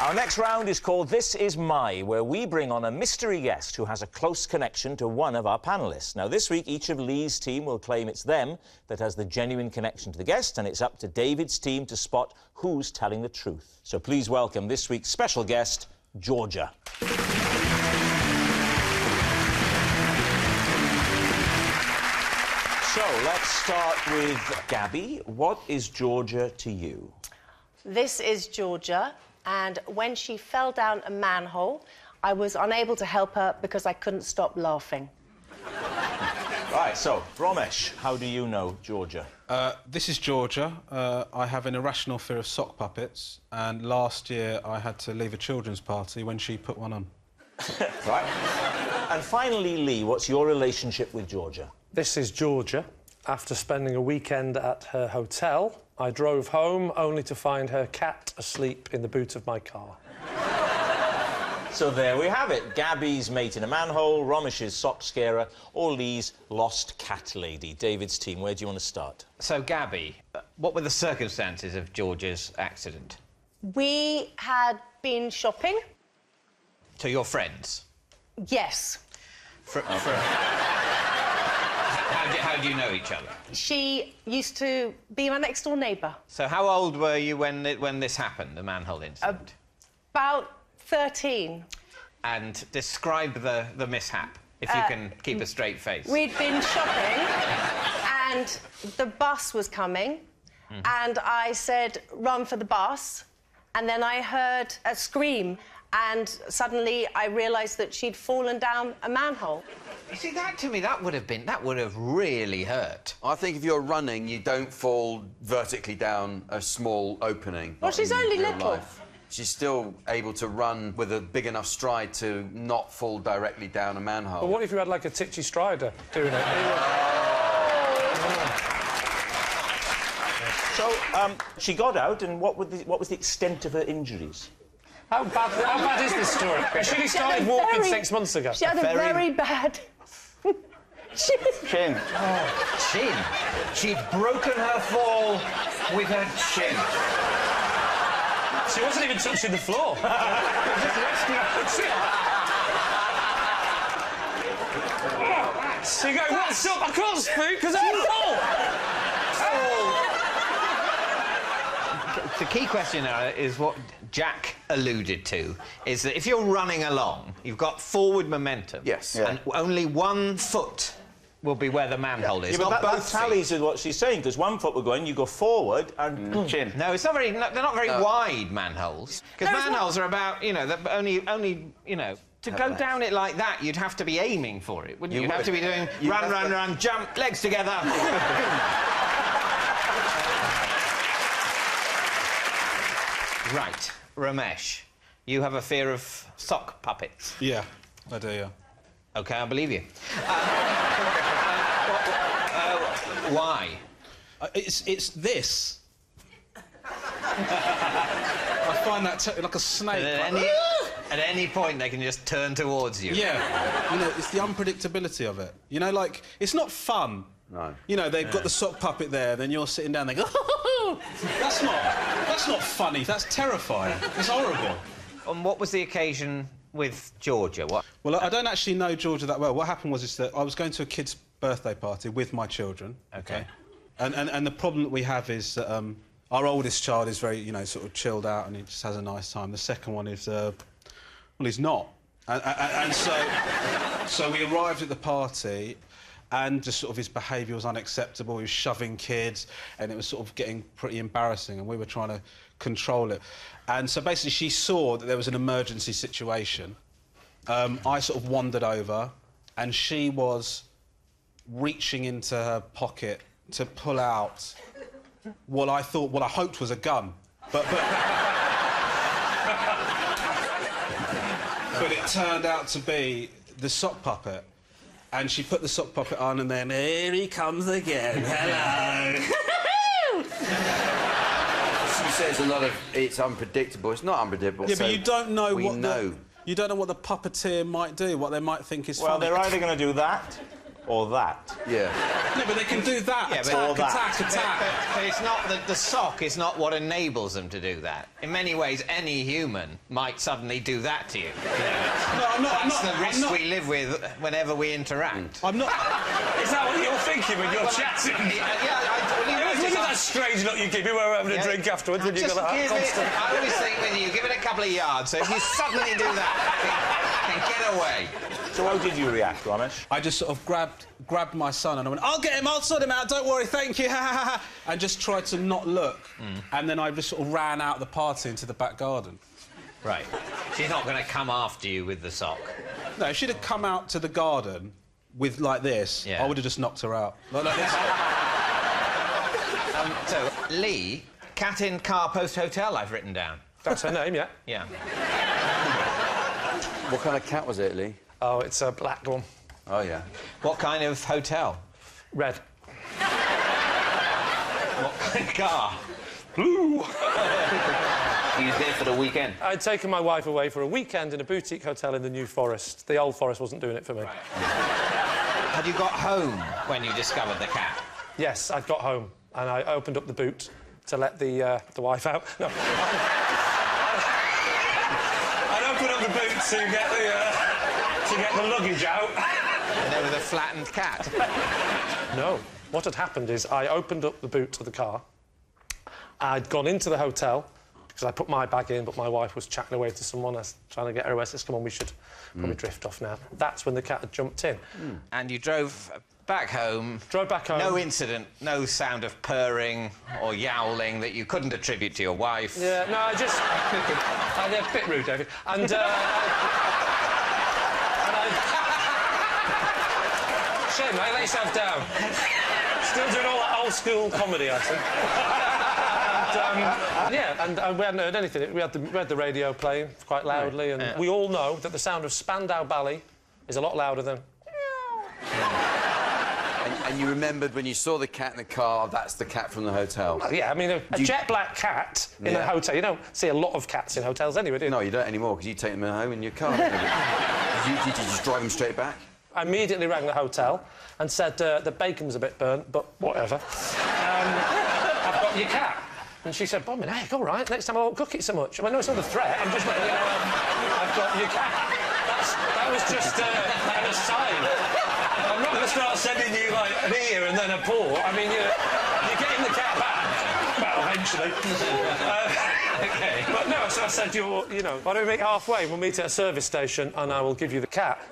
Our next round is called This Is My, where we bring on a mystery guest who has a close connection to one of our panellists. Now, this week, each of Lee's team will claim it's them that has the genuine connection to the guest, and it's up to David's team to spot who's telling the truth. So please welcome this week's special guest, Georgia. So, let's start with Gaby. What is Georgia to you? This is Georgia, and when she fell down a manhole, I was unable to help her because I couldn't stop laughing. Right, so, Romesh, how do you know Georgia? This is Georgia. I have an irrational fear of sock puppets, and last year I had to leave a children's party when she put one on. Right. And finally, Lee, what's your relationship with Georgia? This is Georgia. After spending a weekend at her hotel, I drove home only to find her cat asleep in the boot of my car. So there we have it. Gaby's mate in a manhole, Romesh's sock scarer, or Lee's lost cat lady. David's team, where do you want to start? So, Gaby, what were the circumstances of Georgia's accident? We had been shopping. To your friends? Yes. How do you know each other? She used to be my next-door neighbour. So how old were you when this happened, the manhole incident? About 13. and describe the mishap, if you can keep a straight face. We'd been shopping, and the bus was coming, and I said, run for the bus, and then I heard a scream, and suddenly I realised that she'd fallen down a manhole. You see, that to me, that would have really hurt. I think if you're running, you don't fall vertically down a small opening. Well, she's only little. Life. She's still able to run with a big enough stride to not fall directly down a manhole. But what if you had, like, a Tinchy Stryder doing it? So, she got out, and what was the extent of her injuries? How bad is this story? She only started walking 6 months ago. She had a very bad... Chin. Oh, chin. She'd broken her fall with her chin. She wasn't even touching the floor. Just resting her chin. She going, what's up? I can't speak because I'm The key question now is what Jack alluded to, is that if you're running along, you've got forward momentum. Yes. And only one foot will be where the manhole is. Yeah, but that tallies with what she's saying, because one foot will go in, you go forward and chin. No, it's not very. They're not very wide manholes. Because manholes are about, you know, they're only, you know. To go down it like that, you'd have to be aiming for it, wouldn't you? You'd have to be doing run, jump, legs together. Right, Romesh, you have a fear of sock puppets. Yeah, I do, yeah. OK, I believe you. Why? It's this. I find that like a snake. At any point, they can just turn towards you. Yeah. You know, it's the unpredictability of it. You know, like, it's not fun. No. You know, they've got the sock puppet there, then you're sitting down, they go, that's not funny, that's terrifying. It's horrible. And what was the occasion with Georgia? What? Well, I don't actually know Georgia that well. What happened was that I was going to a kid's birthday party with my children. OK. And the problem that we have is that our oldest child is very, you know, sort of chilled out and he just has a nice time. The second one is, well, he's not. And so we arrived at the party and just sort of his behaviour was unacceptable. He was shoving kids and it was sort of getting pretty embarrassing and we were trying to control it. And so basically she saw that there was an emergency situation. I sort of wandered over and she was reaching into her pocket to pull out what I hoped was a gun. But it turned out to be the sock puppet. And she put the sock puppet on and then, here he comes again, hello. She says a lot of it's unpredictable. It's not unpredictable. Yeah, but you don't know you don't know what the puppeteer might do, what they might think is funny. Well, they're either going to do that or that. Yeah. No, but they can do that. Yeah, attack. But it's not the sock is not what enables them to do that. In many ways, any human might suddenly do that to you. That's the risk we live with whenever we interact. I'm not. Is that what you're thinking when you're chatting? Look at that strange look you give me when we're having a drink afterwards. And you've got that I always think with you, give it a couple of yards. So if you suddenly do that, then get away. So how did you react, Romesh? I just sort of grabbed my son and I went, I'll get him, I'll sort him out, don't worry, thank you, and just tried to not look. And then I just sort of ran out of the party into the back garden. Right. She's not going to come after you with the sock. No, if she'd have come out to the garden with, like this, I would have just knocked her out. Like this. So, Lee, Cat in Car Post Hotel, I've written down. That's her name, yeah? Yeah. What kind of cat was it, Lee? Oh, it's a black one. Oh, yeah. What kind of hotel? Red. What kind of car? Blue. You was there for the weekend? I'd taken my wife away for a weekend in a boutique hotel in the New Forest. The Old Forest wasn't doing it for me. Right. Had you got home when you discovered the cat? Yes, I'd got home and I opened up the boot to let the wife out. No. I'd opened up the boot to get the luggage out. And there was a flattened cat. No. What had happened is I opened up the boot of the car. I'd gone into the hotel, because I put my bag in, but my wife was chatting away to someone. I was trying to get her away. I said, come on, we should probably drift off now. That's when the cat had jumped in. And you drove back home. Drove back home. No incident, no sound of purring or yowling that you couldn't attribute to your wife. Yeah, no, I just... They're a bit rude, David. And, Shame, mate, let yourself down. Still doing all that old-school comedy, I think. And we hadn't heard anything. We had the radio playing quite loudly, and we all know that the sound of Spandau Ballet is a lot louder than... And you remembered when you saw the cat in the car, that's the cat from the hotel? Yeah, I mean, a jet black cat in a hotel. You don't see a lot of cats in hotels anyway, do you? No, you don't anymore, because you take them home in your car. Did you just drive them straight back? I immediately rang the hotel and said the bacon's a bit burnt, but whatever. I've got your cat. And she said, "Bombing egg, all right, next time I won't cook it so much." I mean, no, it's not a threat, I'm just letting you know I've got your cat. That was just an aside. I'm not going to start sending you, like, an ear and then a paw. I mean, you're getting the cat back. Well, eventually. Okay. But no, so I said, you know, why don't we meet halfway? We'll meet at a service station and I will give you the cat.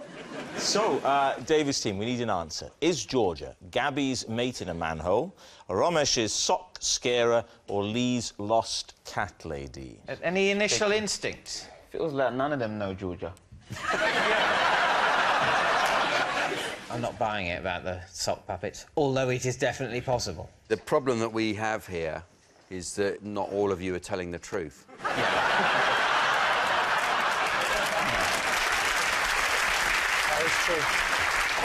So, Davies' team, we need an answer. Is Georgia Gaby's mate in a manhole, Romesh's sock scarer, or Lee's lost cat lady? Any initial instinct? Feels like none of them know Georgia. I'm not buying it about the sock puppets, although it is definitely possible. The problem that we have here is that not all of you are telling the truth. That is true.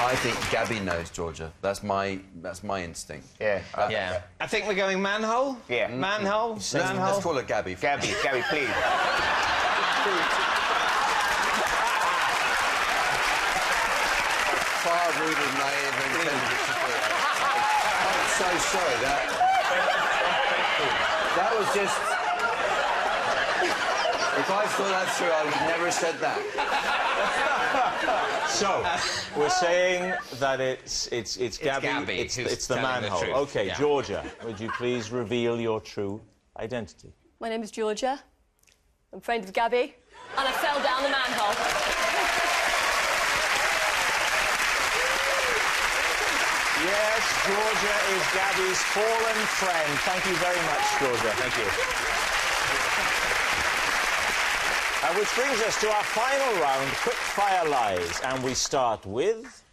I think Gaby knows Georgia. That's my instinct. Yeah. Yeah. I think we're going manhole? Yeah. Manhole? Manhole? Let's call her Gaby. Gaby, please. Far ruder than I ever intended it to be. I'm so sorry. That was just... If I thought that through, I would never have said that. So, we're saying that it's Gaby, it's the manhole. OK, yeah. Georgia, would you please reveal your true identity? My name is Georgia. I'm friends with Gaby, and I fell down the manhole. Yes, Georgia is Gaby's fallen friend. Thank you very much, Georgia. Thank you. Which brings us to our final round, quick-fire lies. And we start with...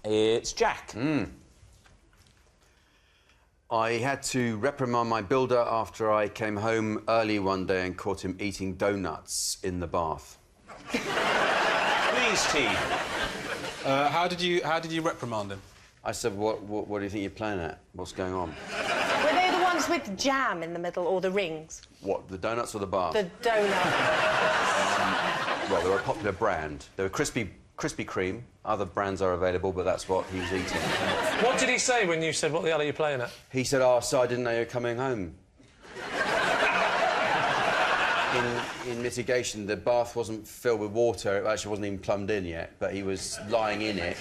It's Jack. I had to reprimand my builder after I came home early one day and caught him eating donuts in the bath. Please, T. How did you reprimand him? I said, what do you think you're playing at? What's going on? Were they the ones with jam in the middle or the rings? What, the donuts or the bath? The donut. Well, they're a popular brand. They were Krispy Kreme. Other brands are available, but that's what he was eating. What did he say when you said, what the hell are you playing at? He said, "Oh, so I didn't know you were coming home." In mitigation, the bath wasn't filled with water. It actually wasn't even plumbed in yet, but he was lying in it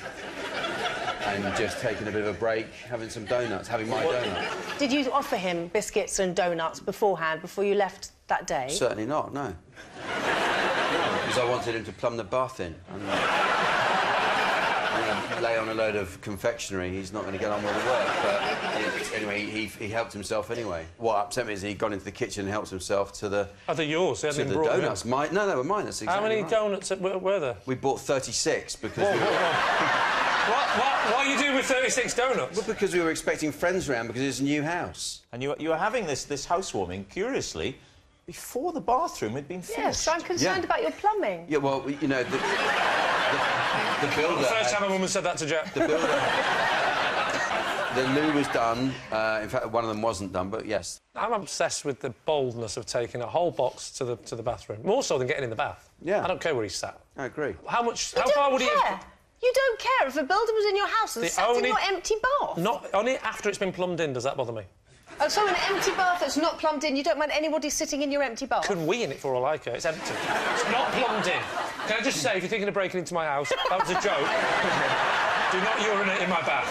and just taking a bit of a break, having some donuts, having my donut. Did you offer him biscuits and donuts beforehand, before you left that day? Certainly not, no. Because I wanted him to plumb the bath in. And lay on a load of confectionery, he's not going to get on with the work. But anyway, he helped himself anyway. What upset me is he got into the kitchen and helped himself to the... Are they yours? They hadn't been brought donuts. No, they were mine. That's exactly How many right. donuts were there? We bought 36 because... What are you doing with 36 donuts? Well, because we were expecting friends around because it's a new house. And you were having this housewarming, curiously, before the bathroom had been finished. Yes, I'm concerned about your plumbing. Yeah, well, you know, the builder... The first time a woman said that to Jack. The builder... The loo was done. In fact, one of them wasn't done, but yes. I'm obsessed with the boldness of taking a whole box to the bathroom. More so than getting in the bath. Yeah. I don't care where he's sat. I agree. How far would he... You don't care if a builder was in your house and sat in your empty bath? Not only after it's been plumbed in does that bother me. Oh, so an empty bath that's not plumbed in, you don't mind anybody sitting in your empty bath? Could wee in it for all I care. It's empty. It's not plumbed in. Can I just say, if you're thinking of breaking into my house, that was a joke. Do not urinate in my bath.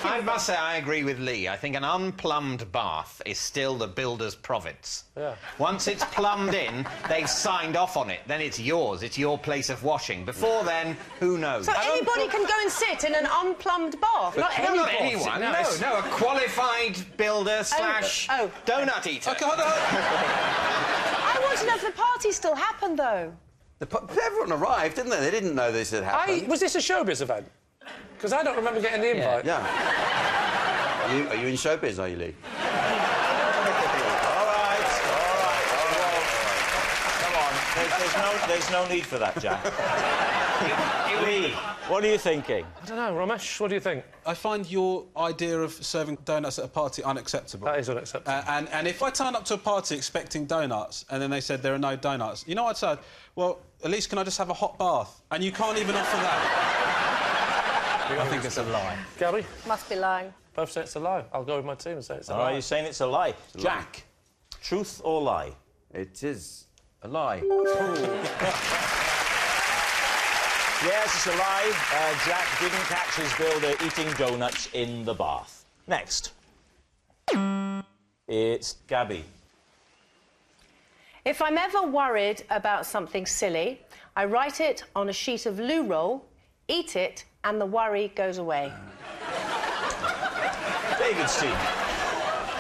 I must say I agree with Lee. I think an unplumbed bath is still the builder's province. Yeah. Once it's plumbed in, they've signed off on it. Then it's yours. It's your place of washing. Before then, who knows? So anybody can go and sit in an unplumped bath? Not Well, not anybody. anyone. No, a qualified builder slash donut eater. I want to know if the party still happened, though. Everyone arrived, didn't they? They didn't know this had happened. Was this a showbiz event? Because I don't remember getting the invite. Yeah. Are you in showbiz, are you, Lee? There's no need for that, Jack. Lee, what are you thinking? I don't know, Romesh, what do you think? I find your idea of serving donuts at a party unacceptable. That is unacceptable. And if I turn up to a party expecting donuts and then they said there are no donuts, you know what I'd say? Well, at least can I just have a hot bath? And you can't even offer that. I think it's a lie. Gaby? Must be lying. Both say it's a lie. I'll go with my team and say it's a lie. Are you saying it's a lie? Jack, truth or lie? It is a lie. Yes, it's a lie. Jack didn't catch his builder eating donuts in the bath. Next. It's Gaby. If I'm ever worried about something silly, I write it on a sheet of loo roll, eat it, and the worry goes away. David's team.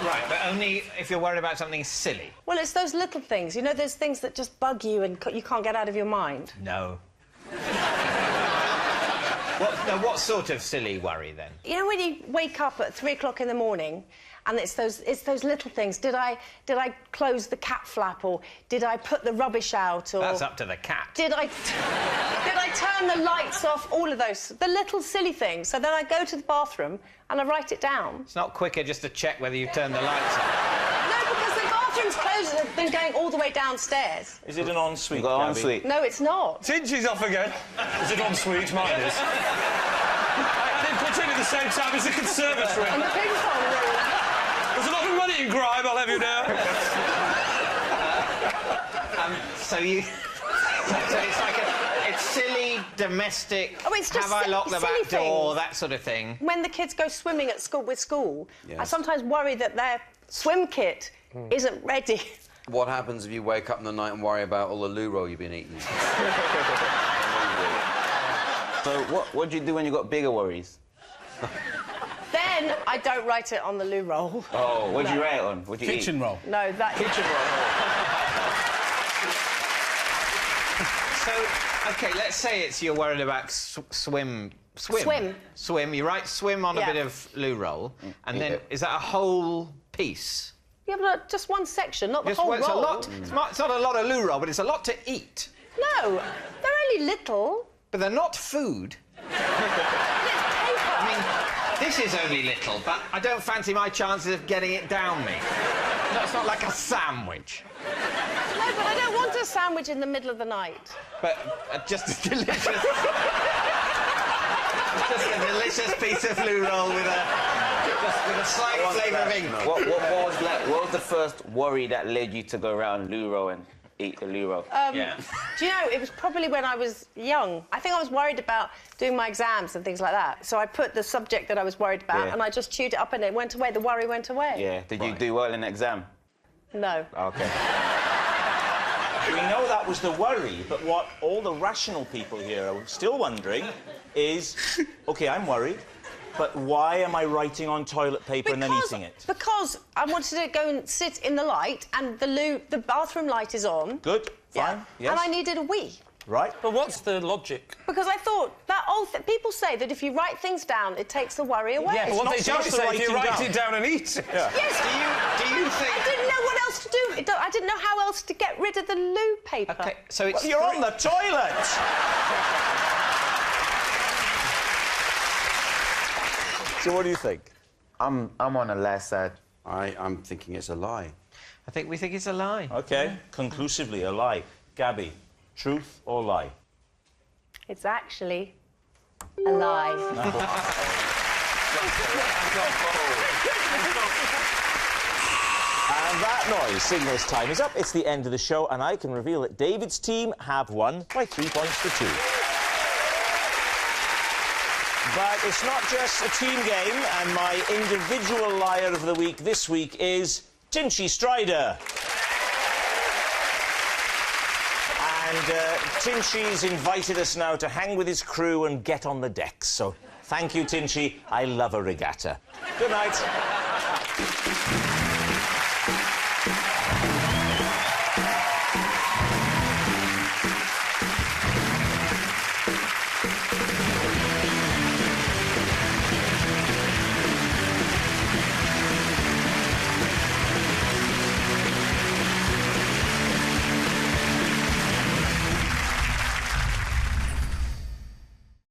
Right, but only if you're worried about something silly. Well, it's those little things. You know, those things that just bug you and you can't get out of your mind. No. What sort of silly worry, then? You know when you wake up at 3 o'clock in the morning and it's those little things. Did I close the cat flap, or did I put the rubbish out, or... That's up to the cat. Did I turn the lights off? All of those. The little silly things. So then I go to the bathroom and I write it down. It's not quicker just to check whether you've turned the lights on. No, because the bathroom's closed than going all the way downstairs. Is it an ensuite, Got Gaby? ensuite. No, it's not. Tinchy's off again. Is it ensuite? Mine is. They put in at the same time as the conservatory. And the ping pong room. There's a lot of money in grime, I'll have you know. So it's like it's silly, domestic. Oh, it's just have I locked the silly back door? things. That sort of thing. When the kids go swimming at school with school, Yes. I sometimes worry that their swim kit isn't ready. What happens if you wake up in the night and worry about all the loo roll you've been eating? So what do you do when you got bigger worries? Then I don't write it on the loo roll. Oh, what do you write on? What do you Kitchen eat? roll. No, that... Kitchen roll. So, OK, let's say you're worried about swim. Swim. Swim. You write swim on a bit of loo roll, and then is that a whole piece? Yeah, but just one section, not the Just whole it's roll. a lot. It's not a lot of loo roll, but it's a lot to eat. No, they're only little. But they're not food. I mean, this is only little, but I don't fancy my chances of getting it down me. It's not like a sandwich. No, but I don't want a sandwich in the middle of the night. But just a delicious... just a delicious piece of loo roll with a slight flavour of ink. What was the first worry that led you to go around loo roll and eat the loo roll? Do you know, it was probably when I was young. I think I was worried about doing my exams and things like that. So I put the subject that I was worried about and I just chewed it up and it went away. The worry went away. Yeah. Did you do well in the exam? No. OK. We know that was the worry, but what all the rational people here are still wondering is, OK, I'm worried, but why am I writing on toilet paper and then eating it? Because I wanted to go and sit in the light and the bathroom light is on. Good, fine, yes. And I needed a wee. Right. But what's the logic? Because I thought that people say that if you write things down, it takes the worry away. Yeah, what they don't say if you write it down and eat it. Yeah. Yes. Do you think... I didn't know what else to do. I didn't know how else to get rid of the loo paper. OK, so it's... Well, you're on the toilet! So what do you think? I'm on the last side. I'm thinking it's a lie. I think we think it's a lie. OK, conclusively a lie. Gaby, truth or lie? It's actually a lie. And that noise signals time is up. It's the end of the show, and I can reveal that David's team have won by 3 points to 2. But it's not just a team game, and my individual liar of the week this week is Tinchy Stryder. And Tinchy's invited us now to hang with his crew and get on the decks. So thank you, Tinchy. I love a regatta. Good night.